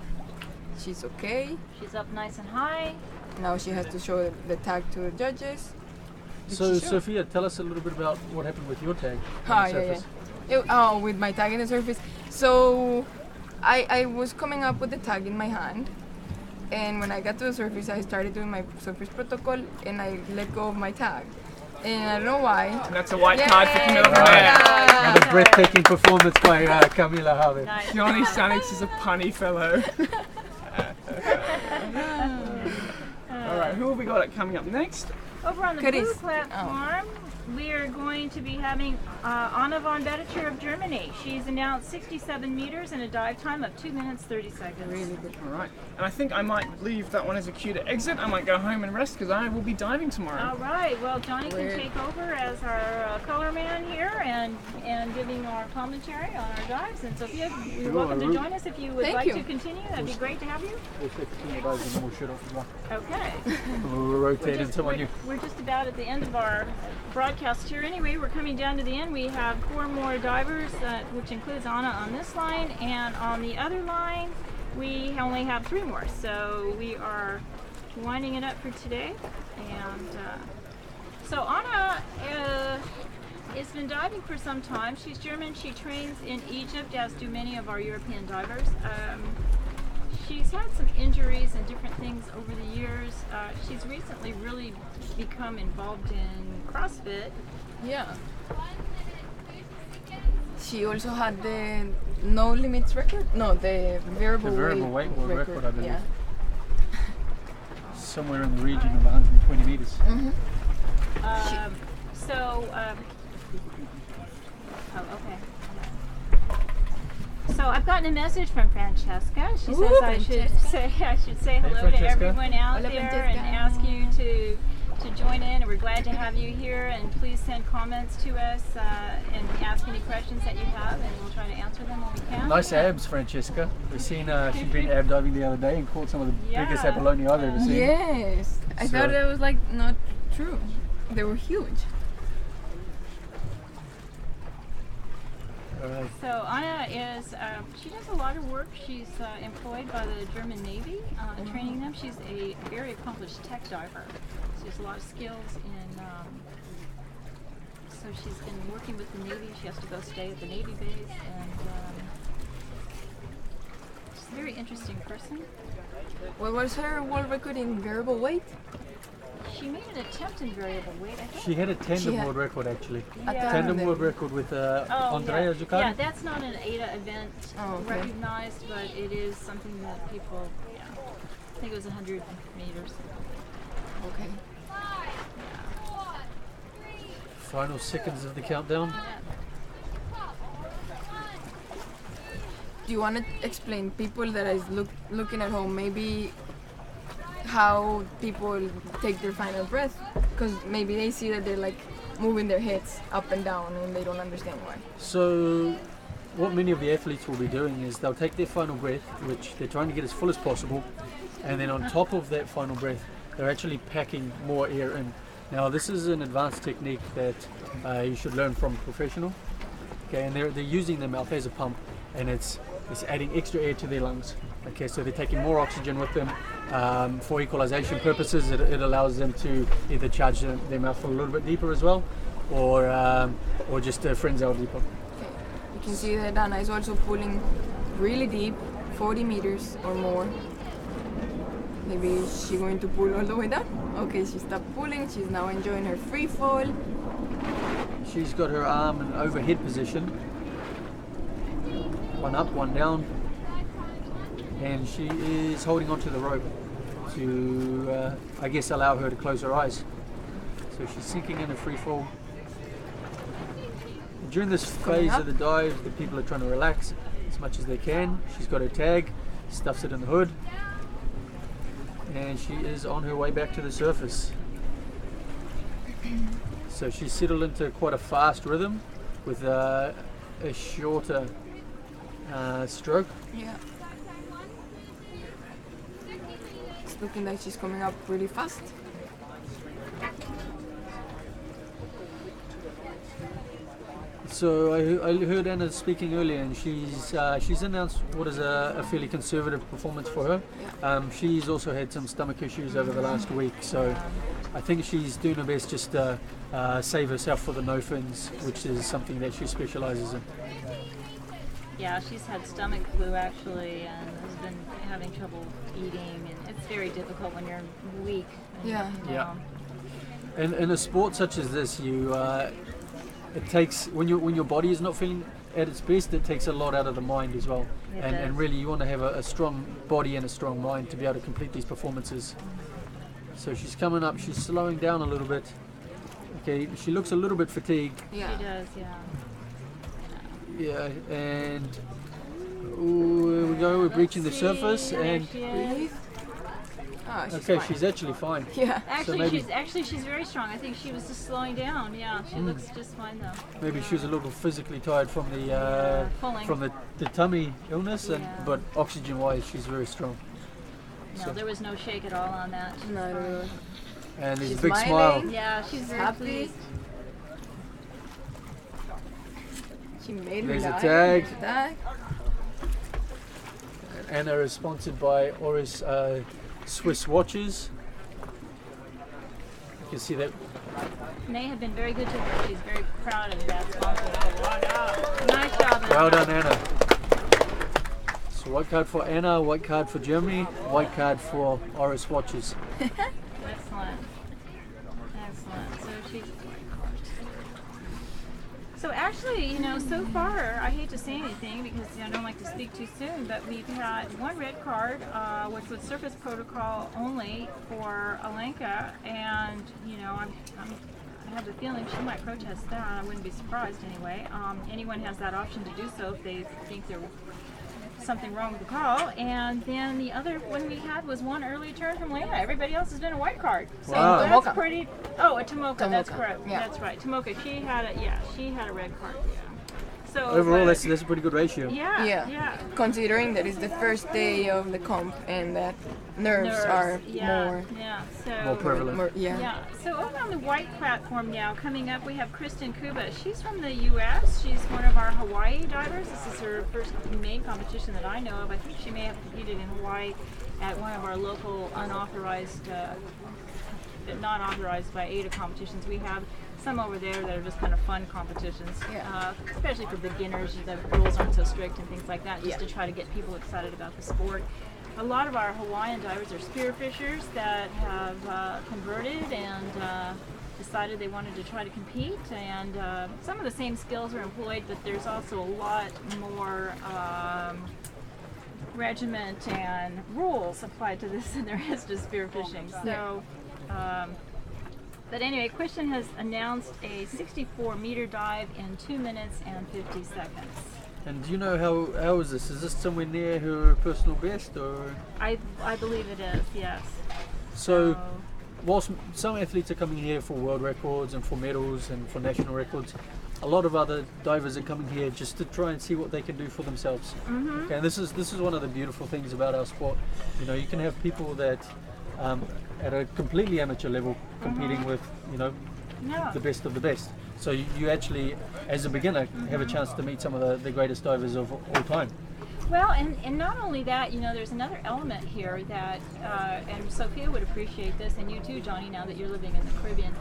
She's okay. She's up nice and high. Now she has to show the tag to the judges. So Sofia, tell us a little bit about what happened with your tag Yeah, on the surface. yeah. With my tag in the surface. So I was coming up with the tag in my hand, and when I got to the surface, I started doing my surface protocol, and I let go of my tag. And I don't know why. And that's a white card for Camila. And a breathtaking performance by Camila Harvey. Nice. Johnny Sanix is a punny fellow. Alright, who have we got coming up next? Over on the blue platform, we are going to be having Anna von Betticher of Germany. She's announced 67 meters and a dive time of 2 minutes 30 seconds. Really good. Alright, and I think I might leave that one as a cue to exit. I might go home and rest because I will be diving tomorrow. All right, well Johnny can take over as our color man here and giving our commentary on our dives. And Sophia, you're welcome to join us if you would like to continue. That'd be great to have you. We'll take a few dives and then we'll shut off as well. Okay. We'll rotate into one. We're just about at the end of our broadcast here. Anyway, we're coming down to the end. We have 4 more divers, which includes Anna on this line, and on the other line we only have 3 more. So we are winding it up for today. And so Anna has been diving for some time. She's German. She trains in Egypt, as do many of our European divers. She's had some injuries and different things over the years. She's recently really become involved in CrossFit. Yeah. She also had the no limits record? No, the variable weight world record, I believe. Yeah. Somewhere in the region of 120 meters. Mm-hmm. So I've gotten a message from Francesca. She says I should say hello to everyone out there and ask you to join in. And we're glad to have you here. And please send comments to us and ask any questions that you have, and we'll try to answer them when we can. Nice abs, Francesca. We've seen she's been ab diving the other day and caught some of the biggest abalone I've ever seen. Yes, I thought it was like not true. They were huge. So Anna is, she does a lot of work. She's employed by the German Navy, training them. She's a very accomplished tech diver. She has a lot of skills in, so she's been working with the Navy. She has to go stay at the Navy base, and she's a very interesting person. What was her world record in variable weight? She made an attempt in variable weight, I think. She had a tandem world record actually. Yeah. Tandem world record with Andrea Zucchini. Yeah, that's not an AIDA event recognized, but it is something that people, I think it was 100 meters. Okay. Final seconds of the countdown. Do you want to explain people that is looking at home maybe how people take their final breath? Because maybe they see that they're like moving their heads up and down and they don't understand why. So what many of the athletes will be doing is they'll take their final breath, which they're trying to get as full as possible, and then on top of that final breath they're actually packing more air in. Now this is an advanced technique that you should learn from a professional. Okay, and they're using their mouth as a pump, and it's adding extra air to their lungs. Okay, so they're taking more oxygen with them. For equalization purposes, it allows them to either charge their mouth a little bit deeper as well, or just frenzy out deeper. Okay. You can see that Anna is also pulling really deep, 40 meters or more. Maybe she's going to pull all the way down. Okay, she stopped pulling. She's now enjoying her free fall. She's got her arm in overhead position. One up, one down. And she is holding onto the rope to, I guess, allow her to close her eyes. So she's sinking in a free fall. During this phase of the dive, the people are trying to relax as much as they can. She's got her tag, stuffs it in the hood, and she is on her way back to the surface. So she's settled into quite a fast rhythm with a shorter stroke. Yeah. It's looking like she's coming up really fast. So I heard Anna speaking earlier, and she's announced what is a fairly conservative performance for her. Yeah. She's also had some stomach issues over the last week, so I think she's doing her best just to save herself for the no fins, which is something that she specialises in. Yeah, she's had stomach flu actually, and has been having trouble eating, and it's very difficult when you're weak. Yeah. Yeah. And in a sport such as this, it takes when your body is not feeling at its best, it takes a lot out of the mind as well. And really, you want to have a strong body and a strong mind to be able to complete these performances. So she's coming up. She's slowing down a little bit. Okay, she looks a little bit fatigued. Yeah. She does. Yeah. Yeah, and here we go. We're breaching the surface, and she's okay, fine. she's actually fine. Yeah, actually she's very strong. I think she was just slowing down. Yeah, she looks just fine though. Maybe she was a little physically tired from the tummy illness, but oxygen-wise, she's very strong. No, So- there was no shake at all on that. She's No, fine. And there's She's a big smiling. smile. Yeah, she's very Happy. pleased. She made her There's a dive. tag. Anna is sponsored by Oris Swiss watches. You can see that. They have been very good to her. She's very proud of that sponsor. Nice job, Anna. Well done, Anna. So white card for Anna, white card for Germany, white card for Oris watches. Excellent. Excellent. So actually, so far, I hate to say anything because I don't like to speak too soon, but we've had one red card, which was surface protocol only for Alenka, and I have the feeling she might protest that. I wouldn't be surprised anyway. Anyone has that option to do so if they think there's something wrong with the call. And then the other one we had was one early turn from Lena. Everybody else has been a white card. So Wow. that's pretty. Oh, a Tomoko. That's Tomoko. correct. Yeah. That's right. Tomoko. She had a red card. Yeah. So Overall, that's a pretty good ratio. Yeah. Considering that it's the first day of the comp and that nerves are more So prevalent. Yeah. So over on the white platform now, coming up, we have Kristen Kuba. She's from the U.S. She's one of our Hawaii divers. This is her first main competition that I know of. I think she may have competed in Hawaii at one of our local unauthorized, not authorized by AIDA competitions. We have some over there that are just kind of fun competitions, especially for beginners. The rules aren't so strict and things like that, just to try to get people excited about the sport. a lot of our Hawaiian divers are spearfishers that have converted and decided they wanted to try to compete, and some of the same skills are employed, but there's also a lot more regiment and rules applied to this than there is to spearfishing. So, but anyway, Christian has announced a 64-meter dive in 2 minutes and 50 seconds. And do you know how is this? Is this somewhere near her personal best, or? I believe it is, yes. So, whilst some athletes are coming here for world records and for medals and for national records, a lot of other divers are coming here just to try and see what they can do for themselves. Mm-hmm. Okay, and this is one of the beautiful things about our sport. You know, you can have people that at a completely amateur level competing with, you know, the best of the best. So you actually, as a beginner, have a chance to meet some of the greatest divers of all time. Well, and not only that, you know, there's another element here that, and Sophia would appreciate this, and you too, Johnny, now that you're living in the Caribbean.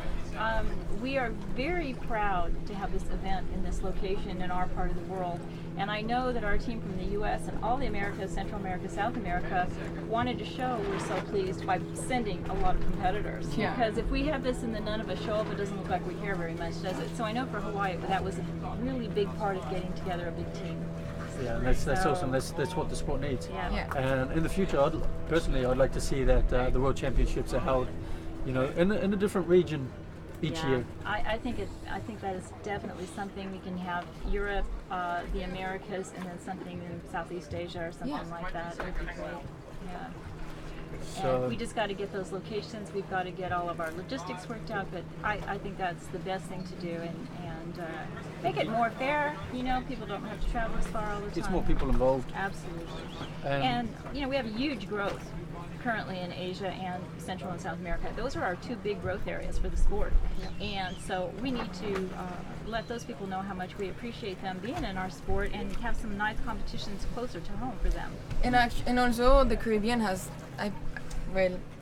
We are very proud to have this event in this location in our part of the world. And I know that our team from the U.S. and all the Americas, Central America, South America, wanted to show we're so pleased by sending a lot of competitors. Yeah. Because if we have this and then none of us show up, it doesn't look like we care very much, does it? So I know for Hawaii, that was a really big part of getting together a big team. Yeah, and that's awesome. That's what the sport needs. Yeah. And in the future, I'd like to see that the World Championships are held, you know, in a different region each year. I think that is definitely something we can have. Europe, the Americas, and then something in Southeast Asia or something like that. It would be great. Yeah. So and we just got to get those locations. We've got to get all of our logistics worked out. But I think that's the best thing to do, and make it more fair. You know, people don't have to travel as far all the time. Gets more people involved. Absolutely. And you know, we have a huge growth currently in Asia and Central and South America. Those are our two big growth areas for the sport. And so we need to let those people know how much we appreciate them being in our sport and have some nice competitions closer to home for them. And also the Caribbean has, I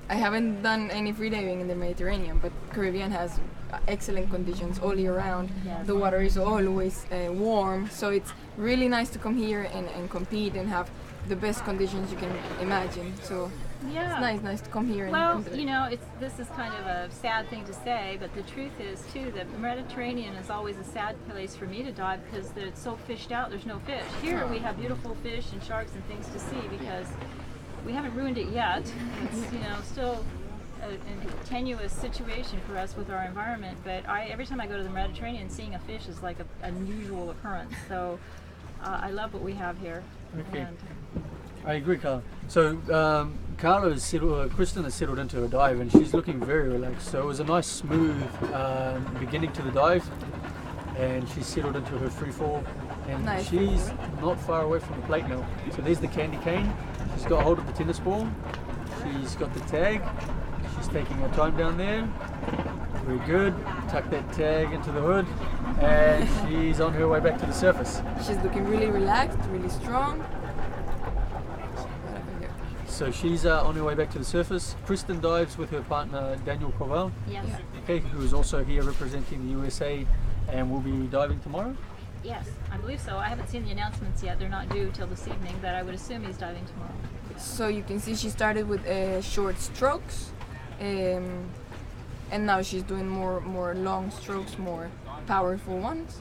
haven't done any freediving in the Mediterranean, but Caribbean has excellent conditions all year round. Yes. The water is always warm, so it's really nice to come here and compete and have the best conditions you can imagine. So it's nice to come here. Well, you know, this is kind of a sad thing to say, but the truth is too that the Mediterranean is always a sad place for me to dive because it's so fished out. There's no fish. Here we have beautiful fish and sharks and things to see because we haven't ruined it yet. It's, you know, still a tenuous situation for us with our environment, but every time I go to the Mediterranean, seeing a fish is like an unusual occurrence. So I love what we have here. Okay. And I agree, Carla. So Kristen has settled into her dive and she's looking very relaxed. So it was a nice smooth beginning to the dive, and she's settled into her free fall, and she's not far away from the plate now. So there's the candy cane. She's got hold of the tennis ball. She's got the tag. She's taking her time down there. Very good. Tuck that tag into the hood, and she's on her way back to the surface. She's looking really relaxed, really strong. So she's on her way back to the surface. Kristen dives with her partner Daniel Corval, okay, who is also here representing the USA and will be diving tomorrow. yes, I believe so. I haven't seen the announcements yet. They're not due till this evening, but I would assume he's diving tomorrow. So you can see she started with short strokes, and now she's doing more long strokes, more powerful ones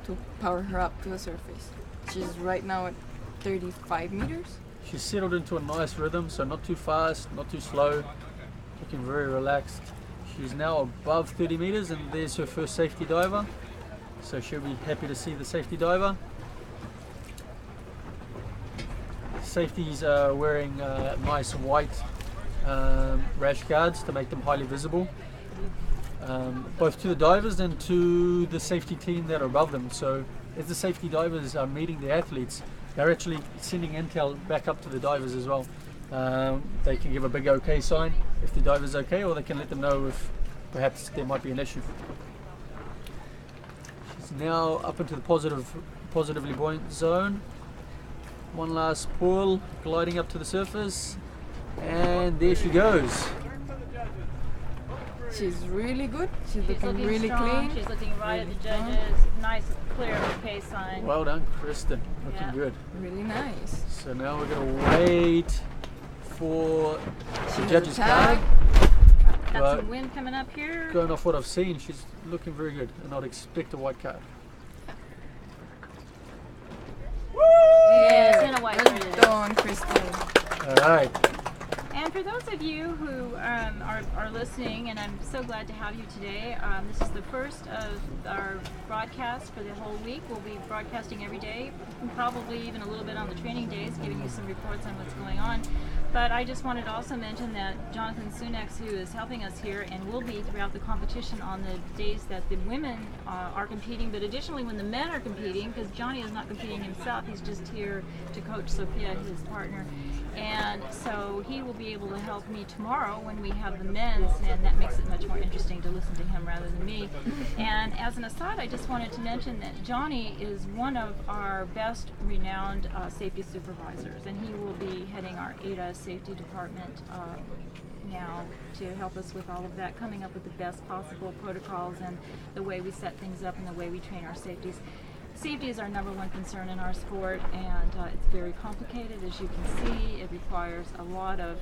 to power her up to the surface. She's right now at 35 meters. She's settled into a nice rhythm, so not too fast, not too slow, looking very relaxed. She's now above 30 meters, and there's her first safety diver. So she'll be happy to see the safety diver. Safeties are wearing nice white rash guards to make them highly visible, both to the divers and to the safety team that are above them. So as the safety divers are meeting the athletes, they're actually sending intel back up to the divers as well. They can give a big OK sign if the diver's okay, or they can let them know if perhaps there might be an issue. She's now up into the positively buoyant zone. One last pull, gliding up to the surface, and there she goes. She's really good. She's looking really strong. clean. She's looking right at the judges. Nice, clear OK sign. Well done, Kristen. Looking good. Really nice. So now we're going to wait for the judges' card. Got some wind coming up here. Going off what I've seen, she's looking very good, and I'd expect a white card. Yes, and a white card. Done, Crystal. All right. And for those of you who are listening, and I'm so glad to have you today, this is the first of our broadcasts for the whole week. We'll be broadcasting every day, probably even a little bit on the training days, giving you some reports on what's going on. But I just wanted to also mention that Jonathan Sunex, who is helping us here and will be throughout the competition on the days that the women are competing, but additionally when the men are competing, because Johnny is not competing himself, he's just here to coach Sofia, his partner. And so he will be able to help me tomorrow when we have the men's, and that makes it much more interesting to listen to him rather than me. And as an aside, I just wanted to mention that Johnny is one of our best renowned safety supervisors, and he will be heading our AIDA safety department now to help us with all of that, coming up with the best possible protocols and the way we set things up and the way we train our safeties. Safety is our number one concern in our sport, and it's very complicated, as you can see. It requires a lot of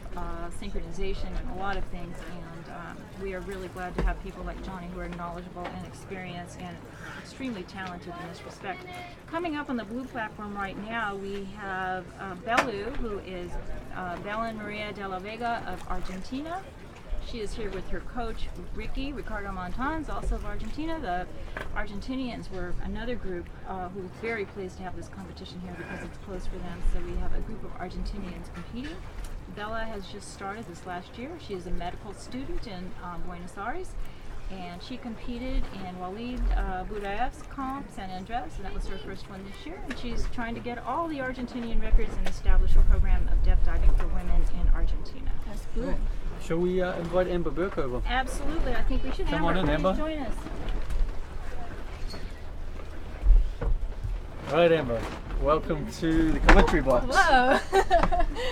synchronization and a lot of things, and we are really glad to have people like Johnny who are knowledgeable and experienced and extremely talented in this respect. Coming up on the blue platform right now, we have Belu, who is Belen Maria de la Vega of Argentina. She is here with her coach, Ricardo Montans, also of Argentina. The Argentinians were another group who was very pleased to have this competition here because it's close for them. So we have a group of Argentinians competing. Bella has just started this last year. She is a medical student in Buenos Aires, and she competed in Walid Budayev's comp San Andres, and that was her first one this year. And she's trying to get all the Argentinian records and establish a program of depth diving for women in Argentina. That's good. Shall we invite Amber Burke over? Absolutely. I think we should. Come on in, Amber. Join us. All right, Amber. Welcome to the commentary box. Hello.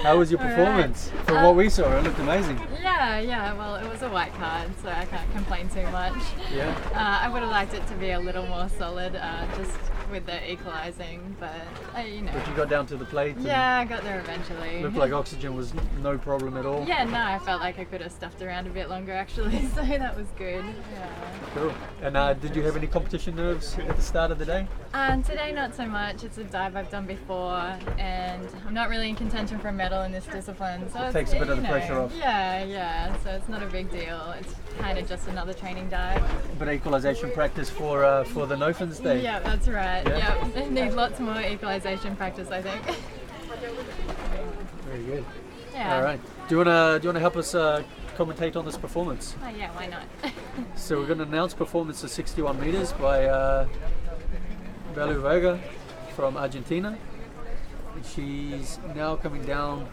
How was your performance? Right. From what we saw, it looked amazing. Yeah. Well, it was a white card, so I can't complain too much. Yeah. I would have liked it to be a little more solid, just with the equalising, but you know. But you got down to the plate. Yeah, I got there eventually. Looked like oxygen was no problem at all. Yeah, no, I felt like I could have stuffed around a bit longer actually, so that was good. Yeah. Cool. And did you have any competition nerves at the start of the day? Today, not so much. It's a dive I've done before, and I'm not really in contention for a medal in this discipline, so it takes a bit of the pressure off. Yeah. So it's not a big deal. It's kind of just another training dive. But equalisation practice for the No-Fins Day. Yeah, that's right. Yeah. They need lots more equalisation practice, I think. Very good. Yeah. All right. Do you wanna help us commentate on this performance? Oh yeah, why not? So we're going to announce performance of 61 meters by Belu Vega from Argentina. She's now coming down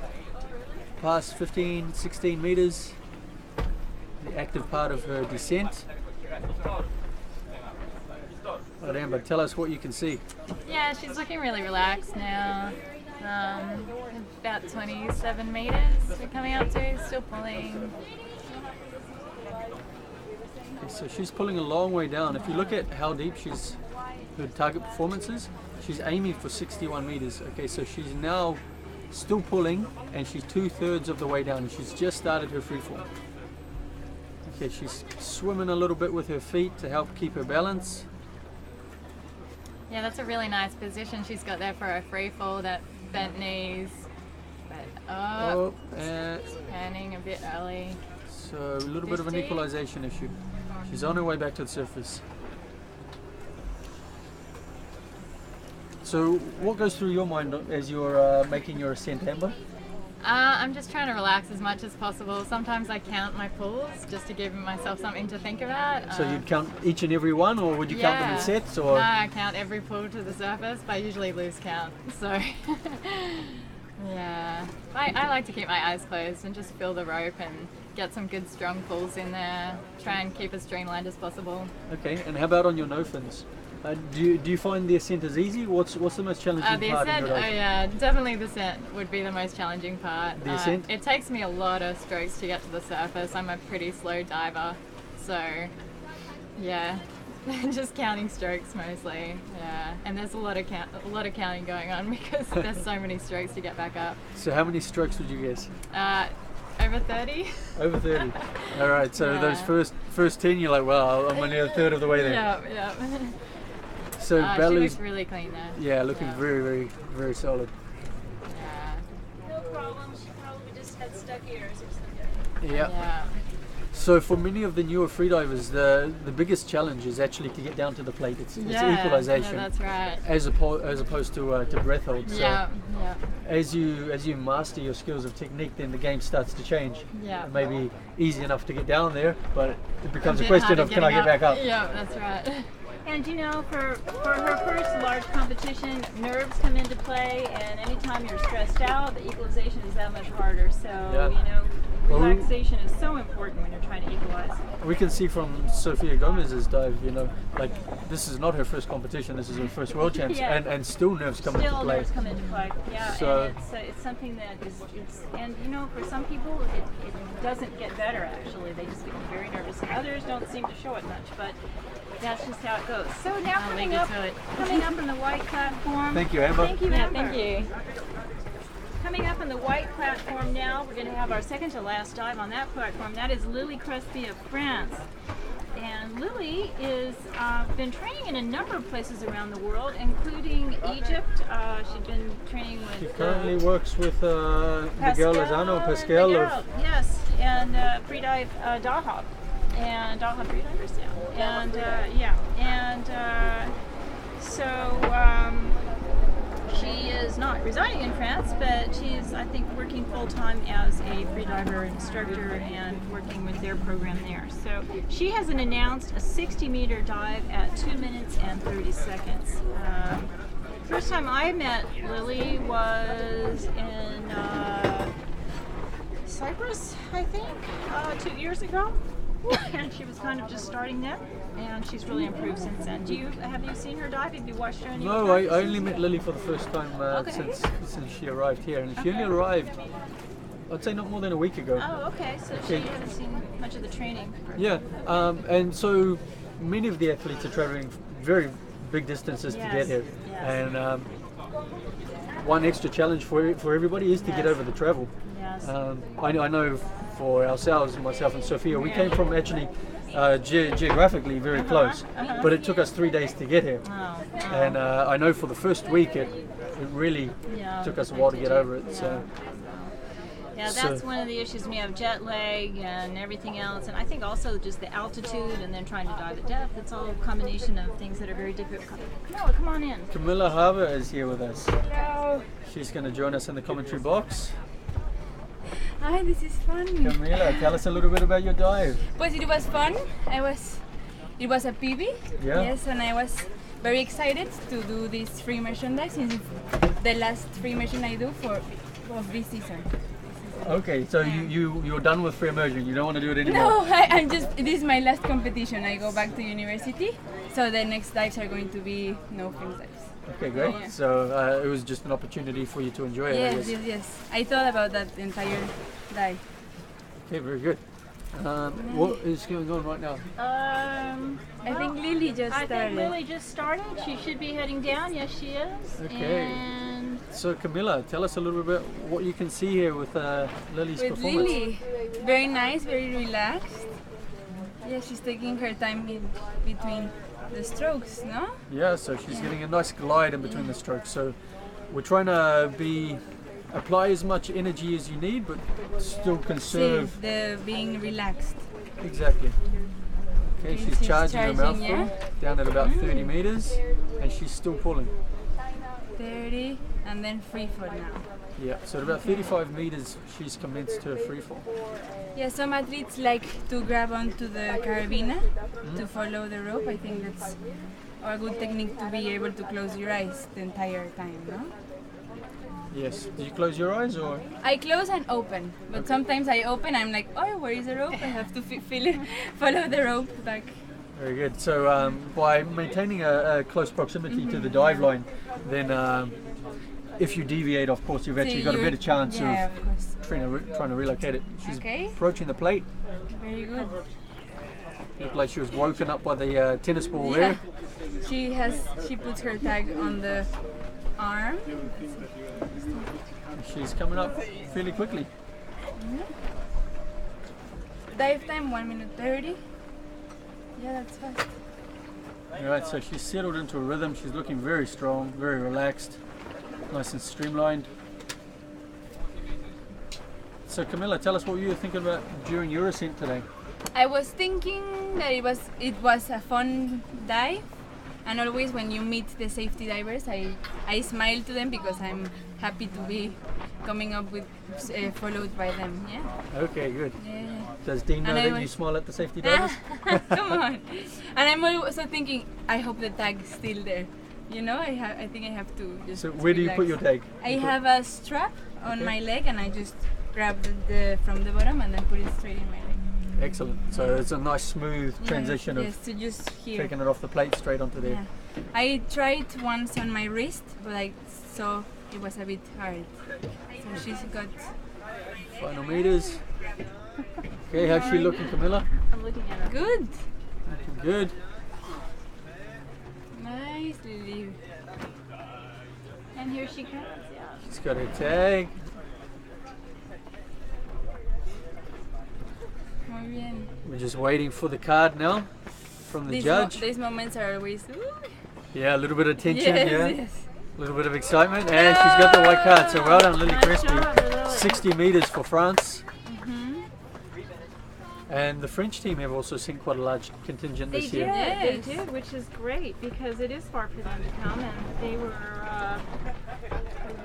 past 15, 16 meters, the active part of her descent. Right, Amber, tell us what you can see. Yeah, she's looking really relaxed now. About 27 meters we're coming up to, still pulling. Okay, so she's pulling a long way down. If you look at how deep her target performance is, she's aiming for 61 meters. Okay, so she's now still pulling, and she's 2/3 of the way down, and she's just started her free fall. Okay, she's swimming a little bit with her feet to help keep her balance. Yeah, that's a really nice position she's got there for her free fall, that bent knees. But panning a bit early. So a little bit of an equalization issue. She's on her way back to the surface. So what goes through your mind as you're making your ascent, Amber? I'm just trying to relax as much as possible. Sometimes I count my pulls just to give myself something to think about. So you'd count each and every one, or would you count them in sets? Or? No, I count every pull to the surface, but I usually lose count. So yeah, I like to keep my eyes closed and just feel the rope and get some good strong pulls in there. Try and keep as streamlined as possible. Okay, and how about on your no-fins? Do you find the ascent is easy? What's the most challenging the part? Ascent, definitely the ascent would be the most challenging part. The ascent? It takes me a lot of strokes to get to the surface. I'm a pretty slow diver, so yeah. Just counting strokes mostly, yeah. And there's a lot of counting going on because there's so many strokes to get back up. So how many strokes would you guess? Over 30. Over 30. All right. So those first 10, you're like, well, I'm only a third of the way there. Yeah. So she Bally's looks really clean there. Yeah, looking very, very, very solid. Yeah. No problem. She probably just had stuck ears or something. Yeah. So for many of the newer freedivers, the biggest challenge is actually to get down to the plate. It's equalization. Yeah, that's right. As opposed to breath hold. So yeah. As you master your skills of technique, then the game starts to change. Yeah. It may be easy enough to get down there, but it becomes a question of can I get back up? Yeah, that's right. And you know, for her first large competition, nerves come into play, and anytime you're stressed out, the equalization is that much harder. So, you know, relaxation is so important when you're trying to equalize. We can see from Sofia Gomez's dive, you know, like this is not her first competition, this is her first world champs, and still nerves come into play. Still nerves come into play, yeah. So, and it's something that and you know, for some people, it doesn't get better actually. They just become very nervous, and others don't seem to show it much, but that's just how it goes. So now coming up on the white platform. Thank you, Amber. Thank you, Amber. Thank you. Coming up on the white platform now, we're going to have our second to last dive on that platform. That is Lily Crespi of France. And Lily is been training in a number of places around the world, including Egypt. She's been training with... She currently works with Miguel Lozano, Pascal. Yes, and Freedive Dahab. And Dahab Freedivers, she is not residing in France, but she's, I think, working full-time as a freediver instructor and working with their program there. So she has announced a 60-meter dive at 2 minutes and 30 seconds. First time I met Lily was in Cyprus, I think, 2 years ago. And she was kind of just starting then, and she's really improved since then. Have you seen her dive? Have you watched her? No, I only met Lily for the first time since she arrived here, and she only arrived, I'd say, not more than a week ago. Oh, okay. So she hasn't seen much of the training. Yeah, and so many of the athletes are traveling very big distances to get here, and one extra challenge for everybody is to get over the travel. Yes. I know for ourselves, myself and Sofia, we came from actually geographically very close, but it took us 3 days to get here. And I know for the first week it really took us a while to get over it. So. Yeah, that's one of the issues. We have jet lag and everything else, and I think also just the altitude and then trying to dive at depth. It's all a combination of things that are very difficult. Camila, come on in. Camila Harbour is here with us. Hello. She's going to join us in the commentary box. Hi, this is fun. Camila, tell us a little bit about your dive. Pues it was fun. It was a PB. Yeah. Yes, and I was very excited to do this free immersion dive since it's the last free immersion I do of this season. Okay, so you're done with free immersion. You don't want to do it anymore. No, I'm just. This is my last competition. I go back to university, so the next dives are going to be no free dives. Okay, great. Yeah. So it was just an opportunity for you to enjoy it. Yes. I thought about that entire dive. Okay, very good. What is going on right now? I think Lily just started. I think Lily just started. She should be heading down. Yes, she is. Okay. And so Camila, tell us a little bit what you can see here with Lily's performance. Lily, very nice, very relaxed. Yeah, she's taking her time in between the strokes, no? Yeah, so she's getting a nice glide in between the strokes. So we're trying to apply as much energy as you need, but still conserve. The being relaxed. Exactly. Okay, she's charging her mouthful down at about 30 meters, and she's still pulling. 30, and then free fall now. Yeah, so at about 35 meters, she's commenced her free fall. Yeah, some athletes like to grab onto the carabiner to follow the rope. I think that's a good technique to be able to close your eyes the entire time, no? Yes. Do you close your eyes or? I close and open, but sometimes I open. I'm like, oh, where is the rope? I have to follow the rope back. Very good. So by maintaining a close proximity to the dive line, then if you deviate, of course, you've actually got a better chance of trying to relocate it. She's approaching the plate. Very good. Looked like she was woken up by the tennis ball there. She puts her tag on the arm. She's coming up fairly quickly. Dive time 1 minute 30. Yeah, that's fast. Alright, so she's settled into a rhythm. She's looking very strong, very relaxed, nice and streamlined. So Camila, tell us what you were thinking about during your ascent today. I was thinking that it was a fun dive, and always when you meet the safety divers, I smile to them because I'm happy to be coming up with followed by them. Yeah. Okay, good. Yeah. Does Dean know that you smile at the safety divers? Come on. And I'm also thinking, I hope the tag's still there. You know, I think I have to just. So where do you put your tag? I have a strap on my leg, and I just grab the from the bottom and then put it straight in my leg. Excellent. So it's a nice smooth transition of to just here. taking it off the plate straight onto there. Yeah. I tried once on my wrist, but I saw it was a bit hard. So she's got final meters. Okay, how's she looking, Camila? I'm looking at her. Good. Looking good. Nice, Lily. And here she comes. Yeah. She's got her tag. Muy bien. We're just waiting for the card now from the judge. These moments are always. Yeah, a little bit of tension. Yes, yeah. yes. A little bit of excitement, and she's got the white card. So well done, Lily Crespi. 60 meters for France. And the French team have also sent quite a large contingent this year. They did, which is great because it is far for them to come, and they were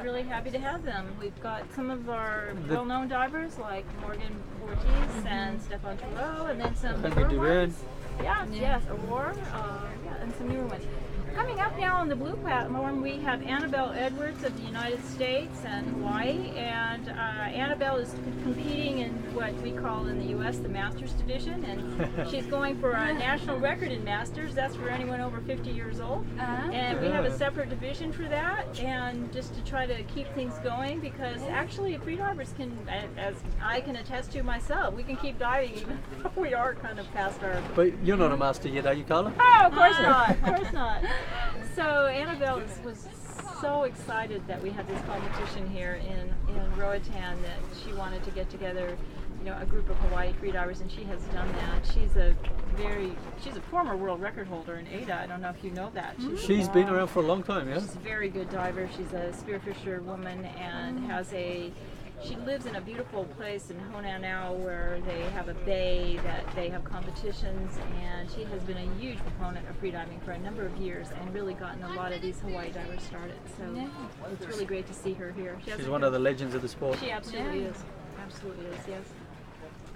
really happy to have them. We've got some of our well-known divers like Morgan Ortiz and Stefan Hannah, and then some newer ones. Yes, Awar, and some newer ones. Coming up now on the blue platform, we have Annabelle Edwards of the United States and Hawaii, and Annabelle is competing in what we call in the U.S. the Masters division, and she's going for a national record in Masters. That's for anyone over 50 years old, and we have a separate division for that, and just to try to keep things going, because actually freedivers can, as I can attest to myself, we can keep diving even though we are kind of past our... But you're not a master yet, are you, Carla? Oh, of course not, of course not. So Annabelle was so excited that we had this competition here in Roatan that she wanted to get together, a group of Hawaii freedivers, and she has done that. She's a former world record holder in AIDA. I don't know if you know that. She's been around for a long time, yeah? She's a very good diver. She's a spearfisher woman and she lives in a beautiful place in Honan now where they have a bay that they have competitions, and she has been a huge proponent of freediving for a number of years and really gotten a lot of these Hawaii divers started. So it's really great to see her here. She's one of the legends of the sport. She absolutely is. Absolutely is, yes.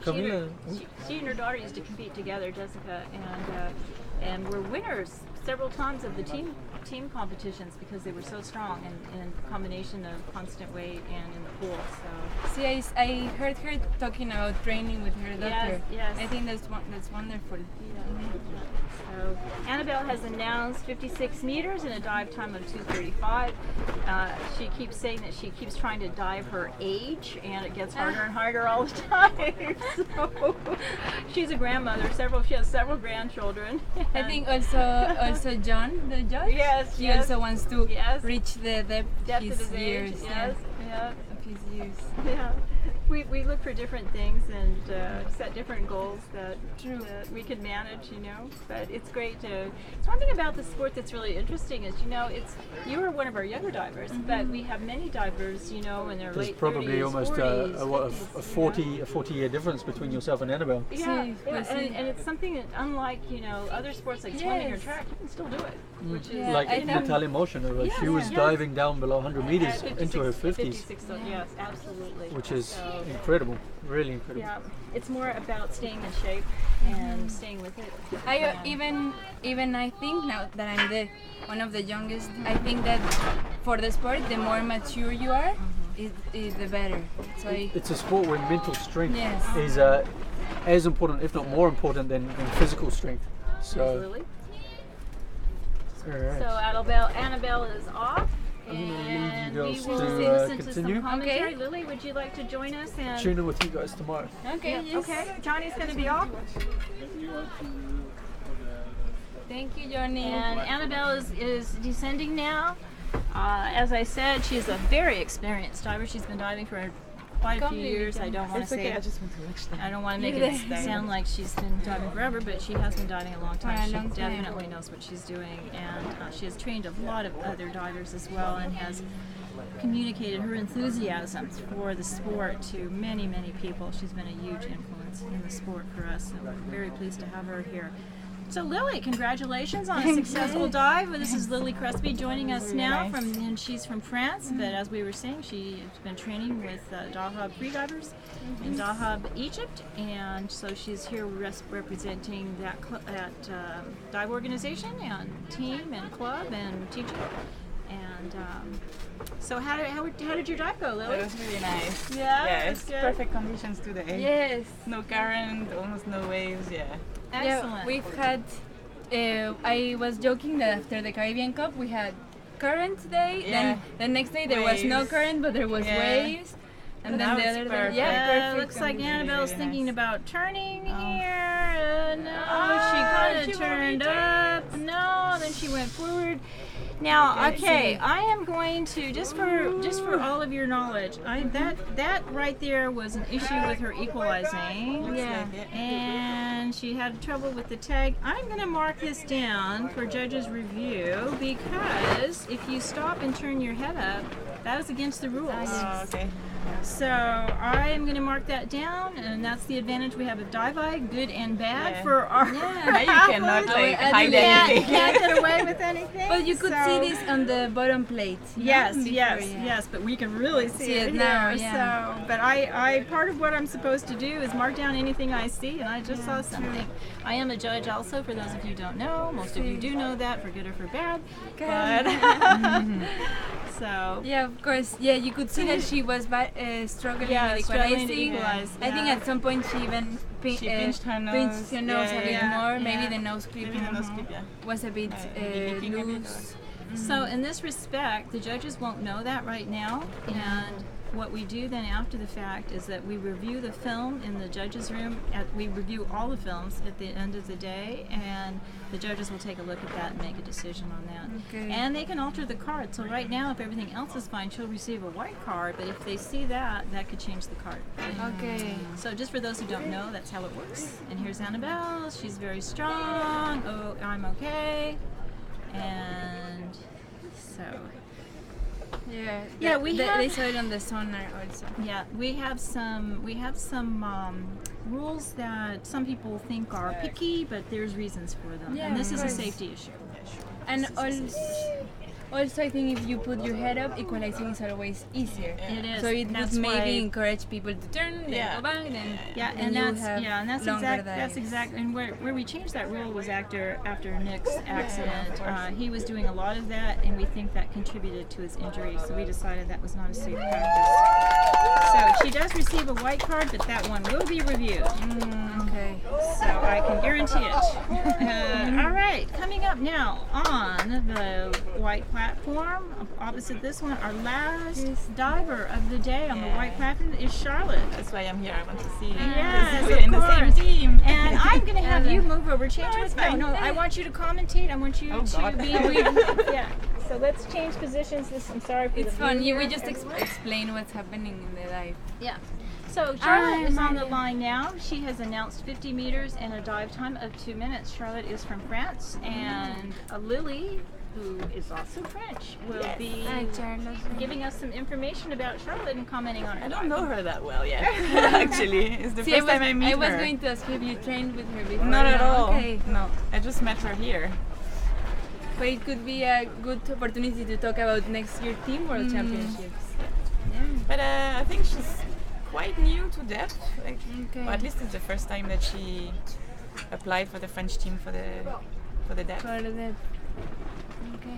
Camila. She and her daughter used to compete together, Jessica, and were winners several times of the team competitions because they were so strong in combination of constant weight and in the pool. So see, I heard her talking about training with her daughter. Yes. I think that's wonderful. So Annabelle has announced 56 meters in a dive time of 2:35. She keeps saying that she keeps trying to dive her age, and it gets harder and harder all the time. So she's a grandmother. She has several grandchildren. I think also John, the judge. Yes, he also wants to reach the depth of his years. Yes, of his years. Yeah. We look for different things and set different goals that we can manage, But it's great to. It's one thing about the sport that's really interesting is, you are one of our younger divers, but we have many divers, in their late 30s, 40s. There's probably almost a 40-year difference between yourself and Annabelle. Yeah, and it's something that, unlike, other sports like swimming or track, you can still do it. Which is like Natalie Redman, she was diving down below 100 meters into her 50s. 56, yes, absolutely. Which is incredible, really incredible. Yeah, it's more about staying in shape and staying with it. I think now that I'm one of the youngest, I think that for the sport, the more mature you are, is the better. So it's a sport where mental strength is as important, if not more important, than physical strength. So. Absolutely. So Annabelle is off, I'm going to leave you And we girls will to listen to continue. some commentary. Lily, would you like to join us? And Tune in with you guys tomorrow. Okay, okay. Johnny's going to be off. Thank you, Johnny. And Annabelle is descending now. As I said, she's a very experienced diver. She's been diving for quite a few years. I don't want to say. I just want to watch them. I don't want to make it sound like she's been diving forever, but she has been diving a long time. She definitely knows what she's doing, and she has trained a lot of other divers as well, and has communicated her enthusiasm for the sport to many, many people. She's been a huge influence in the sport for us, and we're very pleased to have her here. So Lily, congratulations on a successful dive. This is Lily Crespi joining us now, and she's from France, but as we were saying, she's been training with Dahab Freedivers in Dahab, Egypt, and so she's here representing that dive organization and team and club and teaching. And so how did your dive go, Lily? It was really nice. Yeah, Yes, perfect conditions today. Yes. No current, almost no waves, yeah. Excellent. Yeah, we've had, I was joking that after the Caribbean Cup we had current day, then the next day there was no Waves. current but there was waves. And then the other day, Yeah, looks like Annabelle's thinking about turning here. No, she kind of turned up. No, then she went forward. Now, okay, I am going to just for all of your knowledge, that right there was an issue with her equalizing. Yeah. And she had trouble with the tag. I'm going to mark this down for judges' review because if you stop and turn your head up, that is against the rules. Oh, okay. So I am going to mark that down, and that's the advantage we have of dive eye, good and bad for our. Now you cannot like hide anything. Can't get away with anything. But you could see this on the bottom plate. Yes, Before, yes, but we can really see it now. here. Yeah. So, but I part of what I'm supposed to do is mark down anything I see, and I just saw something. I am a judge also, for those of you who don't know. Most of you do know that, for good or for bad. But so. Yeah, of course. Yeah, you could see that she was struggling with equalizing. I think at some point she even pinched her nose, pinched her nose a bit more. Yeah. Maybe the nose clip was a bit loose. So in this respect, the judges won't know that right now, and what we do then after the fact is that we review the film in the judges' room. We review all the films at the end of the day, and the judges will take a look at that and make a decision on that. Okay. And they can alter the card. So right now, if everything else is fine, she'll receive a white card, but if they see that, that could change the card. Okay. So just for those who don't know, that's how it works. And here's Annabelle. She's very strong. Oh, I'm okay. And so... Yeah, they saw it on the sonar also. Yeah, we have some rules that some people think are picky, but there's reasons for them. Yeah, and this of is a course. safety issue. And also I think if you put your head up, equalizing is always easier. It is. So it That's would maybe why- encourage people to turn, then go back, then and you that's have that's longer that's dives. exact. And where we changed that rule was after Nick's accident. He was doing a lot of that, and we think that contributed to his injury. So we decided that was not a safe practice. So she does receive a white card, but that one will be reviewed. Okay. So I can guarantee it. All right, coming up now on the white platform, opposite this one, our last diver of the day on the white platform is Charlotte. That's why I'm here. I want to see. Yes, we're of in the course. same team. And I'm going to have you move over. Change No, with it's me. fine. No, I want you to commentate. I want you to God. be. Yeah. So let's change positions. I'm sorry for It's the fun. view We here. just explain what's happening in the dive. Yeah. So Charlotte is on the line now. She has announced 50 meters and a dive time of 2 minutes. Charlotte is from France, and Lily, who is also French, will be giving us some information about Charlotte and commenting on her. I don't know her that well yet. Actually, it's the first time I meet her. I was going to ask if you trained with her before. Not at all. Okay. No, I just met her here. But it could be a good opportunity to talk about next year's Team World Championships. Yeah. But I think she's quite new to depth. Like, well, at least it's the first time that she applied for the French team for the depth. For the depth. Okay.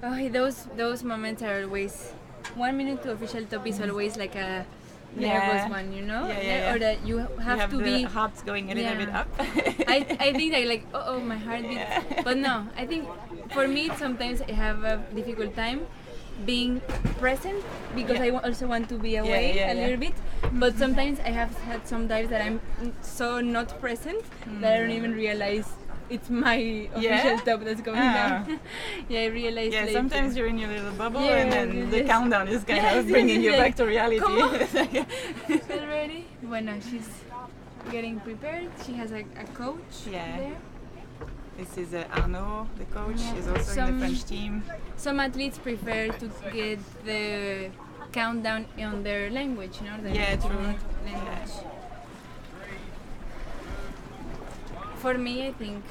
Oh, those moments are always 1 minute to official top is always like a nervous one, you know? Or that you have to the be heart's going a little bit up. I think I like, oh, my heart beats. But no, I think for me sometimes I have a difficult time being present because I also want to be away a little bit. But sometimes I have had some dives that I'm so not present that I don't even realize it's my official top that's going down. I realize later. Sometimes you're in your little bubble and then the countdown is kind of bringing you back to reality. Come on. Still ready? Bueno, she's getting prepared. She has a coach there. This is Arnaud, the coach. She's also in the French team. Some athletes prefer to get the countdown on their language, you know? True. Language. For me, I think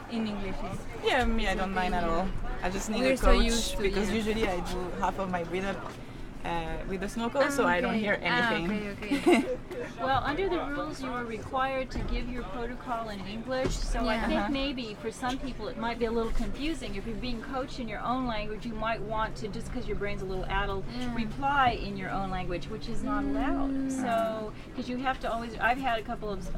in English is... Me, I don't mind at all. I just need a coach because usually I do half of my breathe up with the snorkel, so I don't hear anything. Okay. Well, under the rules, you are required to give your protocol in English. So I think maybe for some people it might be a little confusing. If you're being coached in your own language, you might want to, just because your brain's a little addled, reply in your own language, which is not allowed. So, because you have to always, I've had a couple of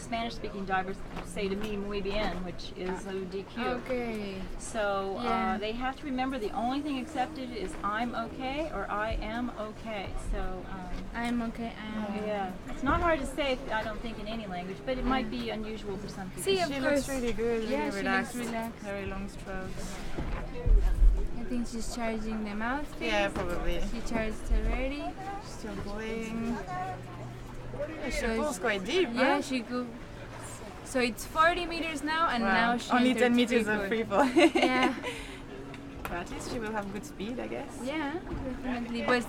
Spanish-speaking divers say to me, muy bien, which is a DQ. Okay. So they have to remember the only thing accepted is I'm okay or I am okay. So I'm okay. Yeah, it's not hard to say. I don't think in any language, but it might be unusual for some people. See, she looks really good. Yeah, really relaxed. Very long strokes. I think she's charging the mouthpiece. Yeah, probably. She charged already. Still pulling. She pulls quite deep. Yeah, she goes. So it's 40 meters now, and now she only 10 meters of free fall. Yeah. But at least she will have good speed, I guess. Yeah, definitely. But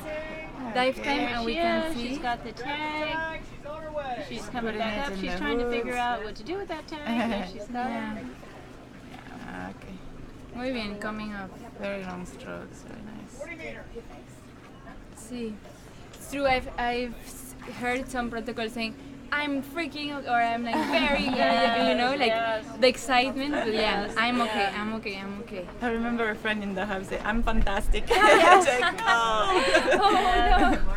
dive time, and we can see. She's got the tag. She's coming back up. She's trying to figure out what to do with that tag. There she's got it. Okay. Muy bien, coming up. Very long strokes, very nice. See, it's true. I've heard some protocols saying, I'm freaking out, or I'm like very, you know, like the excitement. But I'm okay, I'm okay, I'm okay. I remember a friend in the house say, I'm fantastic. Yes. Like, no.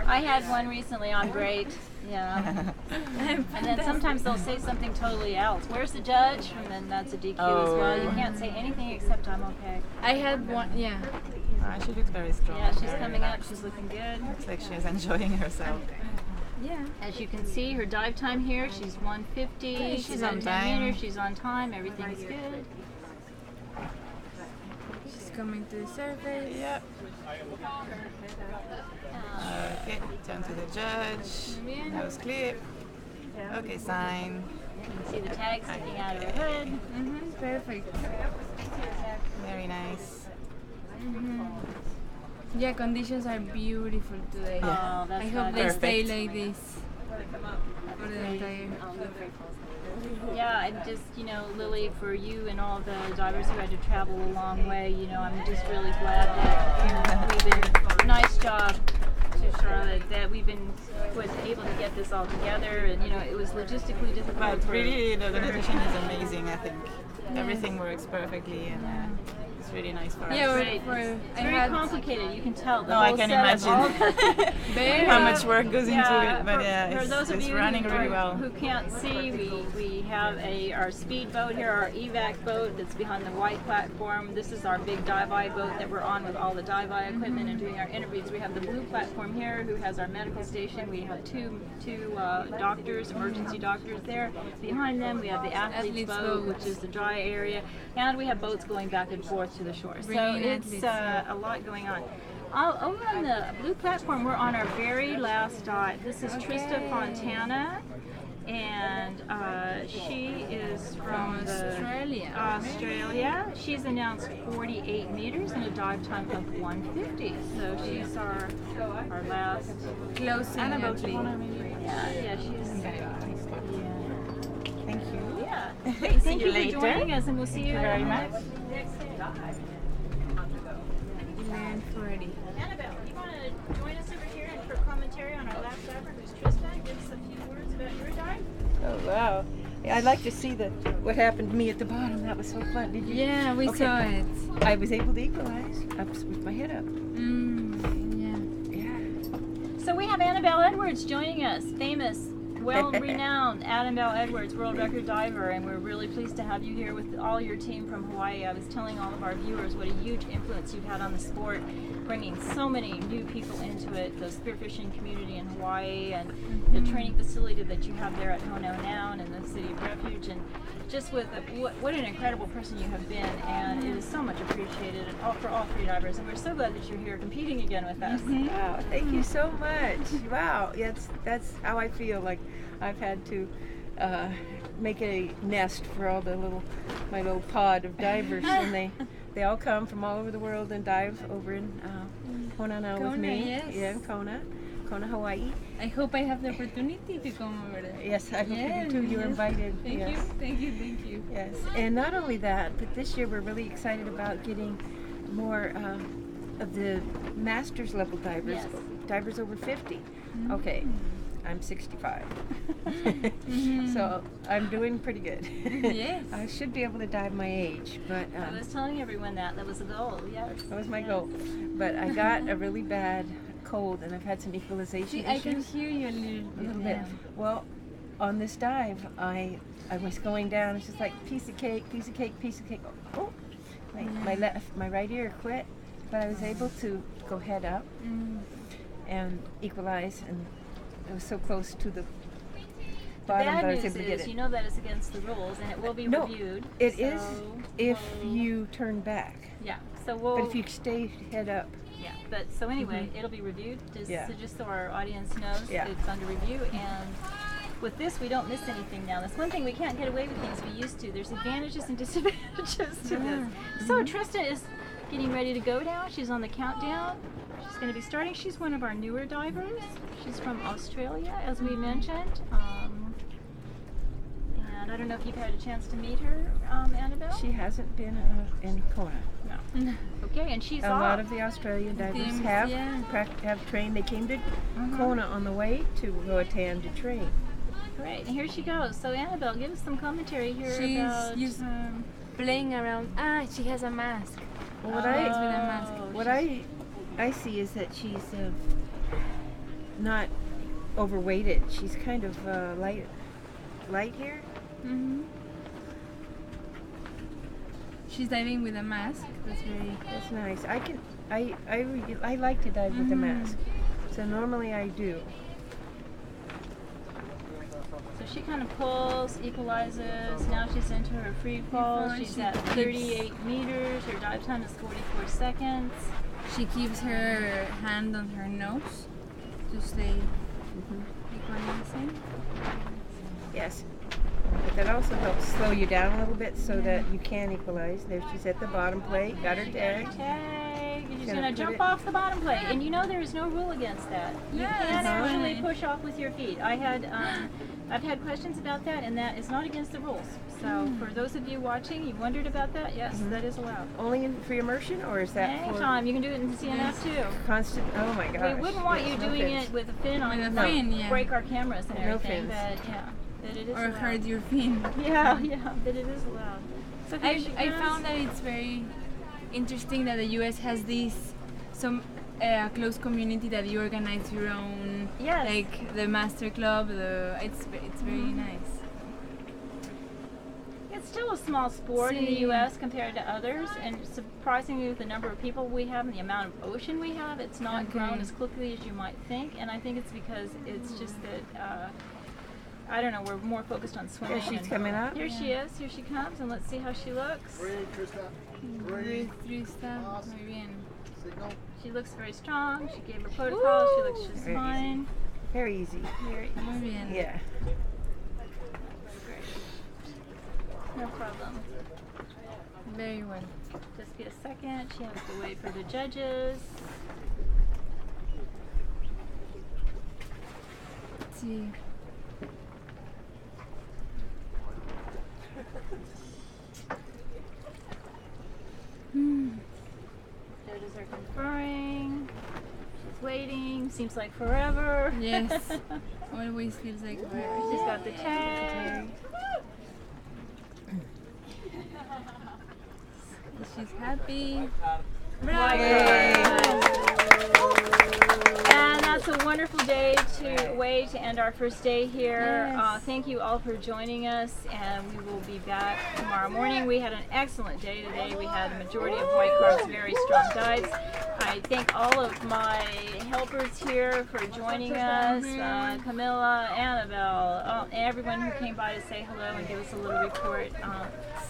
I had one recently on great. Yeah. And then sometimes they'll say something totally else. Where's the judge? And then that's a DQ as well. You can't say anything except I'm okay. I had one, she looks very strong. Yeah, she's coming up. She's looking good. Looks like she's enjoying herself. Yeah. As you can see, her dive time here, she's 150. She's on 10 time. meters. She's on time. Everything's good. She's coming to the surface. Yep. Okay, turn to the judge. Nose clip. Okay, sign. You can see the tag sticking out of her head. Perfect. Very nice. Yeah, conditions are beautiful today. Oh, that's I hope they stay like this for the entire. Yeah, and just, Lily, for you and all the divers who had to travel a long way, I'm just really glad that we've been, nice job to Charlotte, that we've been able to get this all together, and, it was logistically difficult. But really, the organization is amazing, I think. Everything works perfectly, and it's really nice for us. Yeah, it's very complicated, you can tell. No, I can imagine how much work goes into it, but for those of it's you running really well. who can't see, we have our speed boat here, our evac boat that's behind the white platform. This is our big dive-eye boat that we're on with all the dive-eye equipment and doing our interviews. We have the blue platform here who has our medical station. We have two doctors, emergency doctors there. Behind them we have the athletes boat, which is the dry area, and we have boats going back and forth to the shore. So it's a lot going on. Over on the blue platform, we're on our very last dive. This is Trista Fontana, and she is from Australia. She's announced 48 meters and a dive time of 150. So she's our last close. Annabelle Edwards. Yeah, she's. Thank you. Yeah. Thank you for joining us, and we'll see you very much. next dive. Land 40. Annabelle, you want to join us over here and for commentary on our last diver, who's Trista? Give us a few words about your dive. Oh wow! Yeah, I'd like to see what happened to me at the bottom. That was so fun. Did you? Yeah, we saw it. I was able to equalize up with my head up. So we have Annabelle Edwards joining us, famous, well-renowned Annabelle Edwards, world record diver, and we're really pleased to have you here with all your team from Hawaii. I was telling all of our viewers what a huge influence you've had on the sport, bringing so many new people into it, the spearfishing community in Hawaii, and the training facility that you have there at Hono now and in the City of Refuge, and just with what an incredible person you have been, and it is so much appreciated for all three divers, and we're so glad that you're here competing again with us. Wow, thank you so much. Wow, that's how I feel. Like I've had to make a nest for all my little pod of divers, and they all come from all over the world and dive over in Kona now with me. Yes. Yeah, Kona, Hawaii. I hope I have the opportunity to come over there. Yes, I hope you do too. You're invited. Thank you. Yes, and not only that, but this year we're really excited about getting more of the masters level divers, divers over 50. Okay, I'm 65, so I'm doing pretty good. Yes. I should be able to dive my age, but I was telling everyone that was the goal. Yes, that was my goal. But I got a really bad cold, and I've had some equalization issues. I can hear you a little bit. Well, on this dive, I was going down. It's just like piece of cake. Oh, my right ear quit, but I was able to go head up and equalize, and I was so close to the bottom that I was able to get it. You know that it's against the rules, and it will be reviewed. It is if you turn back. Yeah. But if you stay head up. Yeah, but so anyway, it'll be reviewed, just so our audience knows it's under review, and with this we don't miss anything now. That's one thing, we can't get away with things we used to. There's advantages and disadvantages to this. So Trista is getting ready to go now. She's on the countdown. She's going to be starting. She's one of our newer divers. She's from Australia, as we mentioned. And I don't know if you've had a chance to meet her, Annabelle? She hasn't been in Kona. No. Okay, and she's a lot of the Australian divers have trained. They came to Kona on the way to Roatan to train. Great, and here she goes. So Annabelle, give us some commentary here about... She's playing around. She has a mask. Well, what I see is that she's not overweighted. She's kind of light here. She's diving with a mask. That's nice. I like to dive with a mask. So normally I do. So she kind of pulls, equalizes. Now she's into her free fall. She's at 38 meters. Her dive time is 44 seconds. She keeps her hand on her nose to stay equalizing. Yes. But that also helps slow you down a little bit so that you can equalize. There she's at the bottom plate, got her tag. You're just going to jump off the bottom plate. And you know there is no rule against that. You can actually push off with your feet. I've had questions about that, and that is not against the rules. So for those of you watching, you wondered about that? Yes, that is allowed. Only in free immersion, or is that anytime? You can do it in CNF too. Constant. Oh my gosh. We wouldn't want you doing it with a fin on. Break our cameras and everything. But yeah. That it is or allowed. hurt your fin. Yeah, that it is allowed. So I found that it's very interesting that the U.S. has some close community that you organize your own, like the Master Club. It's very nice. It's still a small sport in the U.S. compared to others, and surprisingly with the number of people we have and the amount of ocean we have, it's not grown as quickly as you might think, and I think it's because it's just that I don't know, we're more focused on swimming. Here she's coming up. Here she is. Here she comes, and let's see how she looks. She looks very strong. She gave her protocol. She looks just fine. Very easy. Very easy. Yeah. No problem. Very well. Just be a second. She has to wait for the judges. Let's see. Judges are conferring. She's waiting. Seems like forever. Yes. Always feels like forever. She's got the tag. She's happy. Bravo! And that's it's a wonderful way to end our first day here. Yes. Thank you all for joining us, and we will be back tomorrow morning. We had an excellent day today. We had a majority of white carbs, very strong dives. I thank all of my helpers here for joining us, Camila, Annabelle, everyone who came by to say hello and give us a little report.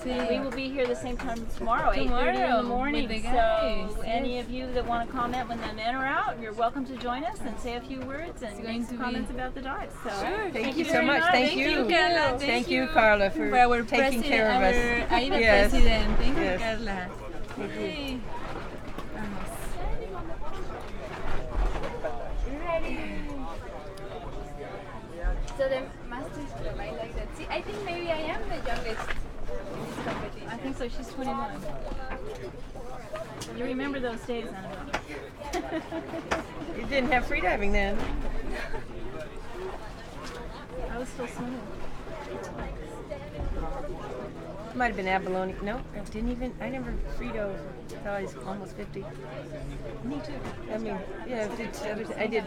We will be here the same time tomorrow, 8:30 in the morning. So any of you that want to comment when the men are out, you're welcome to join us and say a few words and make some comments about the dives. So Thank you so very much. Thank you. Carla. Thank you, Carla, for our taking care of us. Our AIDA Yes. president. Thank you, Yes. Carla. Thank you. Hey. Vamos. So the masters provide like that. See, I think maybe I am the youngest in this competition. I think so. She's 21. You remember those days, Annabelle? You didn't have freediving then. I was still swimming. Might have been abalone. No, I didn't even. I never Frito until I was almost 50. Me too. I mean, yeah, I did.